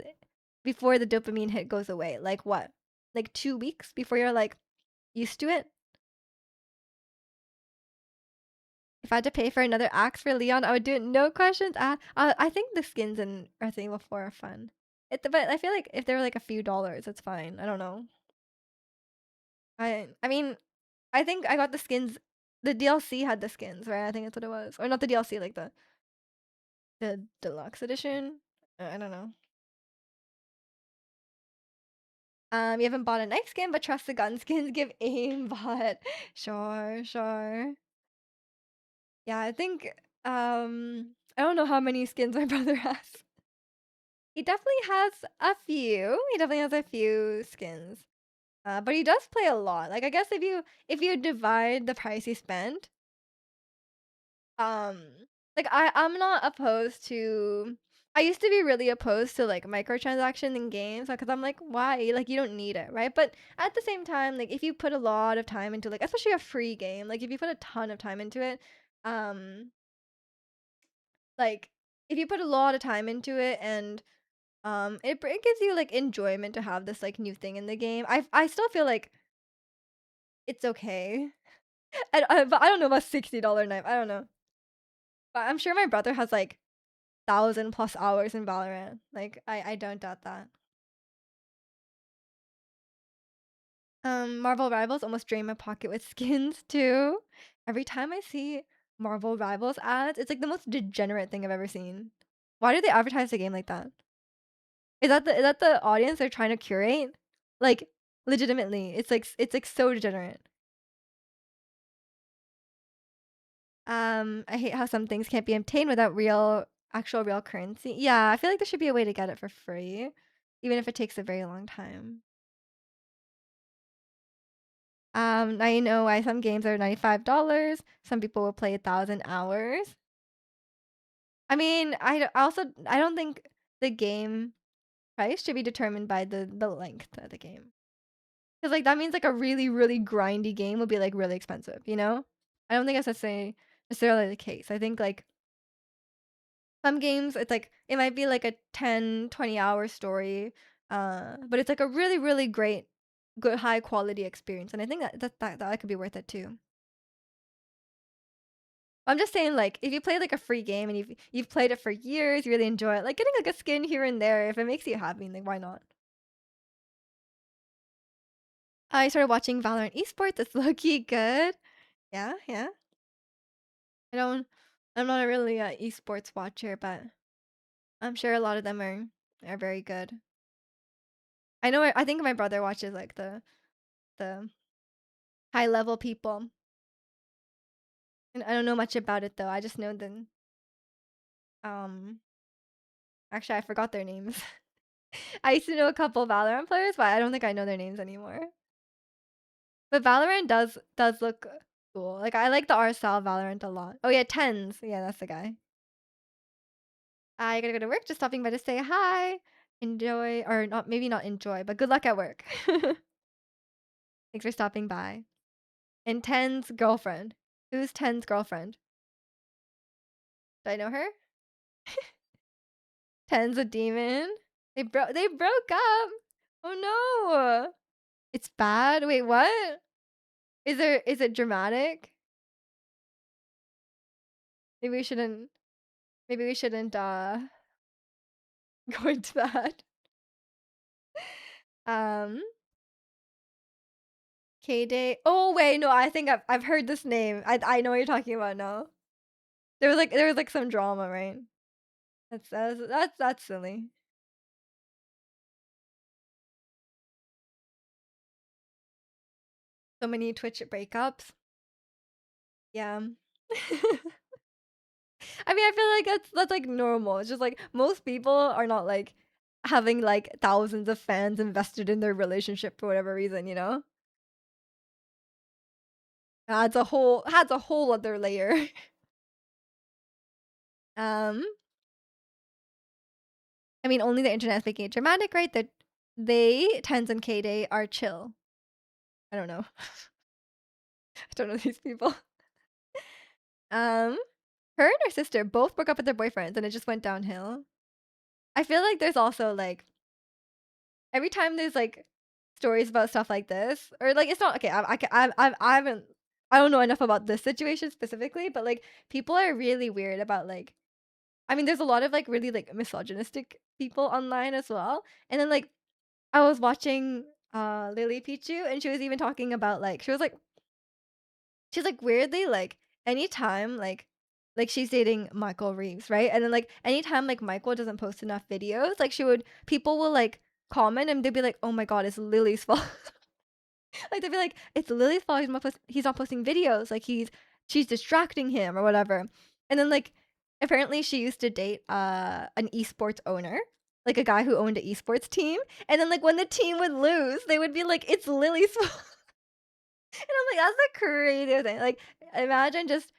before the dopamine hit goes away? Like what? Like 2 weeks before you're like used to it? If I had to pay for another axe for Leon, I would do it no questions. I think the skins in Resident Evil 4 are fun. But I feel like if they were like a few dollars, it's fine. I don't know. I mean, I think I got the skins the DLC had the skins, right? I think that's what it was. Or not the DLC, like the deluxe edition. I don't know. You haven't bought a knife skin, but trust the gun skins give aimbot. Sure, sure. Yeah, I think I don't know how many skins my brother has. He definitely has a few. He definitely has a few skins. But he does play a lot. Like I guess if you divide the price he spent, Um, like I'm not opposed to I used to be really opposed to like microtransactions in games because I'm like, why? Like you don't need it, right? But at the same time, like if you put a lot of time into like especially a free game, like if you put a ton of time into it, um, like if you put a lot of time into it and it gives you like enjoyment to have this like new thing in the game. I still feel like it's okay. But I don't know about $60 knife. I don't know. But I'm sure my brother has like 1,000 plus hours in Valorant. Like, I don't doubt that. Marvel Rivals almost drained my pocket with skins too. Every time I see Marvel Rivals ads, it's like the most degenerate thing I've ever seen. Why do they advertise the game like that? Is that the audience they're trying to curate? Like, legitimately, it's like so degenerate. I hate how some things can't be obtained without real actual real currency. Yeah, I feel like there should be a way to get it for free, even if it takes a very long time. I know why some games are $95. Some people will play 1,000 hours. I mean, I don't think the game price should be determined by the length of the game. Because like that means like a really really grindy game will be like really expensive, you know? I don't think that's necessarily the case. I think like some games it's like it might be like a 10-20 hour story, but it's like a really really great good high quality experience, and I think that could be worth it too. I'm just saying, like, if you play like a free game and you've played it for years, you really enjoy it, like getting like a skin here and there, if it makes you happy, like why not? I started watching Valorant esports. It's low key good. Yeah, yeah. I don't. I'm not a really esports watcher, but I'm sure a lot of them are very good. I know. I think my brother watches like the high level people, and I don't know much about it though. I just know the um. Actually, I forgot their names. I used to know a couple Valorant players, but I don't think I know their names anymore. But Valorant does look cool. Like I like the R style Valorant a lot. Oh yeah, Tens. Yeah, that's the guy. I gotta go to work. Just stopping by to say hi. Enjoy, or not, maybe not enjoy, but good luck at work. Thanks for stopping by. And Ten's girlfriend. Who's Ten's girlfriend? Do I know her? Ten's a demon. They broke up. Oh no. It's bad. Wait, what? Is it dramatic? Maybe we shouldn't maybe we shouldn't go into that. Um K-Day. Oh wait, no, I think I've heard this name. I know what you're talking about now. There was like some drama, right? That's silly. So many Twitch breakups. Yeah. I mean, I feel like that's like normal. It's just like most people are not like having like thousands of fans invested in their relationship for whatever reason, you know? Adds a whole other layer. Um, I mean, only the internet's making it dramatic, right? That Tens and K-Day are chill. I don't know. I don't know these people. Um, her and her sister both broke up with their boyfriends, and it just went downhill. I feel like there's also like every time there's like stories about stuff like this, or like it's not okay. I haven't. I don't know enough about this situation specifically, but like people are really weird about like. I mean, there's a lot of like really like misogynistic people online as well, and then like I was watching Lily Pichu, and she was even talking about like she's like weirdly like anytime like she's dating Michael Reeves, right? And then like anytime like Michael doesn't post enough videos, like people will like comment and they'd be like, "Oh my god, it's Lily's fault." Like they'd be like, "It's Lily's fault. He's not posting videos. Like she's distracting him or whatever." And then like apparently she used to date an esports owner, like a guy who owned an esports team. And then like when the team would lose, they would be like, "It's Lily's fault." And I'm like, that's the craziest thing. Like, imagine just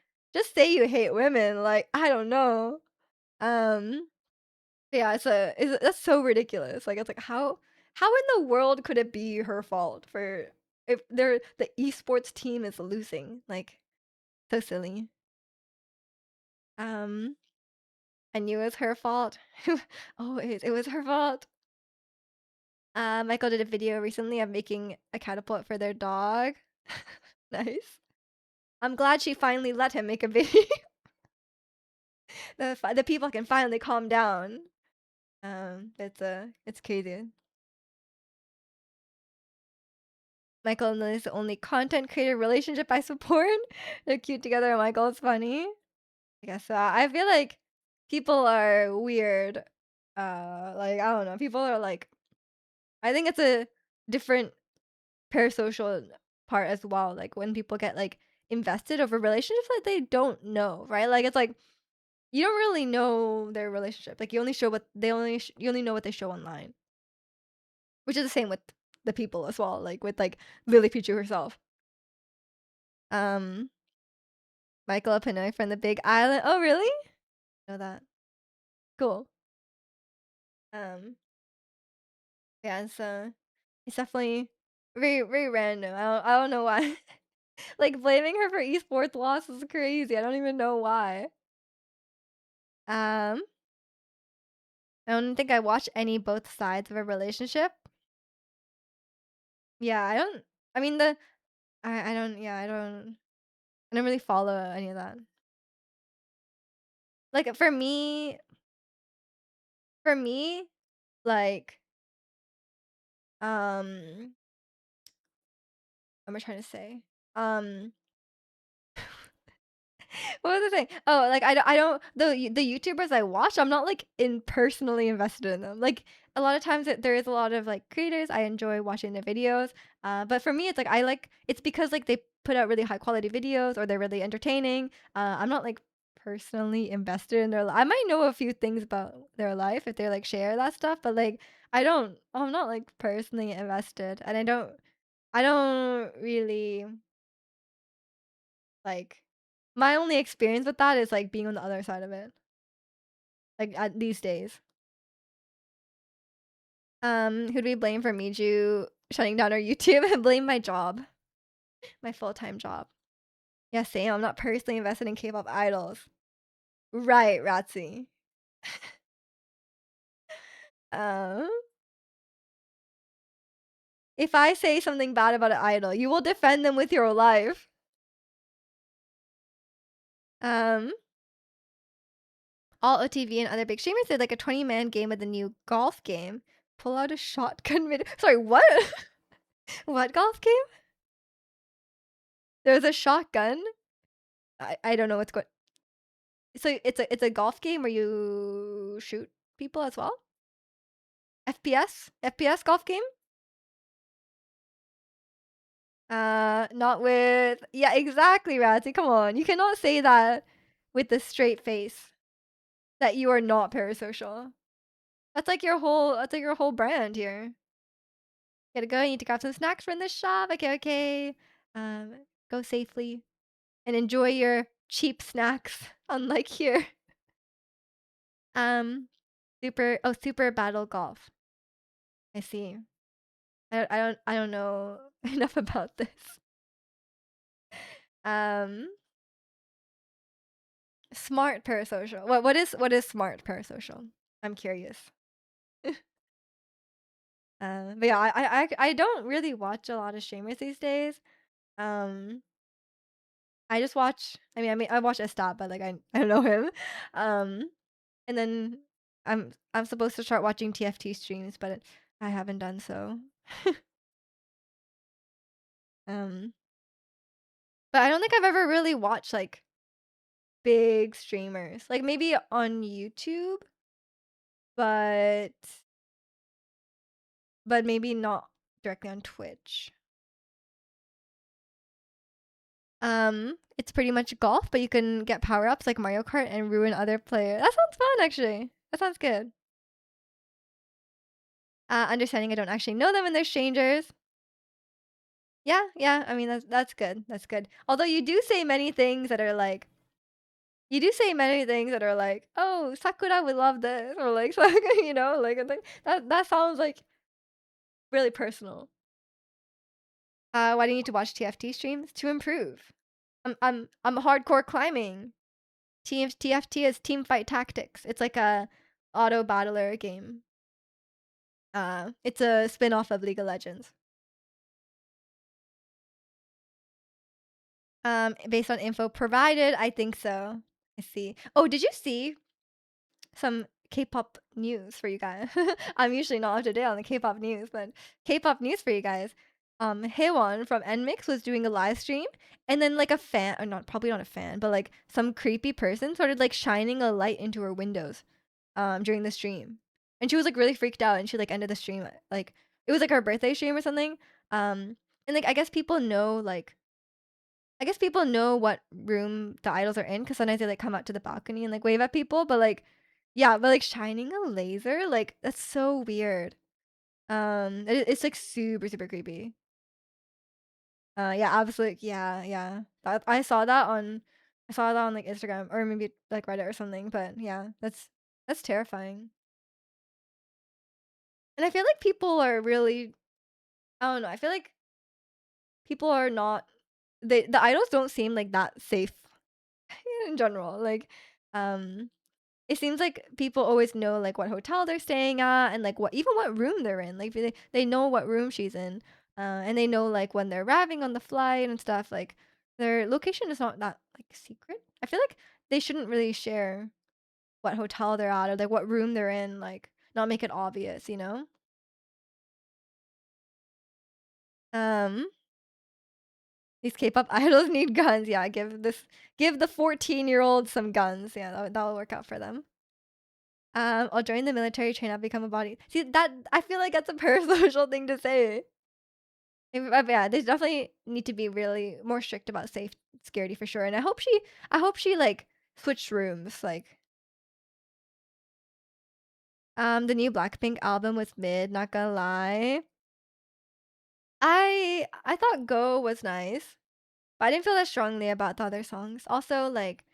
say you hate women. Like, I don't know. Um, yeah, that's so ridiculous. Like, it's like how in the world could it be her fault for if the esports team is losing? Like, so silly. Um, I knew it was her fault. Always, it was her fault. Michael did a video recently of making a catapult for their dog. Nice. I'm glad she finally let him make a video. The people can finally calm down. It's crazy. Michael and Lily's the only content creator relationship I support. They're cute together. Michael is funny. I guess so. I feel like people are weird. Like I don't know. People are like. I think it's a different parasocial part as well. Like when people get like invested over relationships that they don't know, right? Like it's like you don't really know their relationship. Like, you only show what they only you only know what they show online, which is the same with the people as well, like, with, like, Lily Pichu herself. Um, Michael Pinoy from the Big Island. Oh, really? Know that. Cool. Um, yeah, so it's definitely very random. I don't know why. Like, blaming her for esports loss is crazy. I don't even know why. Um, I don't think I watch any both sides of a relationship. Yeah, I don't. I mean, I don't. Yeah, I don't really follow any of that. Like for me, like, um, what am I trying to say? Um, what was I saying? Oh, like I don't the YouTubers I watch, I'm not like in personally invested in them. Like a lot of times there is a lot of like creators I enjoy watching their videos. But for me, it's like it's because like they put out really high quality videos or they're really entertaining. I'm not like personally invested in their I might know a few things about their life if they like share that stuff, but like I'm not like personally invested and I don't really like my only experience with that is, like, being on the other side of it, like, at these days. Who do we blame for Miju shutting down our YouTube? I blame my job, my full-time job. Yeah, same, I'm not personally invested in K-pop idols. Right, Ratzi. Um, if I say something bad about an idol, you will defend them with your life. Um, all OTV and other big streamers did, like, a 20-man game with the new golf game. Pull out a shotgun vid sorry, what? What golf game? There's a shotgun? I don't know what's going. So it's a golf game where you shoot people as well? FPS golf game? Not with yeah, exactly, Razzie, come on. You cannot say that with a straight face that you are not parasocial. That's like your whole brand here. Gotta go, you need to grab some snacks from the shop. Okay, okay. Um, go safely and enjoy your cheap snacks, unlike here. Um, Super Battle Golf. I see. I don't know enough about this. Um, smart parasocial. What is smart parasocial? I'm curious. But yeah, I don't really watch a lot of streamers these days. Um, I just watch. I mean, I watch Estat, but like I don't know him. Um, and then I'm supposed to start watching TFT streams, but I haven't done so. Um, but I don't think I've ever really watched like big streamers. Like maybe on YouTube, but maybe not directly on Twitch. It's pretty much golf, but you can get power-ups like Mario Kart and ruin other players. That sounds fun, actually. That sounds good. Understanding I don't actually know them and they're strangers. Yeah, yeah. I mean that's good. That's good. Although you do say many things that are like, oh, Sakura would love this, or like, like that sounds like really personal. Why do you need to watch TFT streams? To improve. I'm hardcore climbing. TFT is team fight tactics. It's like a auto battler game. It's a spin-off of League of Legends. Based on info provided, I think so. I see. Oh, did you see some K-pop news for you guys? I'm usually not up to date on the K-pop news, but K-pop news for you guys. Haewon from NMIX was doing a live stream, and then like a fan, or not probably not a fan, but like some creepy person started like shining a light into her windows, during the stream, and she was like really freaked out, and she like ended the stream like it was like her birthday stream or something. And like I guess people know like I guess people know what room the idols are in because sometimes they, like, come out to the balcony and, like, wave at people, but, like yeah, but, like, shining a laser, like, that's so weird. It's, like, super, super creepy. Yeah, absolutely yeah, yeah. That I saw that on, like, Instagram or maybe, like, Reddit or something, but yeah, that's terrifying. And I feel like people are really I don't know, I feel like people are not the idols don't seem, like, that safe in general, like, um it seems like people always know, like, what hotel they're staying at and, like, what room they're in, like, they know what room she's in, and they know, like, when they're arriving on the flight and stuff, like, their location is not that, like, secret. I feel like they shouldn't really share what hotel they're at or, like, what room they're in, like, not make it obvious, you know? Um, these K-pop idols need guns, yeah, give the 14-year-old some guns, yeah, that'll work out for them. I'll join the military, train out, become a body see, that I feel like that's a parasocial thing to say. Yeah, they definitely need to be really more strict about safe security for sure, and I hope she, like, switched rooms, like, the new Blackpink album was mid, not gonna lie. I thought Go was nice, but I didn't feel that strongly about the other songs. Also, like,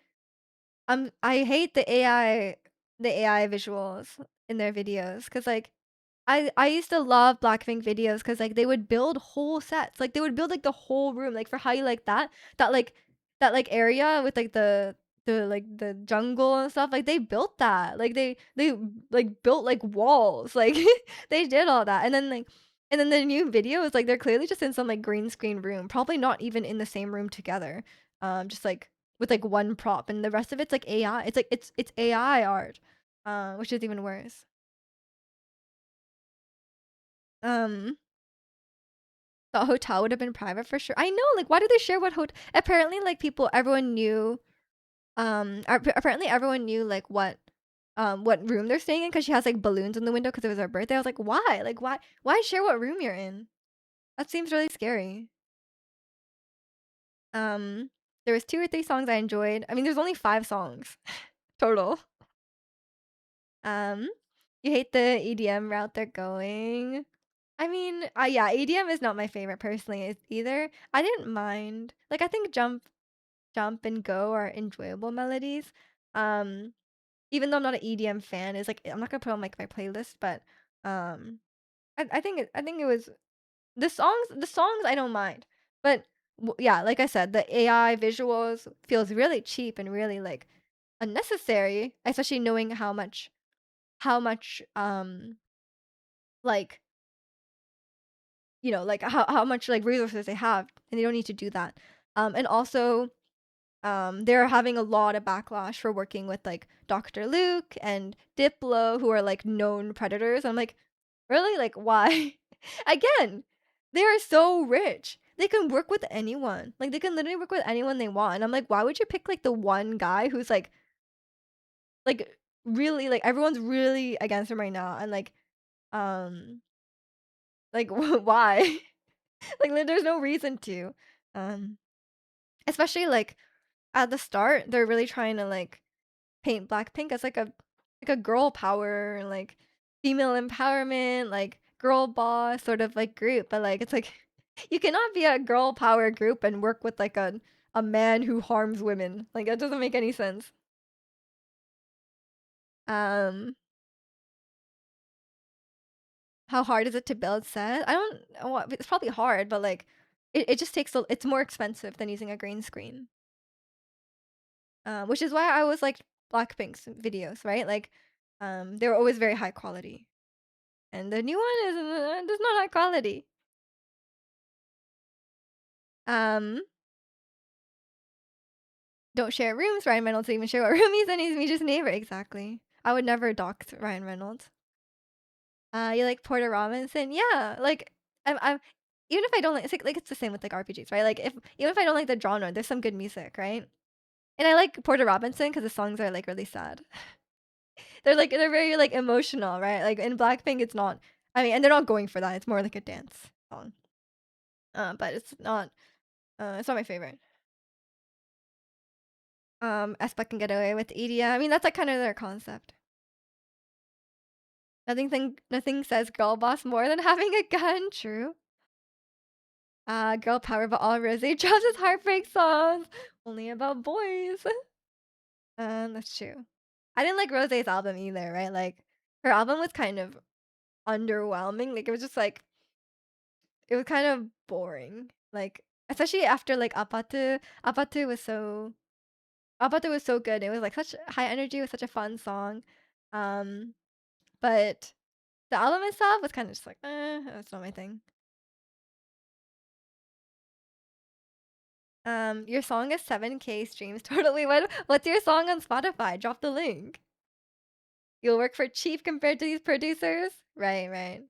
I hate the AI visuals in their videos, cause like I used to love Blackpink videos because like, they would build whole sets, like, they would build, like, the whole room, like, for how you like that, like area with, like, the jungle and stuff, like, they built that, like, they, like, built, like, walls, like, they did all that, and then the new video is, like, they're clearly just in some, like, green screen room, probably not even in the same room together, just, like, with, like, one prop, and the rest of it's, like, AI, it's, like, it's AI art, which is even worse. Um The hotel would have been private for sure. I know, like, why do they share what apparently, like, everyone knew, apparently everyone knew, like, what room they're staying in because she has, like, balloons in the window because it was her birthday. I was like, "Why? Like, why share what room you're in?" That seems really scary. Um, there was 2 or 3 songs I enjoyed. I mean, there's only 5 songs total. Um, you hate the EDM route they're going. I mean, yeah, EDM is not my favorite personally, either. I didn't mind. Like, I think Jump and Go are enjoyable melodies. Um, Even though I'm not an EDM fan, it's like I'm not gonna put on like my playlist, but um, I think it was the songs I don't mind, but yeah, like I said, the AI visuals feels really cheap and really like unnecessary, especially knowing how much like like how much like resources they have, and they don't need to do that. And also they're having a lot of backlash for working with, like, Dr. Luke and Diplo, who are, like, known predators. I'm like, "Really? Like, why?" Again, they are so rich. They can work with anyone. Like, they can literally work with anyone they want, and I'm like, "Why would you pick, like, the one guy who's, like, really like, everyone's really against him right now," and, um, like, why? Like, there's no reason to. Um, Especially, like, at the start, they're really trying to, like, paint Blackpink as like a girl power, like female empowerment, like girl boss sort of like group, but like it's like you cannot be a girl power group and work with like a man who harms women. Like that doesn't make any sense. Um how hard is it to build set? I don't well, it's probably hard, but like it just takes it's more expensive than using a green screen. Which is why I always liked Blackpink's videos, right? Like they were always very high quality. And the new one is not high quality. Um, don't share rooms. Ryan Reynolds didn't even share what room he's in. He's just neighbor. Exactly. I would never dox Ryan Reynolds. You like Porter Robinson? Yeah. Like I'm even if I don't like it's the same with like RPGs, right? Like if even if I don't like the genre, there's some good music, right? And I like Porter Robinson because the songs are like really sad. They're very like emotional, right? Like in Blackpink, it's not. I mean, and they're not going for that. It's more like a dance song. But it's not. It's not my favorite. aespa can get away with EDM. I mean, that's, like, kind of their concept. Nothing says girl boss more than having a gun, true. Girl power, but all Rosé drops his heartbreak songs. Only about boys. That's true. I didn't like Rosé's album either, right? Like, her album was kind of underwhelming. Like, it was just like it was kind of boring. Like, especially after like Apatu. Apatu was so good. It was like such high energy. It was such a fun song. Um, but the album itself was kind of just like, that's not my thing. Your song is 7K streams. Totally. What's your song on Spotify? Drop the link. You'll work for cheap compared to these producers? Right, right.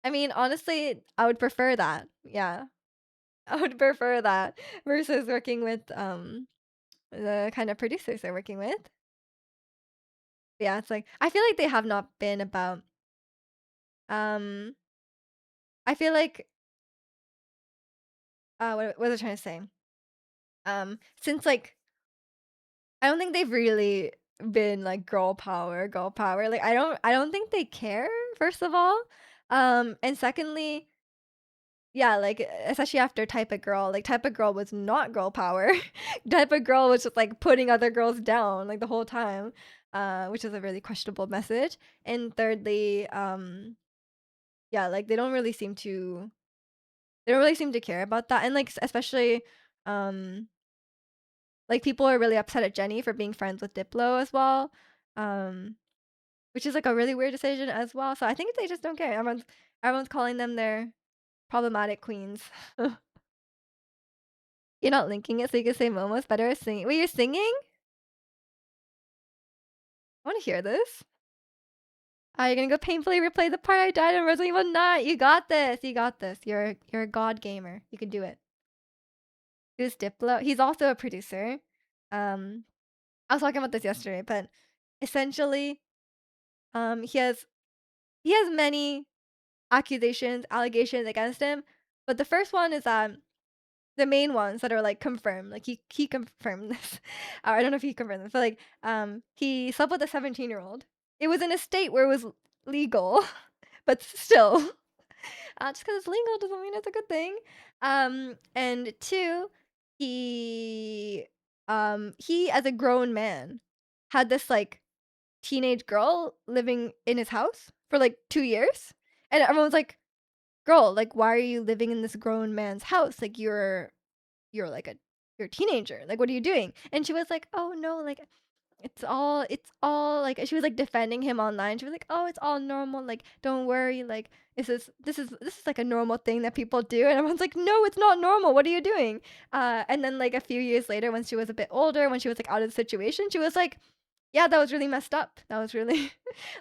I mean, honestly, I would prefer that. Yeah. I would prefer that versus working with the kind of producers they're working with. Yeah, it's like I feel like they have not been about um I feel like what was I trying to say? Since like I don't think they've really been like girl power, girl power. Like I don't think they care, first of all. And secondly, yeah, like especially after Type of Girl, like Type of Girl was not girl power. Type of Girl was just like putting other girls down like the whole time, which is a really questionable message. And thirdly, yeah, like they don't really seem to care about that. And like especially um like people are really upset at Jenny for being friends with Diplo as well. Um which is like a really weird decision as well. So I think they just don't care. Everyone's calling them their problematic queens. You're not linking it so you can say Momo's better at singing. Wait, you're singing? I want to hear this. You're gonna go painfully replay the part I died in Resident Evil 9. You got this. You got this. You're a god gamer. You can do it. Who's Diplo? He's also a producer. Um, I was talking about this yesterday, but essentially, he has many allegations against him. But the first one is the main ones that are like confirmed. Like he confirmed this. I don't know if he confirmed this, but like he slept with a 17-year-old. It was in a state where it was legal, but still, just because it's legal doesn't mean it's a good thing. And two, he he as a grown man had this like teenage girl living in his house for like 2 years, and everyone's like, "Girl, like, why are you living in this grown man's house? Like, you're like you're a teenager. Like, what are you doing?" And she was like, "Oh no, like it's all like," she was like defending him online. She was like, "Oh, it's all normal. Like, don't worry. Like, this is like a normal thing that people do." And everyone's like, "No, it's not normal. What are you doing?" And then like a few years later, when she was a bit older, when she was like out of the situation, she was like, "Yeah, that was really messed up. That was really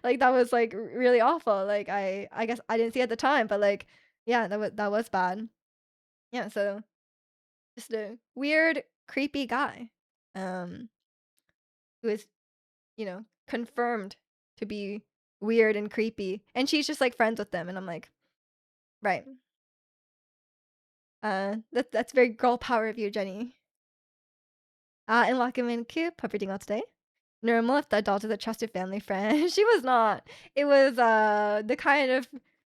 like that was like really awful. Like I guess I didn't see it at the time, but like yeah, that was bad." Yeah, so just a weird, creepy guy, um, who is, confirmed to be weird and creepy, and she's just, like, friends with them, and I'm like, "Right. That's very girl power of you, Jenny." And welcome in, Coop. Hope you're doing well today. Normal if the adult is a trusted family friend. She was not. It was, the kind of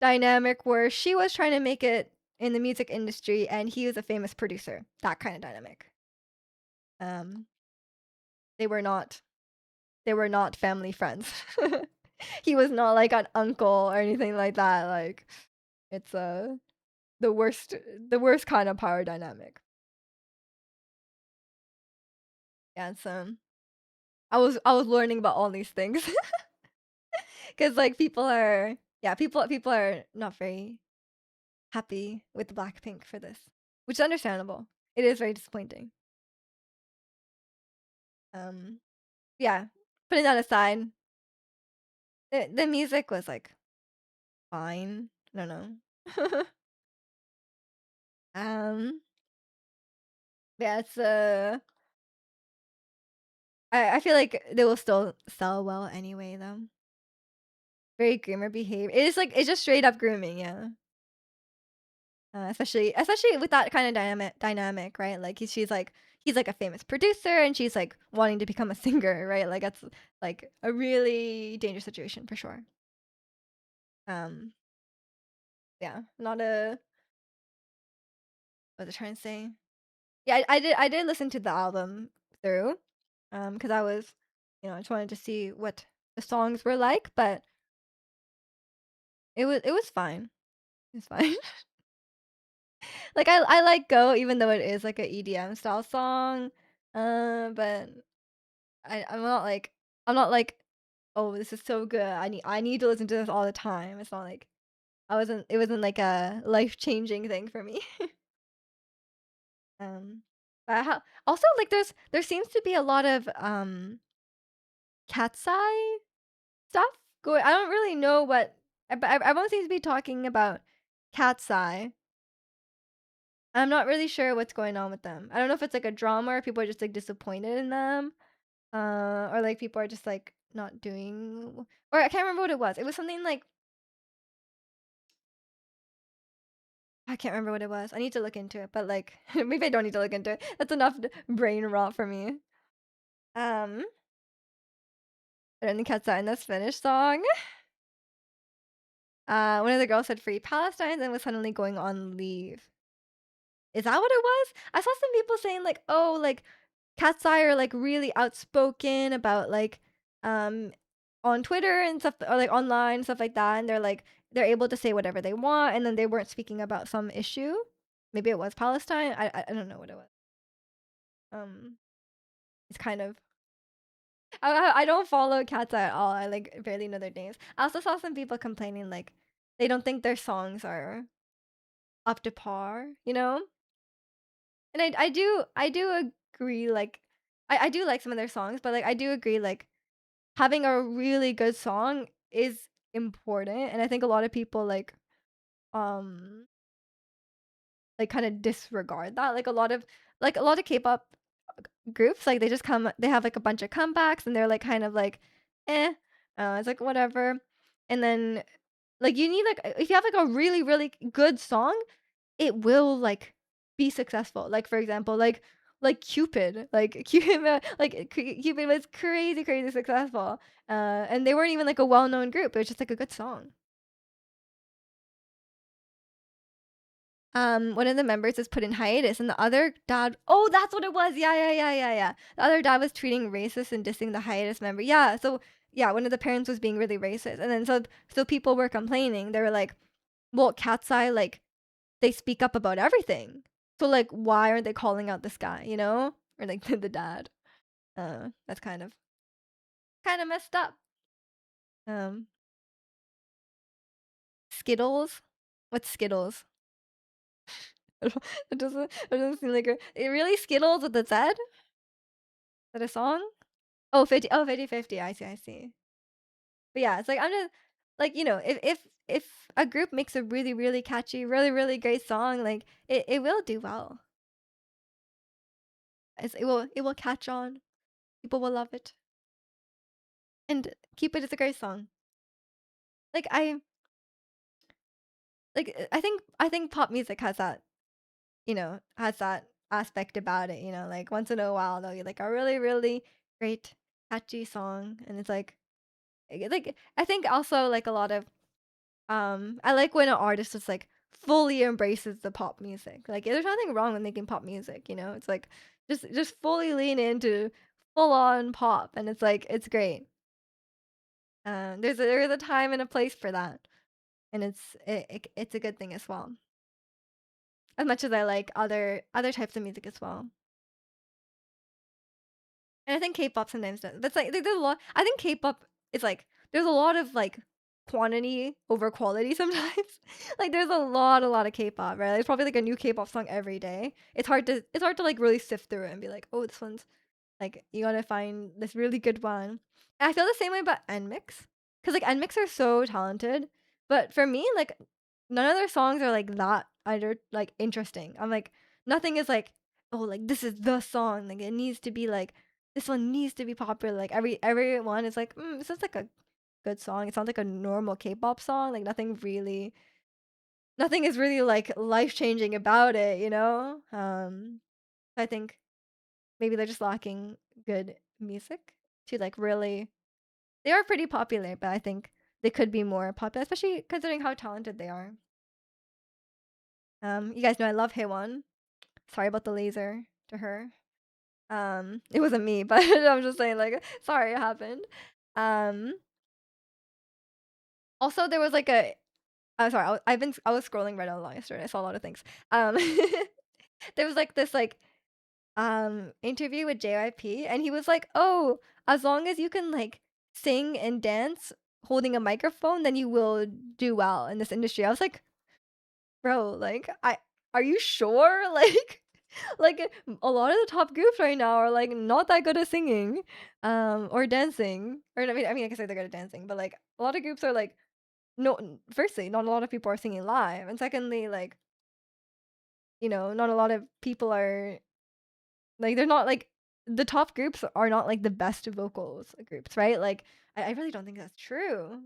dynamic where she was trying to make it in the music industry, and he was a famous producer. That kind of dynamic. Um, they were not They were not family friends. He was not like an uncle or anything like that, like, it's, the worst the worst kind of power dynamic. Yeah, so I was learning about all these things because like, people are not very happy with Blackpink for this, which is understandable. It is very disappointing. Um, yeah, putting that aside, the music was, like, fine. I don't know. Um, yeah, I feel like they will still sell well anyway, though. Very groomer behavior. It's just straight up grooming, yeah. Especially with that kind of dynamic, right? Like she's like he's like a famous producer and she's like wanting to become a singer, right? Like that's like a really dangerous situation for sure. Um, yeah, not a what was I trying to say? Yeah, I did listen to the album through, because I was, I just wanted to see what the songs were like, but it was fine. It's fine. Like I like Go even though it is like a EDM style song, but I'm not like, "Oh, this is so good. I need to listen to this all the time." It's not like it wasn't like a life-changing thing for me. Um, but also, like, there seems to be a lot of, cat's eye stuff going. I don't really know what but everyone seems to be talking about cat's eye. I'm not really sure what's going on with them. I don't know if it's, like, a drama or people are just, like, disappointed in them, or, like, people are just, like, not doing or I can't remember what it was. It was something like I can't remember what it was. I need to look into it, but, like, maybe I don't need to look into it. That's enough brain rot for me. Um, but in the cat's eye in this Finnish song, one of the girls said "Free Palestine" and was suddenly going on leave. Is that what it was? I saw some people saying, like, "Oh, like, Cat's Eye are, like, really outspoken about, like, um, on Twitter and stuff or, like, online, stuff like that, and they're able to say whatever they want, and then they weren't speaking about some issue." Maybe it was Palestine? I don't know what it was. Um, it's kind of I don't follow Cat's Eye at all, I, like, barely know their names. I also saw some people complaining, like, they don't think their songs are up to par, you know? And I do agree, like, I do like some of their songs, but, like, I do agree, like, having a really good song is important, and I think a lot of people, um, kinda disregard that, like, a lot of K-pop groups, like, they have, like, a bunch of comebacks, and they're, like, kind of like, "Eh," it's like, "Whatever," and then, like, you need, like if you have, like, a really, really good song, it will, like, be successful. Like, for example, Cupid, Cupid was crazy, crazy successful, and they weren't even, like, a well-known group, it was just, like, a good song. One of the members was put in hiatus, and the other dad oh, that's what it was! Yeah, yeah, yeah, yeah, yeah. The other dad was tweeting racist and dissing the hiatus member. Yeah, so yeah, one of the parents was being really racist, and then so people were complaining. They were like, "Well, Cat's Eye, like, they speak up about everything. So, like, why aren't they calling out this guy, you know? Or, like, the dad. That's kind of messed up. Um, Skittles? What's Skittles? It doesn't seem like it really Skittles with the Z? Is that a song? Oh, 50 oh, 50/50. I see, I see. But yeah, it's like I'm just like, if a group makes a really, really catchy, really, really great song, like it will do well. It will catch on. People will love it. And Cupid is a great song. Like I think pop music has that aspect about it, like once in a while they'll get like a really, really great catchy song and it's like I think also like a lot of I like when an artist just like fully embraces the pop music. Like there's nothing wrong with making pop music. It's like just fully lean into full on pop and it's like it's great. There's a time and a place for that. And it's a good thing as well. As much as I like other types of music as well. And I think K-pop sometimes does. That's like there's a lot I think K-pop is like there's a lot of like quantity over quality sometimes. Like there's a lot of K-pop, right? There's probably like a new K-pop song every day. It's hard to like really sift through it and be like, "Oh, this one's like you gotta find this really good one." And I feel the same way about NMIX, because like NMIX are so talented, but for me, like none of their songs are like that either like interesting. I'm like nothing is like, oh, like this is the song. Like it needs to be like this one needs to be popular. Like everyone is like, this is like a good song. It sounds like a normal K-pop song. Like nothing is really like life changing about it. I think. maybe they're just lacking good music to like really. They are pretty popular, but I think they could be more popular, especially considering how talented they are. You guys know I love Haewon. Sorry about the laser to her. It wasn't me, but I'm just saying like sorry it happened. Um, Also there was like a I'm sorry, I was scrolling Reddit a lot yesterday. I saw a lot of things. Um, there was like this like interview with JYP, and he was like, "Oh, as long as you can like sing and dance holding a microphone, then you will do well in this industry." I was like, "Bro, like I are you sure?" Like a lot of the top groups right now are like not that good at singing or dancing. Or I mean I can say they're good at dancing, but like a lot of groups are like no firstly, not a lot of people are singing live. And secondly, like, not a lot of people are like they're not like the top groups are not like the best vocals groups, right? Like I really don't think that's true.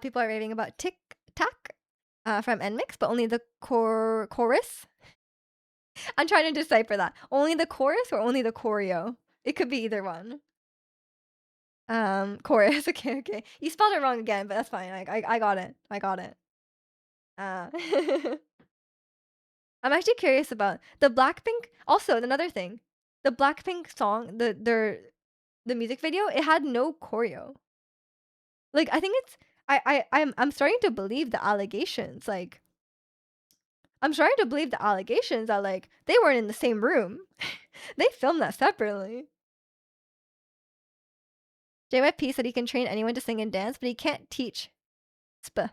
People are raving about Tic Tac from NMIX, but only the chorus. I'm trying to decipher that. Only the chorus or only the choreo? It could be either one. Chorus. Okay, okay. You spelled it wrong again, but that's fine. I got it. I got it. Uh I'm actually curious about the Blackpink. Also, another thing, the Blackpink song, the music video, it had no choreo. Like I think it's I'm starting to believe the allegations. Like I'm starting to believe the allegations that like they weren't in the same room. They filmed that separately. JYP said he can train anyone to sing and dance, but he can't teach sp.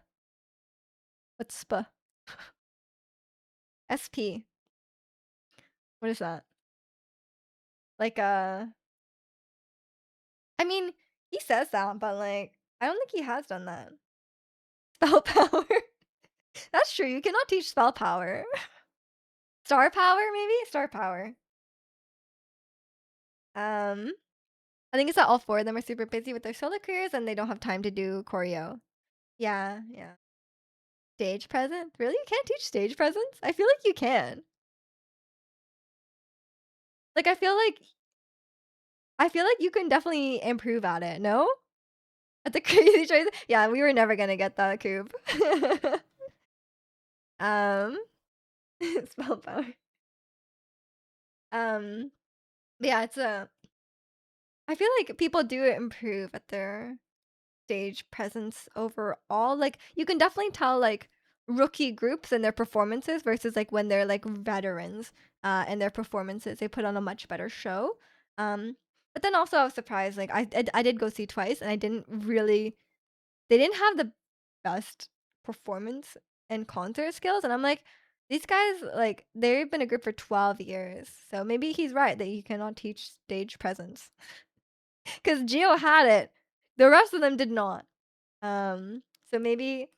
What's sp? SP. What is that? Like I mean, he says that, but like I don't think he has done that. Spell power. That's true. You cannot teach spell power. Star power, maybe? Star power. Um, I think it's that all four of them are super busy with their solo careers and they don't have time to do choreo. Yeah, yeah. Stage presence? Really? You can't teach stage presence? I feel like you can. Like I feel like you can definitely improve at it, no? At the crazy choice. Yeah, we were never gonna get that Coop. um spell power. Um yeah, it's a I feel like people do improve at their stage presence overall. Like you can definitely tell like rookie groups and their performances versus like when they're like veterans and their performances. They put on a much better show. But then also I was surprised. Like I did go see twice and I didn't really. They didn't have the best performance and concert skills, and I'm like. These guys, like, they've been a group for 12 years. So maybe he's right that you cannot teach stage presence. Because Geo had it. The rest of them did not. So maybe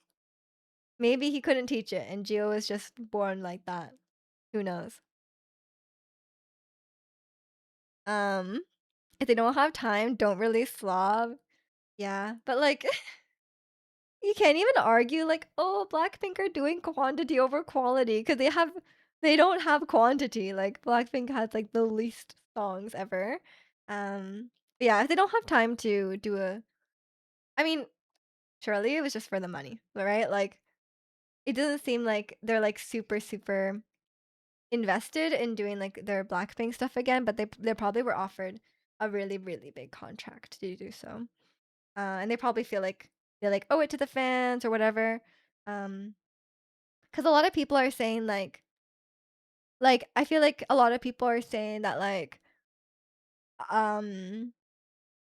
he couldn't teach it and Gio was just born like that. Who knows? Um, if they don't have time, don't really slob. Yeah, but like you can't even argue like, oh, Blackpink are doing quantity over quality because they don't have quantity. Like Blackpink has like the least songs ever. Yeah, if they don't have time to do I mean, surely it was just for the money, right? Like it doesn't seem like they're like super super invested in doing like their Blackpink stuff again, but they probably were offered a really really big contract to do so, and they probably feel like they like owe it to the fans or whatever, because a lot of people are saying like I feel like a lot of people are saying that like um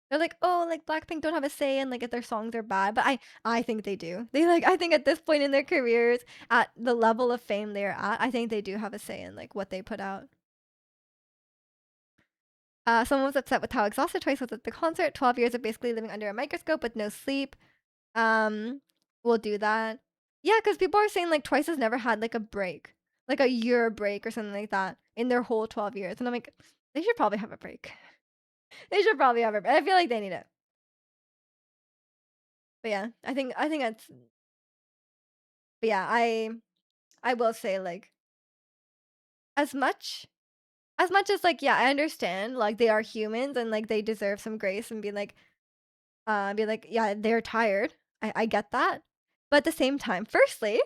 they're like, "Oh, like, Blackpink don't have a say in, like, if their songs are bad," but I think they do. They, like I think at this point in their careers, at the level of fame they're at, I think they do have a say in, like, what they put out. Someone was upset with how exhausted Twice was at the concert. 12 years of basically living under a microscope with no sleep. Um, we'll do that. Yeah, because people are saying, like, Twice has never had, like, a break. Like, a year break or something like that in their whole 12 years, and I'm like, "They should probably have a break." They should probably have a break. I feel like they need it. But yeah, I think that's but yeah, I will say, like as much as, like, yeah, I understand, like, they are humans and, like, they deserve some grace and be like, "Yeah, they're tired." I get that. But at the same time, firstly,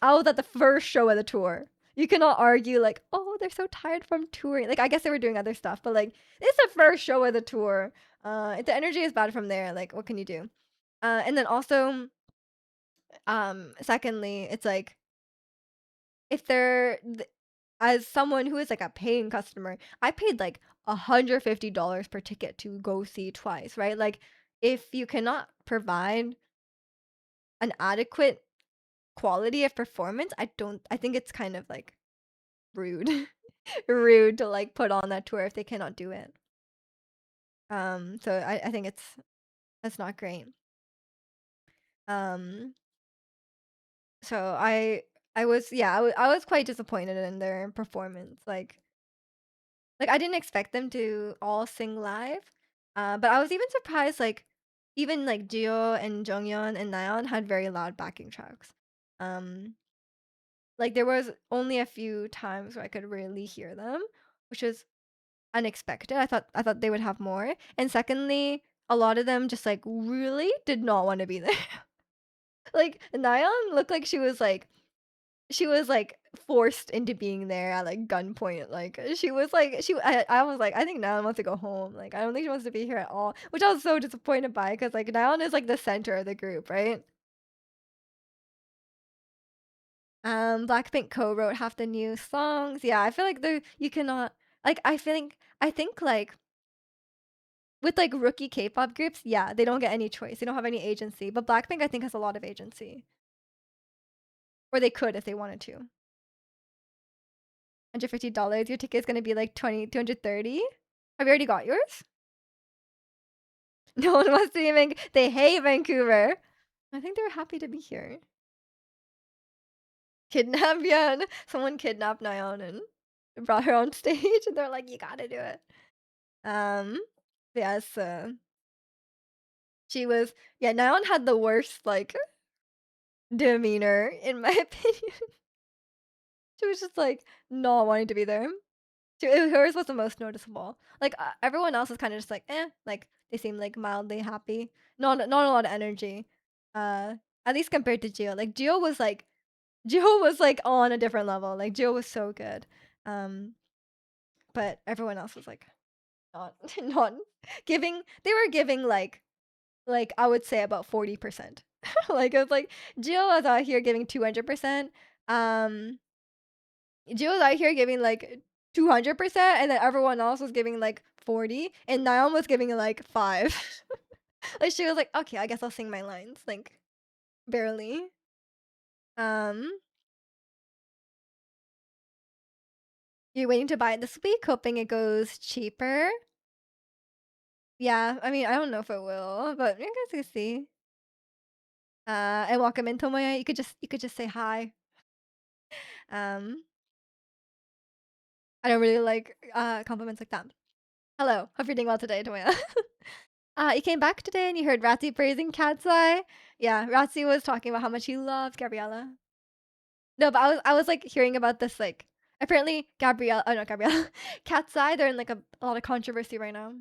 I was at the first show of the tour. You cannot argue like, "Oh, they're so tired from touring." Like, I guess they were doing other stuff, but, like, it's the first show of the tour. If the energy is bad from there, like, what can you do? And then also, secondly, it's like, if they're th as someone who is, like, a paying customer, I paid, like, $150 per ticket to go see Twice, right? Like, if you cannot provide an adequate quality of performance, I think it's kind of, like, rude. Rude to, like, put on that tour if they cannot do it. So I think that's not great. Um, so I was yeah, I was quite disappointed in their performance, like, I didn't expect them to all sing live, but I was even surprised, like, even, like, Jio and Jonghyun and Nayeon had very loud backing tracks. Um, like, there was only a few times where I could really hear them, which was unexpected. I thought they would have more, and secondly, a lot of them just, like, really did not wanna be there. Like, Nayeon looked like she was, like, forced into being there at, like, gunpoint, like, she was, like I was like, "I think Nayeon wants to go home." Like, I don't think she wants to be here at all, which I was so disappointed by, because like, Nayeon is, like, the center of the group, right? Blackpink co-wrote half the new songs. Yeah, I feel like the you cannot like, I think, like, with, like, rookie K-pop groups, yeah, they don't get any choice, they don't have any agency, but Blackpink, I think, has a lot of agency, or they could if they wanted to. $150, your ticket's gonna be, like, 230. Have you already got yours? No one wants to be in they hate Vancouver. I think they were happy to be here. Kidnap Yeon. Someone kidnapped Nayeon and brought her on stage, and they're like, "You gotta do it." Um, yes, she was yeah, Nayeon had the worst, like, demeanor, in my opinion. She was just, like, not wanting to be there. Hers was the most noticeable. Like, everyone else was kinda just like, "Eh," like, they seemed, like, mildly happy. Not a lot of energy. Uh, at least compared to Gio. Like, Gio was, like, on a different level. Like, Gio was so good. Um, but everyone else was, like, not not they were giving, like, I would say about 40%. Like, it was like, Gio was out here giving 200%. Um Jill was out here giving, like, 200%, and then everyone else was giving, like, 40, and Nayeon was giving, like, 5. Like, she was like, "Okay, I guess I'll sing my lines," like, barely. Um, you're waiting to buy it this week, hoping it goes cheaper. Yeah, I mean, I don't know if it will, but I guess we'll see. And welcome in, Tomoya. You could just say hi. Um, I don't really like, compliments like that. "Hello, hope you're doing well today, Tomoya." You came back today and you heard Ratzi praising Cat's Eye? Yeah, Ratzi was talking about how much he loves Gabriella. No, but I was, like, hearing about this, like, apparently Gabrielle oh, not Gabrielle, Cat's Eye, they're in, like, a lot of controversy right now.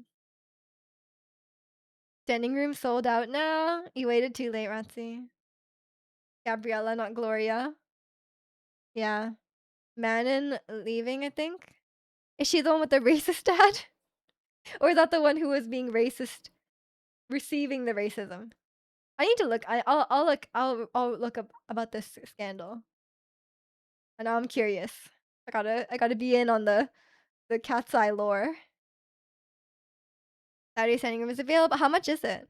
Standing room sold out now. You waited too late, Ratzi. Gabriella, not Gloria. Yeah. Manon leaving, I think. Is she the one with the racist dad? Or is that the one who was being racist receiving the racism? I need to look. I'll look up about this scandal. And now I'm curious. I gotta be in on the Cat's Eye lore. Saturday Standing Room is available. How much is it?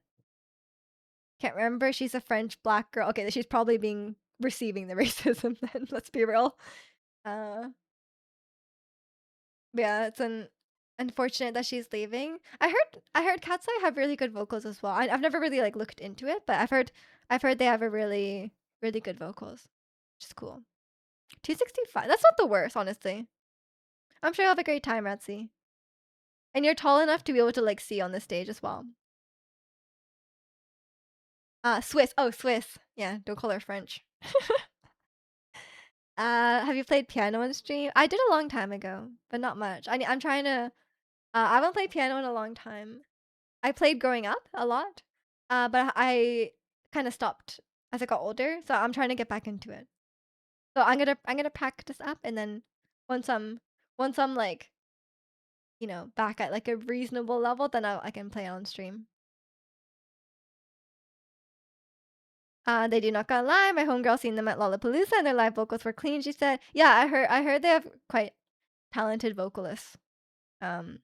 Can't remember. She's a French black girl. Okay, she's probably being receiving the racism then. Let's be real. Uh, but yeah, it's unfortunate that she's leaving. I heard Cat's Eye have really good vocals as well. I've never really like looked into it, but I've heard they have a really good vocals, which is cool. 265. That's not the worst, honestly. I'm sure you'll have a great time, Ratzi. And you're tall enough to be able to like see on the stage as well. Swiss. Oh, Swiss. Yeah, don't call her French. Have you played piano on stream? I did a long time ago, but not much. I'm trying to. I haven't played piano in a long time. I played growing up a lot, but I kind of stopped as I got older. So I'm trying to get back into it. So I'm gonna practice up, and then once I'm once I'm like back at like a reasonable level, then I can play on stream. They do not gonna lie. My homegirl seen them at Lollapalooza, and their live vocals were clean. She said, "Yeah, I heard they have quite talented vocalists." Um,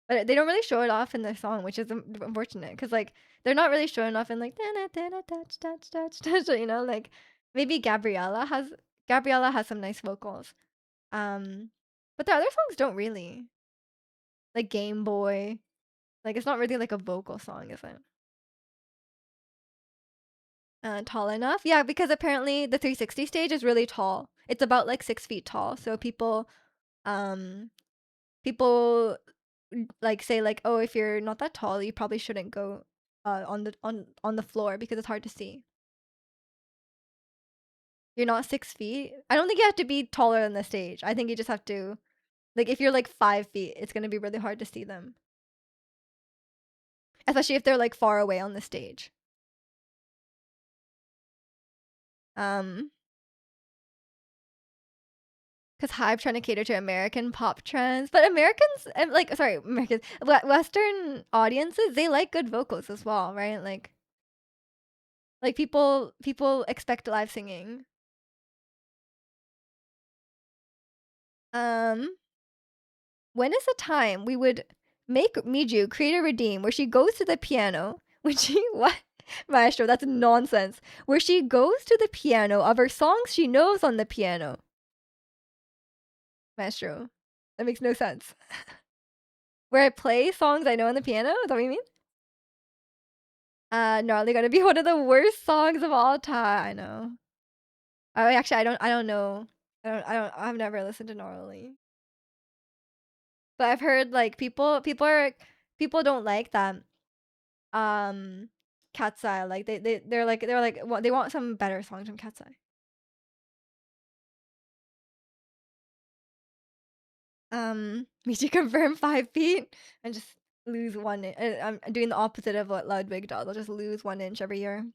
but they don't really show it off in their song, which is unfortunate because like they're not really showing off in like touch touch touch touch. Like maybe Gabriella has some nice vocals. Um, but the other songs don't really like Game Boy. Like it's not really like a vocal song, is it? Tall enough? Yeah, because apparently the 360 stage is really tall. It's about like 6 feet tall. So um, people like say like, oh, if you're not that tall, you probably shouldn't go on the floor because it's hard to see. You're not 6 feet. I don't think you have to be taller than the stage. I think you just have to like if you're like 5 feet, it's gonna be really hard to see them, especially if they're like far away on the stage. Um, because Hive trying to cater to American pop trends, but Americans, like, sorry, Americans, Western audiences, they like good vocals as well, right? Like people expect live singing. Um, when is the time we would make Miju create a redeem where she goes to the piano when she what? Maestro, that's nonsense. Where she goes to the piano of her songs she knows on the piano. Maestro, that makes no sense. Where I play songs I know on the piano? Is that what you mean? Gnarly gonna be one of the worst songs of all time. I know. Actually, I don't know. I've never listened to Gnarly. But I've heard like people don't like that. Cat's Eye. Like they're like they want some better songs from Cat's Eye. Me to confirm 5 feet and just lose 1 inch. I'm doing the opposite of what Ludwig does. I'll just lose 1 inch every year.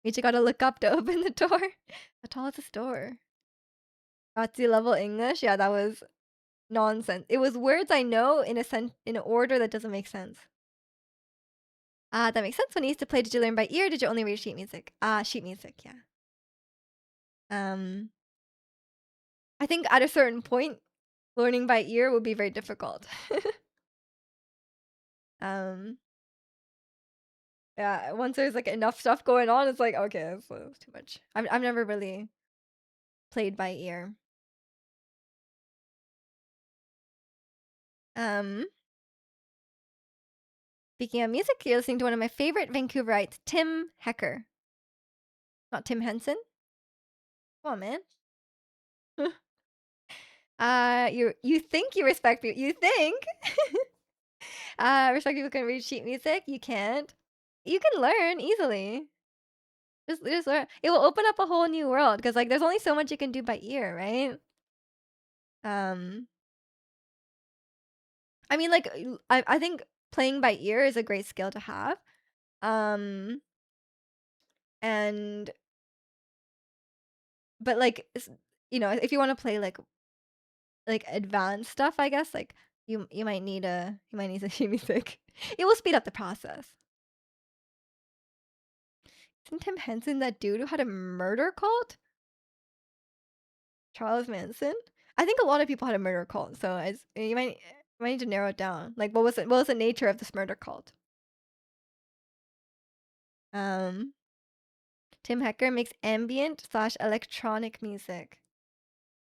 Michi gotta look up to open the door. How tall is this door? Nazi level English? Yeah, that was nonsense. It was words I know in an order that doesn't make sense. That makes sense. When you used to play, did you learn by ear? Did you only read sheet music? Sheet music, yeah. Um, I think at a certain point, learning by ear would be very difficult. um, yeah, once there's like enough stuff going on, it's like okay, that's too much. I've never really played by ear. Um, Speaking of music, you're listening to one of my favorite Vancouverites, Tim Hecker. Not Tim Henson. Come on, man. You think you respect people. You think respect people can read sheet music. You can't. You can learn easily. Just learn. It will open up a whole new world because like there's only so much you can do by ear, right? Um, I mean like I think playing by ear is a great skill to have. Um, and but like if you want to play like advanced stuff, I guess like you might need a sheet music. It will speed up the process. Isn't Tim Henson that dude who had a murder cult? Charles Manson? I think a lot of people had a murder cult, so you might need to narrow it down. Like what was the nature of this murder cult? Um Tim Hecker makes ambient/electronic music.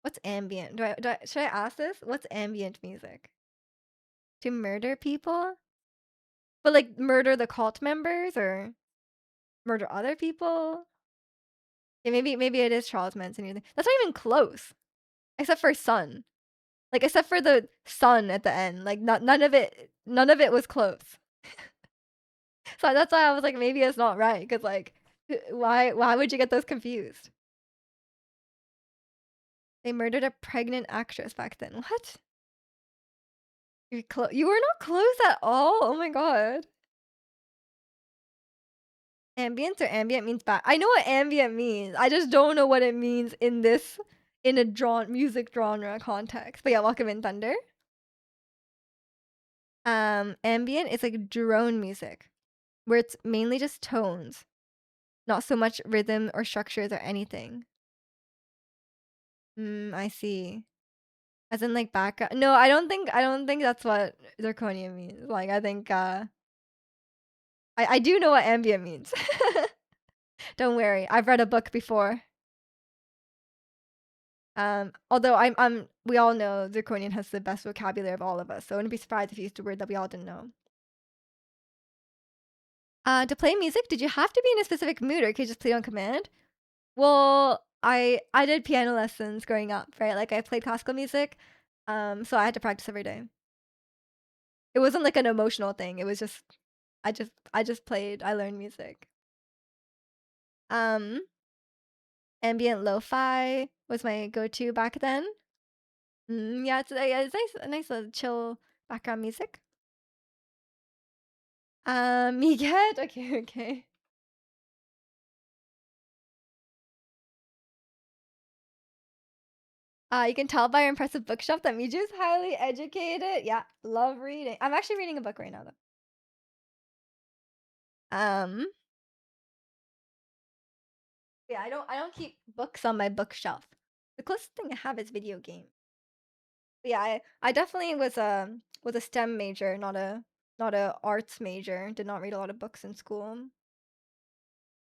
What's ambient? Should I ask this? What's ambient music? To murder people? But like murder the cult members or murder other people? Yeah, maybe it is Charles Manson. That's not even close. Except for Sun. Like except for the sun at the end. Like none of it was close. So that's why I was like maybe it's not right cuz like why would you get those confused? They murdered a pregnant actress back then. What? You were not close at all? Oh my god. Ambience or ambient means bad. I know what ambient means. I just don't know what it means in this in a music genre context. But yeah, Welcome in Thunder. Ambient is like drone music, where it's mainly just tones, not so much rhythm or structures or anything. I see. As in like background. No, I don't think that's what zirconia means. Like I think I do know what ambient means. Don't worry. I've read a book before. Although we all know zirconian has the best vocabulary of all of us, so I wouldn't be surprised if you used a word that we all didn't know. To play music, did you have to be in a specific mood, or could you just play on command? Well, I did piano lessons growing up, right? Like I played classical music, so I had to practice every day. It wasn't like an emotional thing. It was just I just played. I learned music. Um, Ambient lo-fi was my go-to back then. Yeah, it's nice, a nice chill background music. Miget. Okay, okay. You can tell by our impressive bookshelf that Miju is highly educated. Yeah, love reading. I'm actually reading a book right now though. Yeah, I don't keep books on my bookshelf. The closest thing I have is video game. But yeah, I definitely was a STEM major, not a arts major. Did not read a lot of books in school.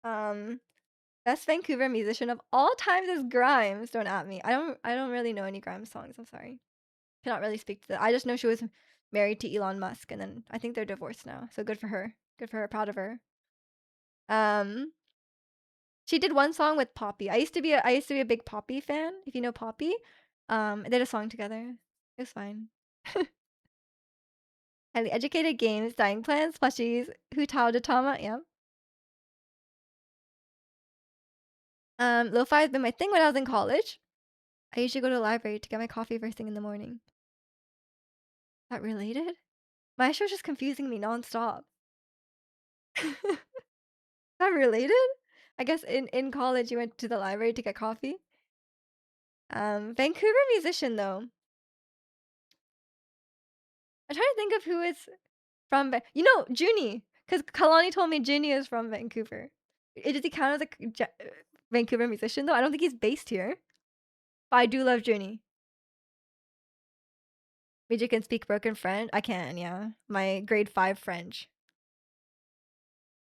Um, Best Vancouver musician of all times is Grimes. Don't at me. I don't really know any Grimes songs. I'm sorry. Cannot really speak to that. I just know she was married to Elon Musk, and then I think they're divorced now. So good for her. Good for her. Proud of her. Um, she did one song with Poppy. I used to be a big Poppy fan. If you know Poppy, they did a song together. It was fine. Highly educated games, dying plants, plushies, Hu Tao de Tama. Yeah. Lo-fi has been my thing when I was in college. I usually go to the library to get my coffee first thing in the morning. Is that related? My show's just confusing me nonstop. Is that related? I guess in college you went to the library to get coffee. Vancouver musician though. I'm trying to think of who is from Junie, because Kalani told me Junie is from Vancouver. Does he count as a Vancouver musician though? I don't think he's based here. But I do love Junie. Mija can speak broken French. I can, yeah. My grade 5 French.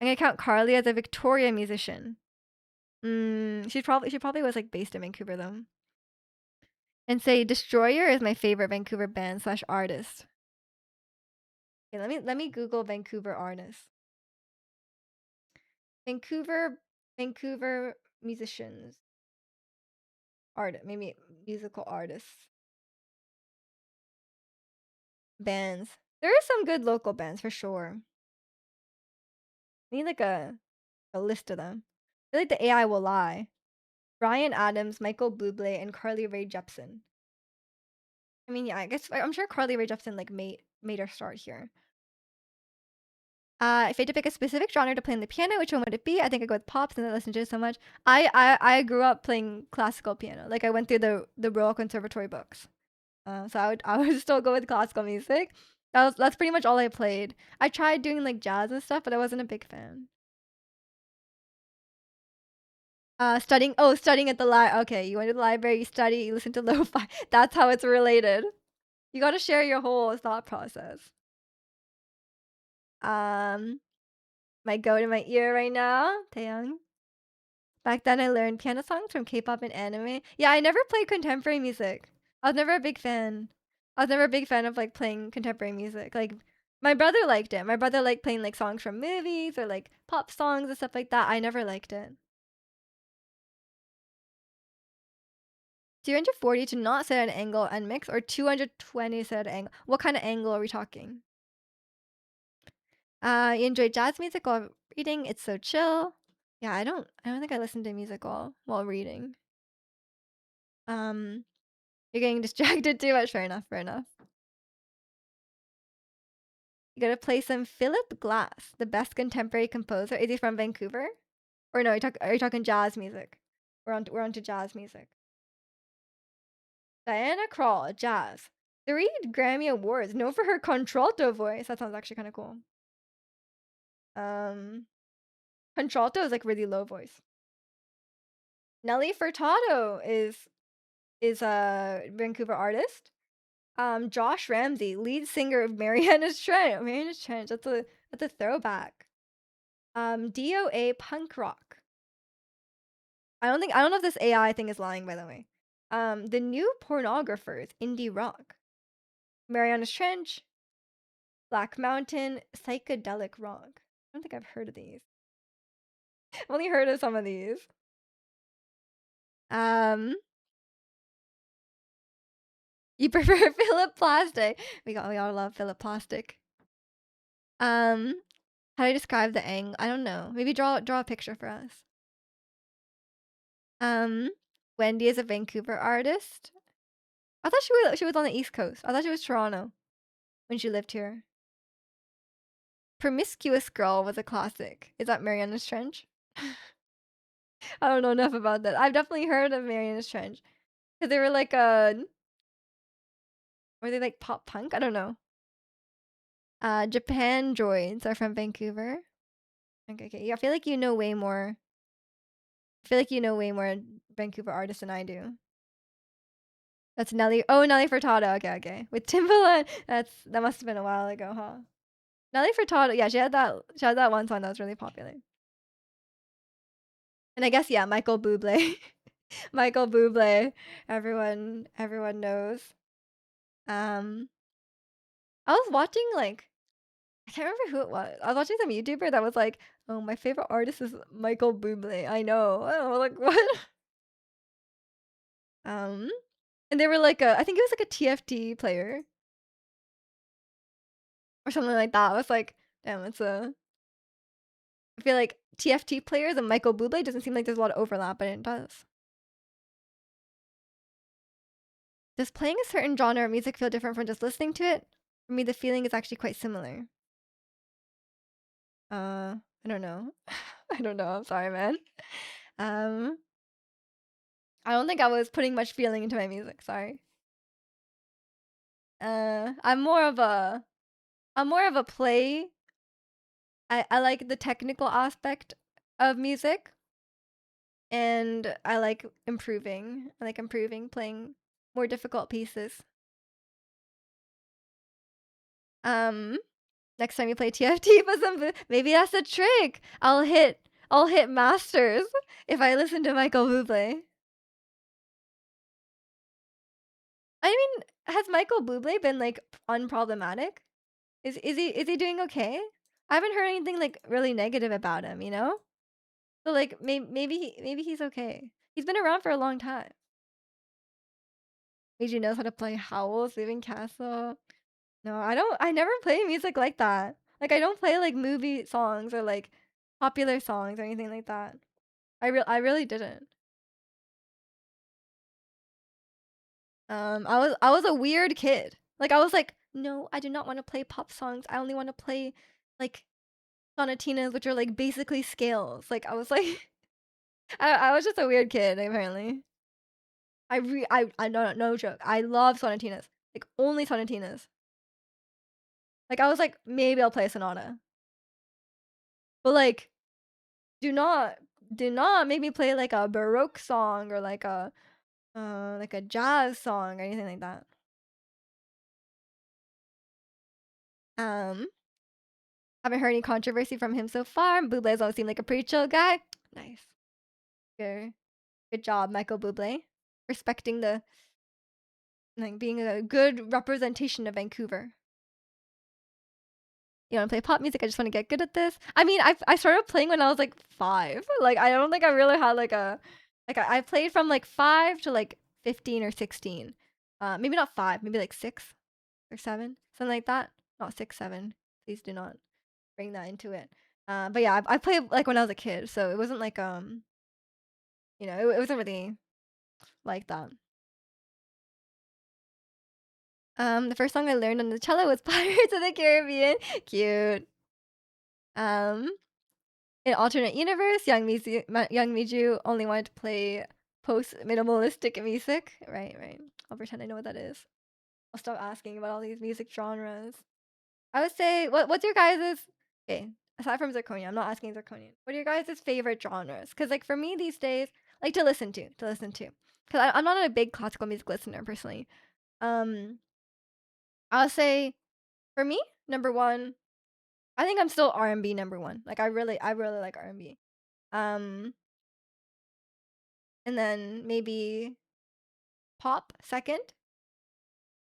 I'm gonna count Carly as a Victoria musician. She probably was like based in Vancouver though. And say Destroyer is my favorite Vancouver band / artist. Okay, let me Google Vancouver artists. Vancouver musicians. Maybe musical artists. Bands. There are some good local bands for sure. I need like a list of them. I feel like the AI will lie. Brian Adams, Michael Bublé, and Carly Rae Jepsen. I mean, yeah, I guess I'm sure Carly Rae Jepsen like made her start here. If I had to pick a specific genre to play on the piano, which one would it be? I think I go with pop since I listen to it so much. I grew up playing classical piano. Like I went through the Royal Conservatory books. So I would still go with classical music. That's pretty much all I played. I tried doing like jazz and stuff, but I wasn't a big fan. Studying at the okay, you went to the library, you study, you listen to lo-fi. That's how it's related. You got to share your whole thought process. Um, Might go to my ear right now, Taeyang. Back then, I learned piano songs from K-pop and anime. Yeah, I never played contemporary music. I was never a big fan. I was never a big fan of like playing contemporary music. Like my brother liked it. My brother liked playing like songs from movies or like pop songs and stuff like that. I never liked it. 240 to not sit at an angle and mix, or 220 to sit at an angle. What kind of angle are we talking? You enjoy jazz music while reading. It's so chill. Yeah, I don't think I listen to music while reading. Um, you're getting distracted too much. Fair enough. Fair enough. You gotta play some Philip Glass, the best contemporary composer. Is he from Vancouver? Or no? Are you talking jazz music? We're on to jazz music. Diana Krall, jazz. 3 Grammy Awards, known for her contralto voice. That sounds actually kind of cool. Um, Contralto is like really low voice. Nelly Furtado is a Vancouver artist. Josh Ramsey, lead singer of Mariana's Trench. Mariana's Trench. That's a throwback. DOA punk rock. I don't know if this AI thing is lying, by the way. The New Pornographers, indie rock. Mariana's Trench, Black Mountain, psychedelic rock. I don't think I've heard of these. I've only heard of some of these. Um, you prefer Philip Plastic? We all love Philip Plastic. How do I describe the ang? I don't know. Maybe draw a picture for us. Wendy is a Vancouver artist. I thought she was on the East Coast. I thought she was Toronto when she lived here. Promiscuous Girl was a classic. Is that Mariana's Trench? I don't know enough about that. I've definitely heard of Mariana's Trench. Because they were like were they like pop punk? I don't know. Japan Droids are from Vancouver. Okay. Yeah, I feel like you know way more. I feel like you know way more Vancouver artists than I do. That's Nelly. Oh, Nelly Furtado. Okay. With Timbaland. That must have been a while ago, huh? Nelly Furtado. Yeah, she had that one song that was really popular. And I guess yeah, Michael Bublé. Michael Bublé. Everyone knows. I was watching like I can't remember who it was. I was watching some YouTuber that was like, "Oh, my favorite artist is Michael Bublé." I know. I was like, what? Um, and they were like I think it was like a TFT player or something like that. I was like, damn, I feel like TFT players and Michael Bublé doesn't seem like there's a lot of overlap, but it does. Does playing a certain genre of music feel different from just listening to it? For me, the feeling is actually quite similar. I don't know. I don't know. I'm sorry, man. Um, I don't think I was putting much feeling into my music. Sorry. I'm more of a play. I like the technical aspect of music, and I like improving. Playing more difficult pieces. Um, Next time you play TFT, but maybe that's a trick. I'll hit masters if I listen to Michael Bublé. I mean, has Michael Bublé been like unproblematic? Is he doing okay? I haven't heard anything like really negative about him, you know? So like maybe he's okay. He's been around for a long time. Meiji knows how to play Howl's Moving Castle. No, I don't. I never play music like that. Like I don't play like movie songs or like popular songs or anything like that. I really didn't. I was a weird kid. Like I was like, no, I do not want to play pop songs. I only want to play like sonatinas, which are like basically scales. Like I was like, I was just a weird kid apparently. I no joke. I love sonatinas. Like only sonatinas. Like I was like, maybe I'll play a sonata. But like, do not make me play like a baroque song or like a jazz song or anything like that. Um, haven't heard any controversy from him so far. Bublé's always seemed like a pretty chill guy. Nice. Good job, Michael Bublé. Respecting the like being a good representation of Vancouver. You want to play pop music? I just want to get good at this. I mean, I started playing when I was like 5. Like I don't think I really had like I played from like 5 to like 15 or 16. Maybe not 5, maybe like 6 or 7, something like that. Not 6, 7. Please do not bring that into it. But yeah, I played like when I was a kid, so it wasn't like it wasn't really like that. The first song I learned on the cello was Pirates of the Caribbean. Cute. Um, in alternate universe, Young Miju only wanted to play post minimalistic music. Right, right. I'll pretend I know what that is. I'll stop asking about all these music genres. I would say, what's your guys's okay? Aside from zirconia, I'm not asking zirconia. What are your guys' favorite genres? Because like for me these days, like to listen to. Because I'm not a big classical music listener personally. Um, I'll say for me, number one, I think I'm still R&B number one. Like I really like R&B. Um, and then maybe pop second.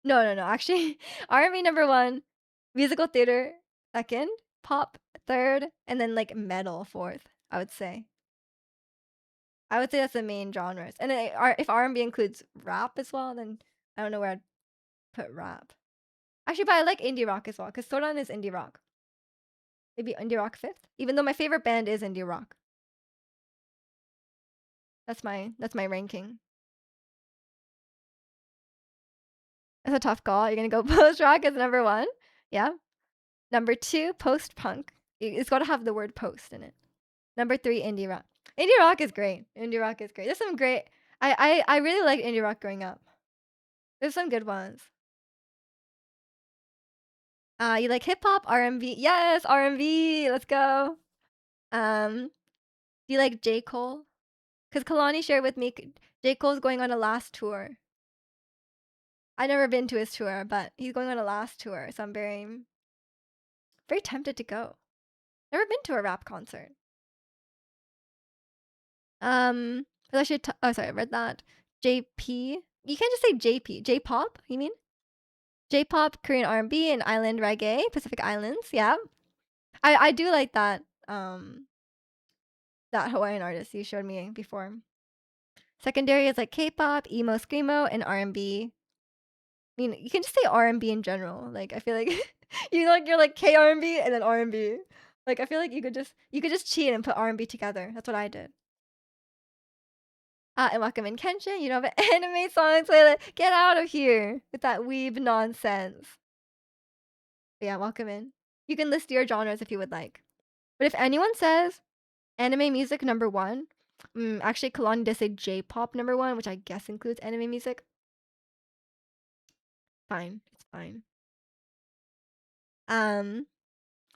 No, no, no. Actually, R&B number one, musical theater second, pop third, and then like metal fourth. I would say. I would say that's the main genres. And if R&B includes rap as well, then I don't know where I'd put rap. Actually, but I like indie rock as well because Soran is indie rock. Maybe indie rock fifth, even though my favorite band is indie rock. That's my ranking. That's a tough call. You're gonna go post rock as number one. Yeah. Number two, post punk. It's got to have the word post in it. Number three, indie rock. Indie rock is great. Indie rock is great. There's some great. I really liked indie rock growing up. There's some good ones. You like hip hop, R&B? Yes, R&B. Let's go. Do you like J Cole? Because Kalani shared with me, J Cole's going on a last tour. I've never been to his tour, but he's going on a last tour, so I'm very tempted to go. Never been to a rap concert. I should. Oh, sorry, I read that. JP. You can't just say JP. J-pop. You mean? J-pop, Korean R&B, and island reggae, Pacific Islands. Yeah, I do like that. That Hawaiian artist you showed me before. Secondary is like K-pop, emo, screamo, and R&B. I mean, you can just say R&B in general. Like I feel like you're like K R&B and then R&B. Like I feel like you could just cheat and put R&B together. That's what I did. And welcome in Kenshin. You don't have an anime song playlist. Get out of here with that weeb nonsense. But yeah, welcome in. You can list your genres if you would like. But if anyone says anime music number one, actually Kalani does say J-pop number one, which I guess includes anime music. Fine, it's fine.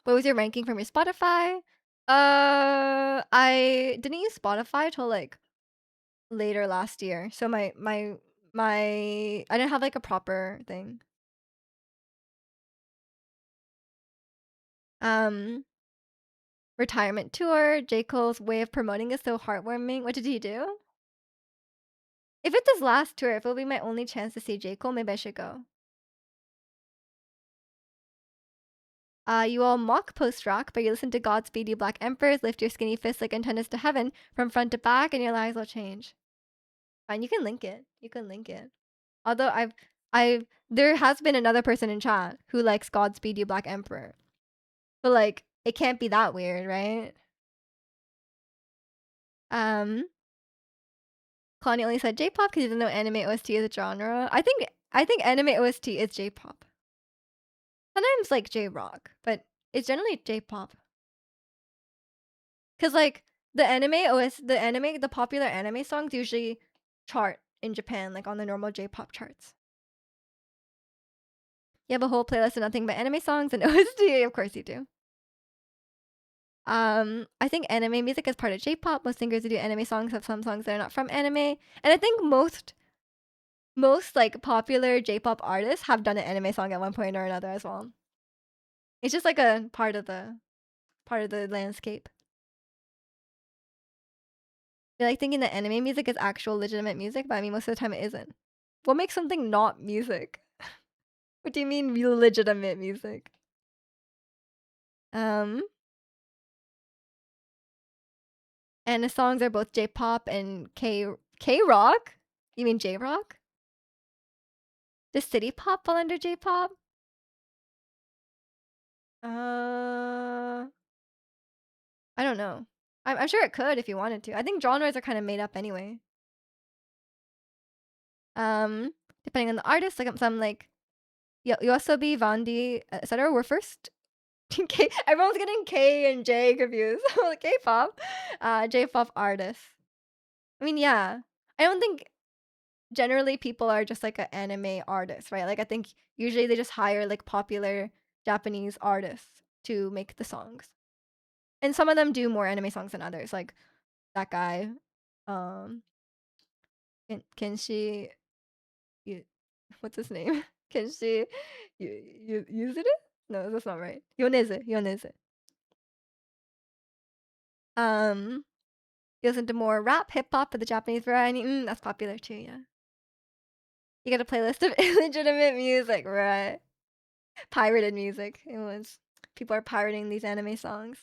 What was your ranking from your Spotify? I didn't use Spotify till like later last year, so my I didn't have like a proper thing. Retirement tour. J. Cole's way of promoting is so heartwarming. What did he do? If it's his last tour, if it'll be my only chance to see J. Cole, maybe I should go. You all mock post-rock, but you listen to Godspeed You Black Emperors, lift your skinny fists like antennas to heaven, from front to back, and your lives will change. Fine, you can link it. You can link it. Although there has been another person in chat who likes Godspeed You Black Emperor. But like, it can't be that weird, right? Connie only said J-pop because he doesn't know anime OST is a genre. I think anime OST is J-pop. Sometimes like J-rock, but it's generally J-pop. Cause like the popular anime songs usually chart in Japan, like on the normal J-pop charts. You have a whole playlist of nothing but anime songs and OST. Of course you do. I think anime music is part of J-pop. Most singers who do anime songs have some songs that are not from anime, and I think most like popular J-pop artists have done an anime song at one point or another as well. It's just like a part of the landscape. I like thinking that anime music is actual legitimate music, but I mean most of the time it isn't. What makes something not music? What do you mean legitimate music? And the songs are both J-pop and K-rock? You mean J-rock? Does city pop fall under J-pop? I don't know. I'm sure it could if you wanted to. I think genres are kind of made up anyway. Depending on the artist, like some like Yoasobi, Vandi, etc. were first. Everyone's getting K and J confused. K-pop, J-pop artists. I mean, yeah. I don't think generally people are just like an anime artist, right? Like I think usually they just hire like popular Japanese artists to make the songs. And some of them do more anime songs than others. Like that guy, um, Kenshi, what's his name? Kenshi, use it? No, that's not right. Yoneze. Um, you listen to more rap, hip hop, for the Japanese variety. That's popular too. Yeah, you got a playlist of illegitimate music, right? Pirated music. It was people are pirating these anime songs.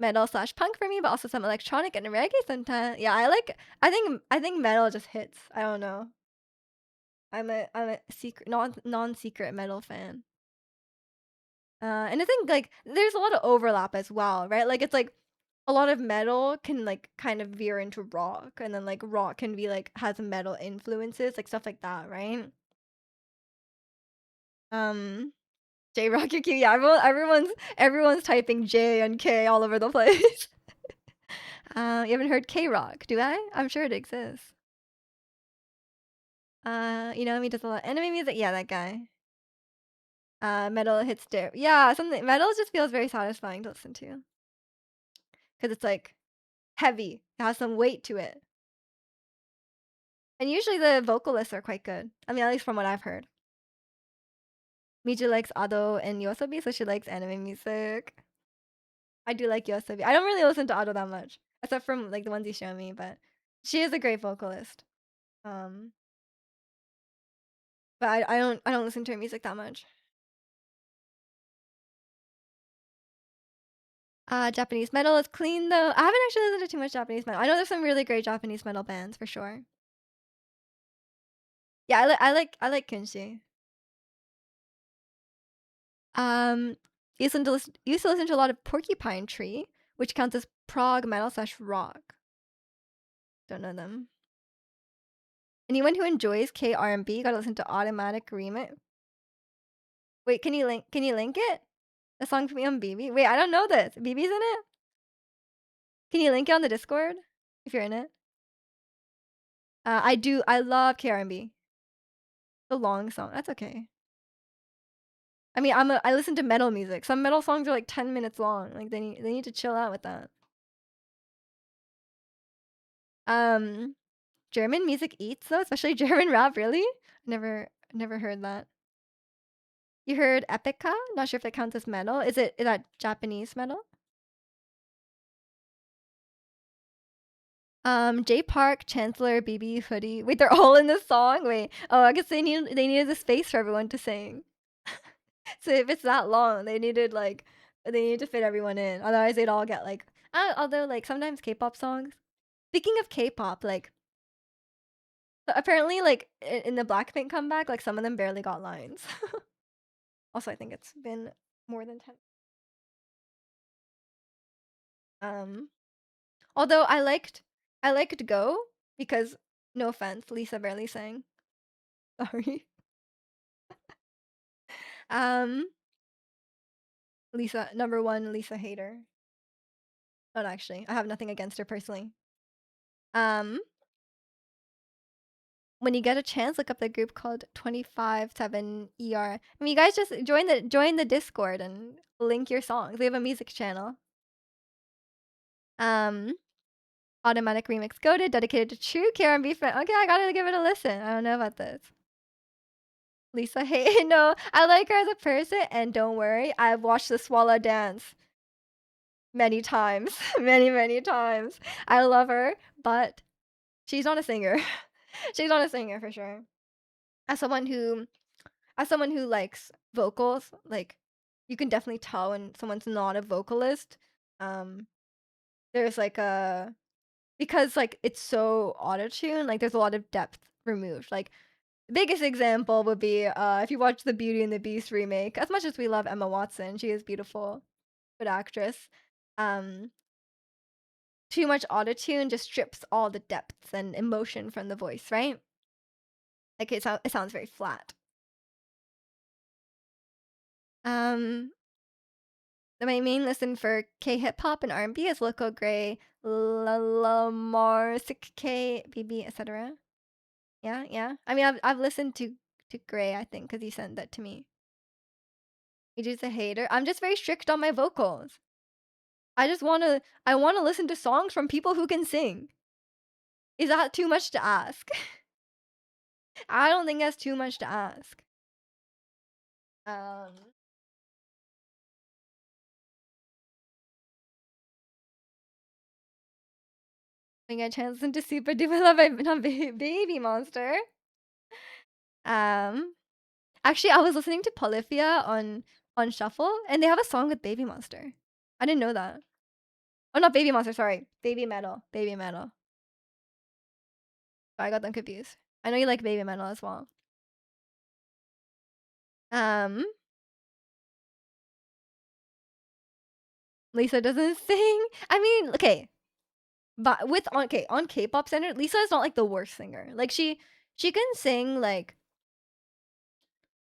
Metal/punk for me, but also some electronic and reggae sometimes. Yeah, I think metal just hits. I don't know. I'm a secret non-secret metal fan. And I think like there's a lot of overlap as well, right? Like it's like a lot of metal can like kind of veer into rock, and then like rock can be like has metal influences, like stuff like that, right? Um, J Rock Q. Yeah, everyone's typing J and K all over the place. You haven't heard K Rock, do I? I'm sure it exists. He does a lot of anime music. Yeah, that guy. Metal hits there. Yeah, something metal just feels very satisfying to listen to because it's like heavy. It has some weight to it, and usually the vocalists are quite good. I mean, at least from what I've heard. Miju likes Ado and Yosobi, so she likes anime music. I do like Yosobi. I don't really listen to Ado that much, except from like the ones you show me, but she is a great vocalist. Um, but I don't listen to her music that much. Japanese metal is clean though. I haven't actually listened to too much Japanese metal. I know there's some really great Japanese metal bands for sure. Yeah, I like Kenshi. Um, used to listen to a lot of Porcupine Tree, which counts as prog metal/rock. Don't know them. Anyone who enjoys K-R&B gotta listen to Automatic Remix. Wait, can you link it? The song for me on BB. Wait, I don't know this. BB's in it? Can you link it on the Discord if you're in it? I do. I love K-R&B. The long song. That's okay. I mean, I listen to metal music. Some metal songs are like 10 minutes long. Like they need to chill out with that. Um, German music eats though, especially German rap. Really? Never heard that. You heard Epica? Not sure if that counts as metal. Is that Japanese metal? J Park, Chancellor, BB, Hoodie. Wait, they're all in this song. Wait. Oh, I guess they needed the space for everyone to sing. So if it's that long, they need to fit everyone in. Otherwise, they'd all get like. Although like sometimes K-pop songs. Speaking of K-pop, like apparently like in the Blackpink comeback, like some of them barely got lines. Also, I think it's been more than 10. Um, although I liked Go because no offense, Lisa barely sang. Sorry. Um, Lisa number one Lisa hater. Not actually. I have nothing against her personally. Um, when you get a chance, look up the group called 257ER. I mean, you guys just join the Discord and link your songs. They have a music channel. Um, Automatic Remix Goated, dedicated to true K&B fan. Okay, I gotta give it a listen. I don't know about this. Lisa Hay. No, I like her as a person, and don't worry, I've watched the Swallow dance many times. Many times. I love her, but she's not a singer. She's not a singer for sure. As someone who likes vocals, like you can definitely tell when someone's not a vocalist. Um, there's like a because like it's so auto-tune, like there's a lot of depth removed. Like biggest example would be if you watch the Beauty and the Beast remake. As much as we love Emma Watson, she is beautiful, good actress. Um, too much auto-tune just strips all the depths and emotion from the voice, right? Like it sounds very flat. Um, my main listen for K-hip hop and R&B is Loco Gray, Lamar, 6K, BB, etc. Yeah, yeah. I mean, I've listened to Gray, I think, because he sent that to me. You're just a hater. I'm just very strict on my vocals. I wanna listen to songs from people who can sing. Is that too much to ask? I don't think that's too much to ask. Um, I get a chance to listen to Super Duper Love by Baby Monster. Um, actually, I was listening to Polyphia on Shuffle, and they have a song with Baby Monster. I didn't know that. Oh, not Baby Monster, sorry. Baby Metal. Baby Metal. I got them confused. I know you like Baby Metal as well. Um, Lisa doesn't sing. I mean, okay, but on K-pop Center, Lisa is not like the worst singer. Like she can sing like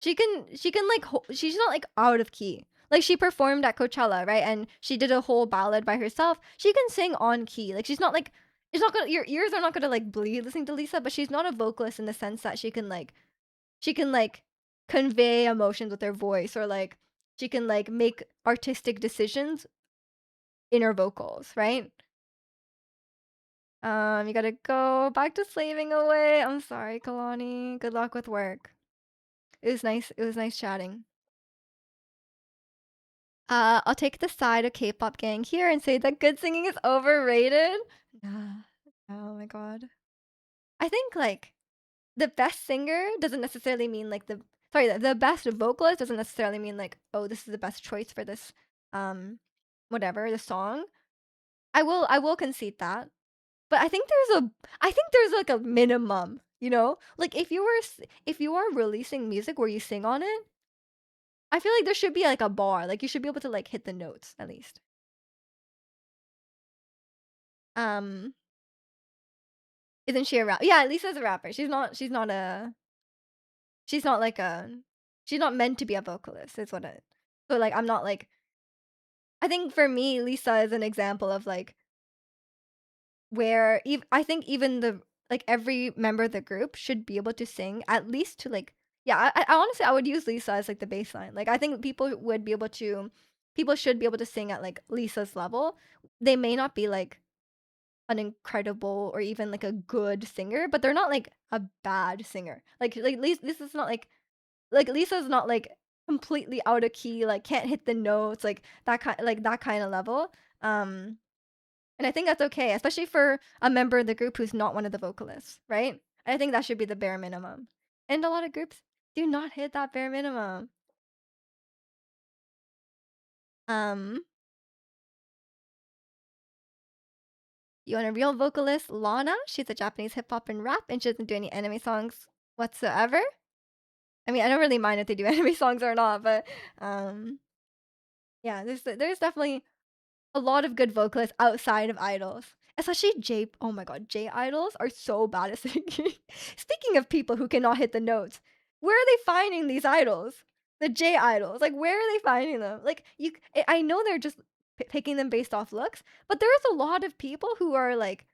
she can like she's not like out of key. Like she performed at Coachella, right? And she did a whole ballad by herself. She can sing on key. Like she's not like it's not gonna your ears are not gonna like bleed listening to Lisa, but she's not a vocalist in the sense that she can like convey emotions with her voice or like she can like make artistic decisions in her vocals, right? You gotta go back to slaving away. I'm sorry, Kalani. Good luck with work. It was nice. It was nice chatting. I'll take the side of K-pop gang here and say that good singing is overrated. Nah. Oh my god. I think like the best singer doesn't necessarily mean like the best vocalist doesn't necessarily mean like, oh, this is the best choice for this whatever, the song. I will concede that. But I think there's like a minimum, you know? Like if you are releasing music where you sing on it, I feel like there should be like a bar. Like you should be able to like hit the notes at least. Um, isn't she a rap? Yeah, Lisa's a rapper. She's not like a she's not meant to be a vocalist. Is what it. So like I'm not like I think for me Lisa is an example of like where I think even the like every member of the group should be able to sing at least to like yeah I honestly I would use Lisa as like the baseline. Like I think people should be able to sing at like Lisa's level. They may not be like an incredible or even like a good singer, but they're not like a bad singer. Like Lisa's not like Lisa's not like completely out of key, like can't hit the notes, like that kind of level. Um and I think that's okay, especially for a member of the group who's not one of the vocalists, right? I think that should be the bare minimum. And a lot of groups do not hit that bare minimum. Um, you want a real vocalist, Lana? She's a Japanese hip hop and rap, and she doesn't do any anime songs whatsoever. I mean, I don't really mind if they do anime songs or not, but yeah, there's definitely a lot of good vocalists outside of idols. Especially oh my god, J idols are so bad at singing. Speaking of people who cannot hit the notes, where are they finding these idols? The J idols, like where are they finding them? Like I know they're just picking them based off looks, but there's a lot of people who are like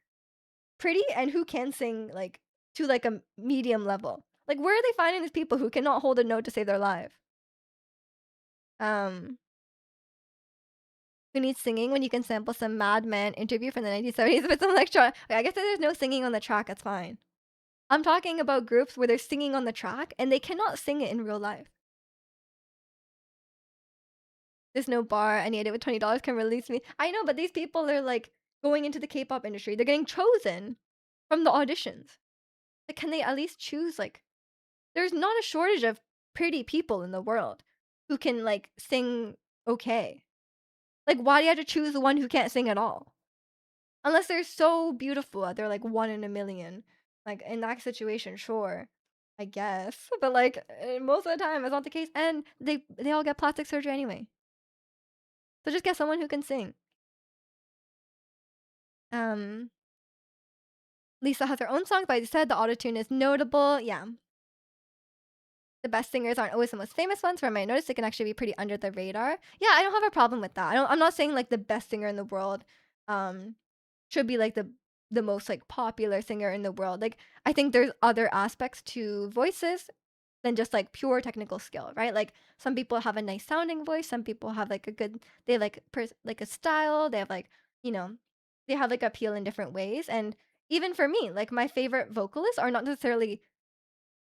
pretty and who can sing like to like a medium level. Like where are they finding these people who cannot hold a note to save their life? Um, who needs singing when you can sample some Mad Men interview from the 1970s with some electronic? Okay, I guess if there's no singing on the track, that's fine. I'm talking about groups where they're singing on the track and they cannot sing it in real life. There's no bar. Any idea with $20 can release me? I know, but these people are like going into the K-pop industry. They're getting chosen from the auditions. Like, can they at least choose? Like, there's not a shortage of pretty people in the world who can like sing okay. Like, why do you have to choose the one who can't sing at all? Unless they're so beautiful, they're like one in a million. Like in that situation, sure, I guess. But like most of the time, it's not the case, and they all get plastic surgery anyway. So just get someone who can sing. Um, Lisa has her own songs, but I said the autotune is notable. Yeah, the best singers aren't always the most famous ones. From my notice, they can actually be pretty under the radar. Yeah, I don't have a problem with that. I'm not saying like the best singer in the world um should be like the most like popular singer in the world. Like I think there's other aspects to voices than just like pure technical skill, right? Like some people have a nice sounding voice, some people have like a good they have, like like a style, they have like, you know, they have like appeal in different ways. And even for me, like my favorite vocalists are not necessarily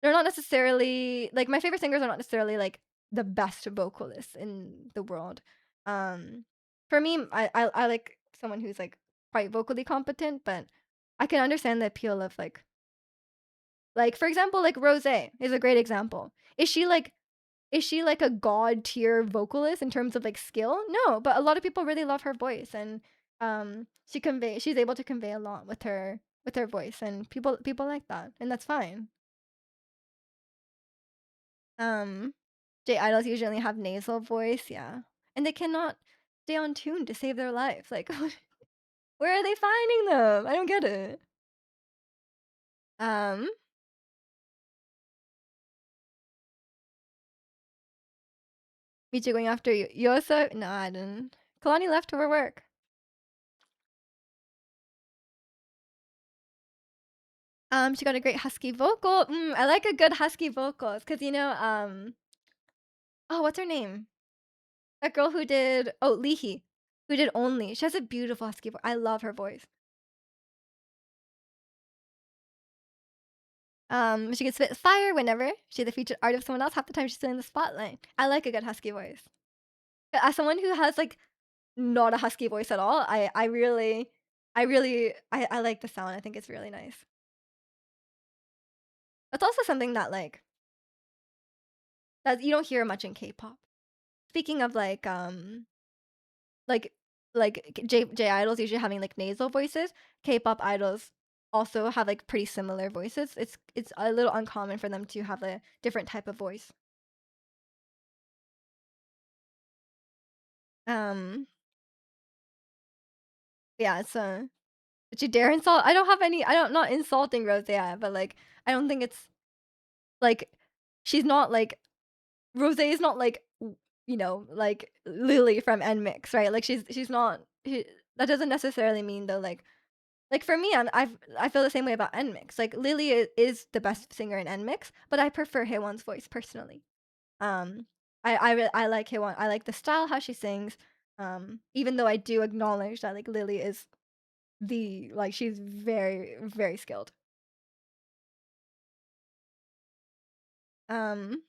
they're not necessarily like my favorite singers are not necessarily like the best vocalists in the world. Um, for me, I like someone who's like quite vocally competent, but I can understand the appeal of like for example, like Rose is a great example. Is she like a god tier vocalist in terms of like skill? No, but a lot of people really love her voice and she's able to convey a lot with her voice and people like that and that's fine. Um, J idols usually have nasal voice, yeah. And they cannot stay on tune to save their life. Like, where are they finding them? I don't get it. Um, Michi going after Yosa? No, I didn't. Kalani left for work. She got a great husky vocal. I like a good husky vocals because oh, what's her name? That girl who did Lihi, who did Only. She has a beautiful husky voice. I love her voice. She can spit fire whenever she's the featured art of someone else. Half the time she's still in the spotlight. I like a good husky voice. But as someone who has like not a husky voice at all, I like the sound. I think it's really nice. That's also something that that you don't hear much in K-pop. Speaking of like J idols usually having like nasal voices, K-pop idols also have like pretty similar voices. It's a little uncommon for them to have a different type of voice. Um yeah, it's did you dare insult? I don't have any I don't not insulting Rosé, but like I don't think it's like she's not like Rosé is not like like Lily from NMIX, right? Like she's not that doesn't necessarily mean though like for me I feel the same way about NMIX. Like Lily is the best singer in NMIX, but I prefer Haewon's voice personally. Um I like Haewon. I like the style how she sings. Even though I do acknowledge that like Lily is she's very very skilled. Um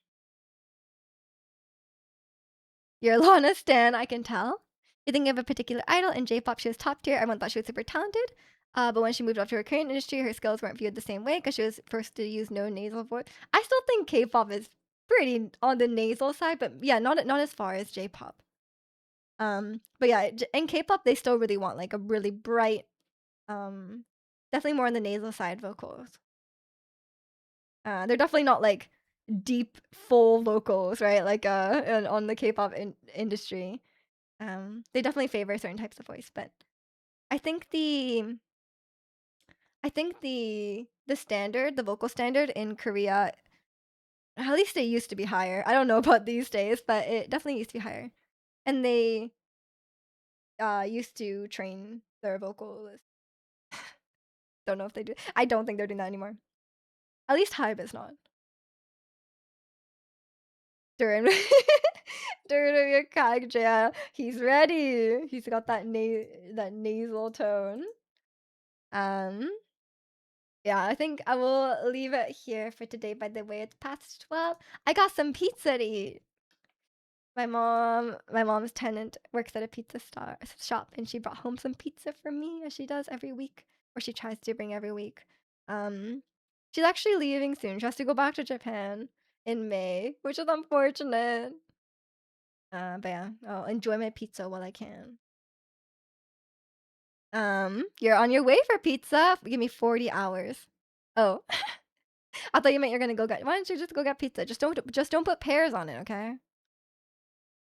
You're Lana Stan, I can tell. You think of a particular idol in J-pop, she was top tier. Everyone thought she was super talented. But when she moved up to her Korean industry, her skills weren't viewed the same way because she was forced to use no nasal voice. I still think K-pop is pretty on the nasal side, but yeah, not as far as J-pop. But yeah, in K-pop they still really want like a really bright, um, definitely more on the nasal side vocals. They're definitely not like deep, full vocals, right? Like on the K-pop industry. They definitely favor certain types of voice, but I think the I think the standard, the vocal standard in Korea, at least it used to be higher. I don't know about these days, but it definitely used to be higher. And they used to train their vocalists. Don't know if they do. I don't think they're doing that anymore. At least Hybe is not. During during your Kagja, he's ready. He's got that nasal tone. Um Yeah, I think I will leave it here for today. By the way, it's past 12. I got some pizza to eat. My mom's tenant works at a shop, and she brought home some pizza for me, as she does every week, or she tries to bring every week. Um, she's actually leaving soon. She has to go back to Japan in May, which is unfortunate. But yeah, I'll enjoy my pizza while I can. You're on your way for pizza. Give me 40 hours. Oh. I thought you meant you're gonna go get. Why don't you just go get pizza? Just don't put pears on it, okay?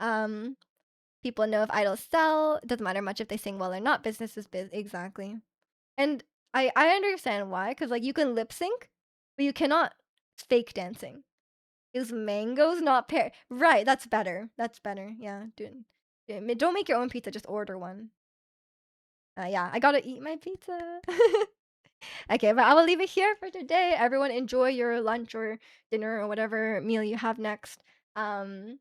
Um, People know if idols sell. It doesn't matter much if they sing well or not. Business is exactly. And I understand why, because like you can lip sync, but you cannot fake dancing. Use mangoes, not pear right, that's better. That's better, yeah, don't make your own pizza, just order one. Yeah, I gotta eat my pizza. Okay, but I will leave it here for today. Everyone enjoy your lunch or dinner or whatever meal you have next. Um,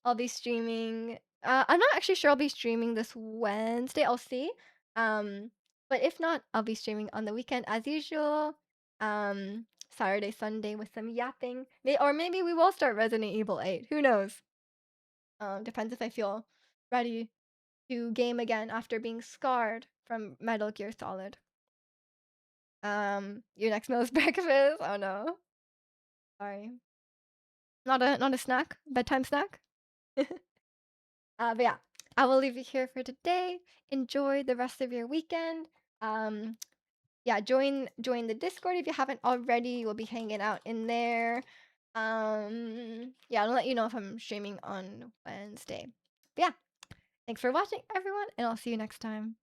I'll be streaming I'm not actually sure I'll be streaming this Wednesday, I'll see. But if not, I'll be streaming on the weekend as usual. Saturday, Sunday with some yapping. Or maybe we will start Resident Evil 8. Who knows? Depends if I feel ready to game again after being scarred from Metal Gear Solid. Your next meal is breakfast. Oh no. Sorry. Not a snack? Bedtime snack? But yeah, I will leave you here for today. Enjoy the rest of your weekend. Um, yeah, join the Discord if you haven't already. We'll be hanging out in there. Yeah, I'll let you know if I'm streaming on Wednesday. But yeah, thanks for watching, everyone, and I'll see you next time.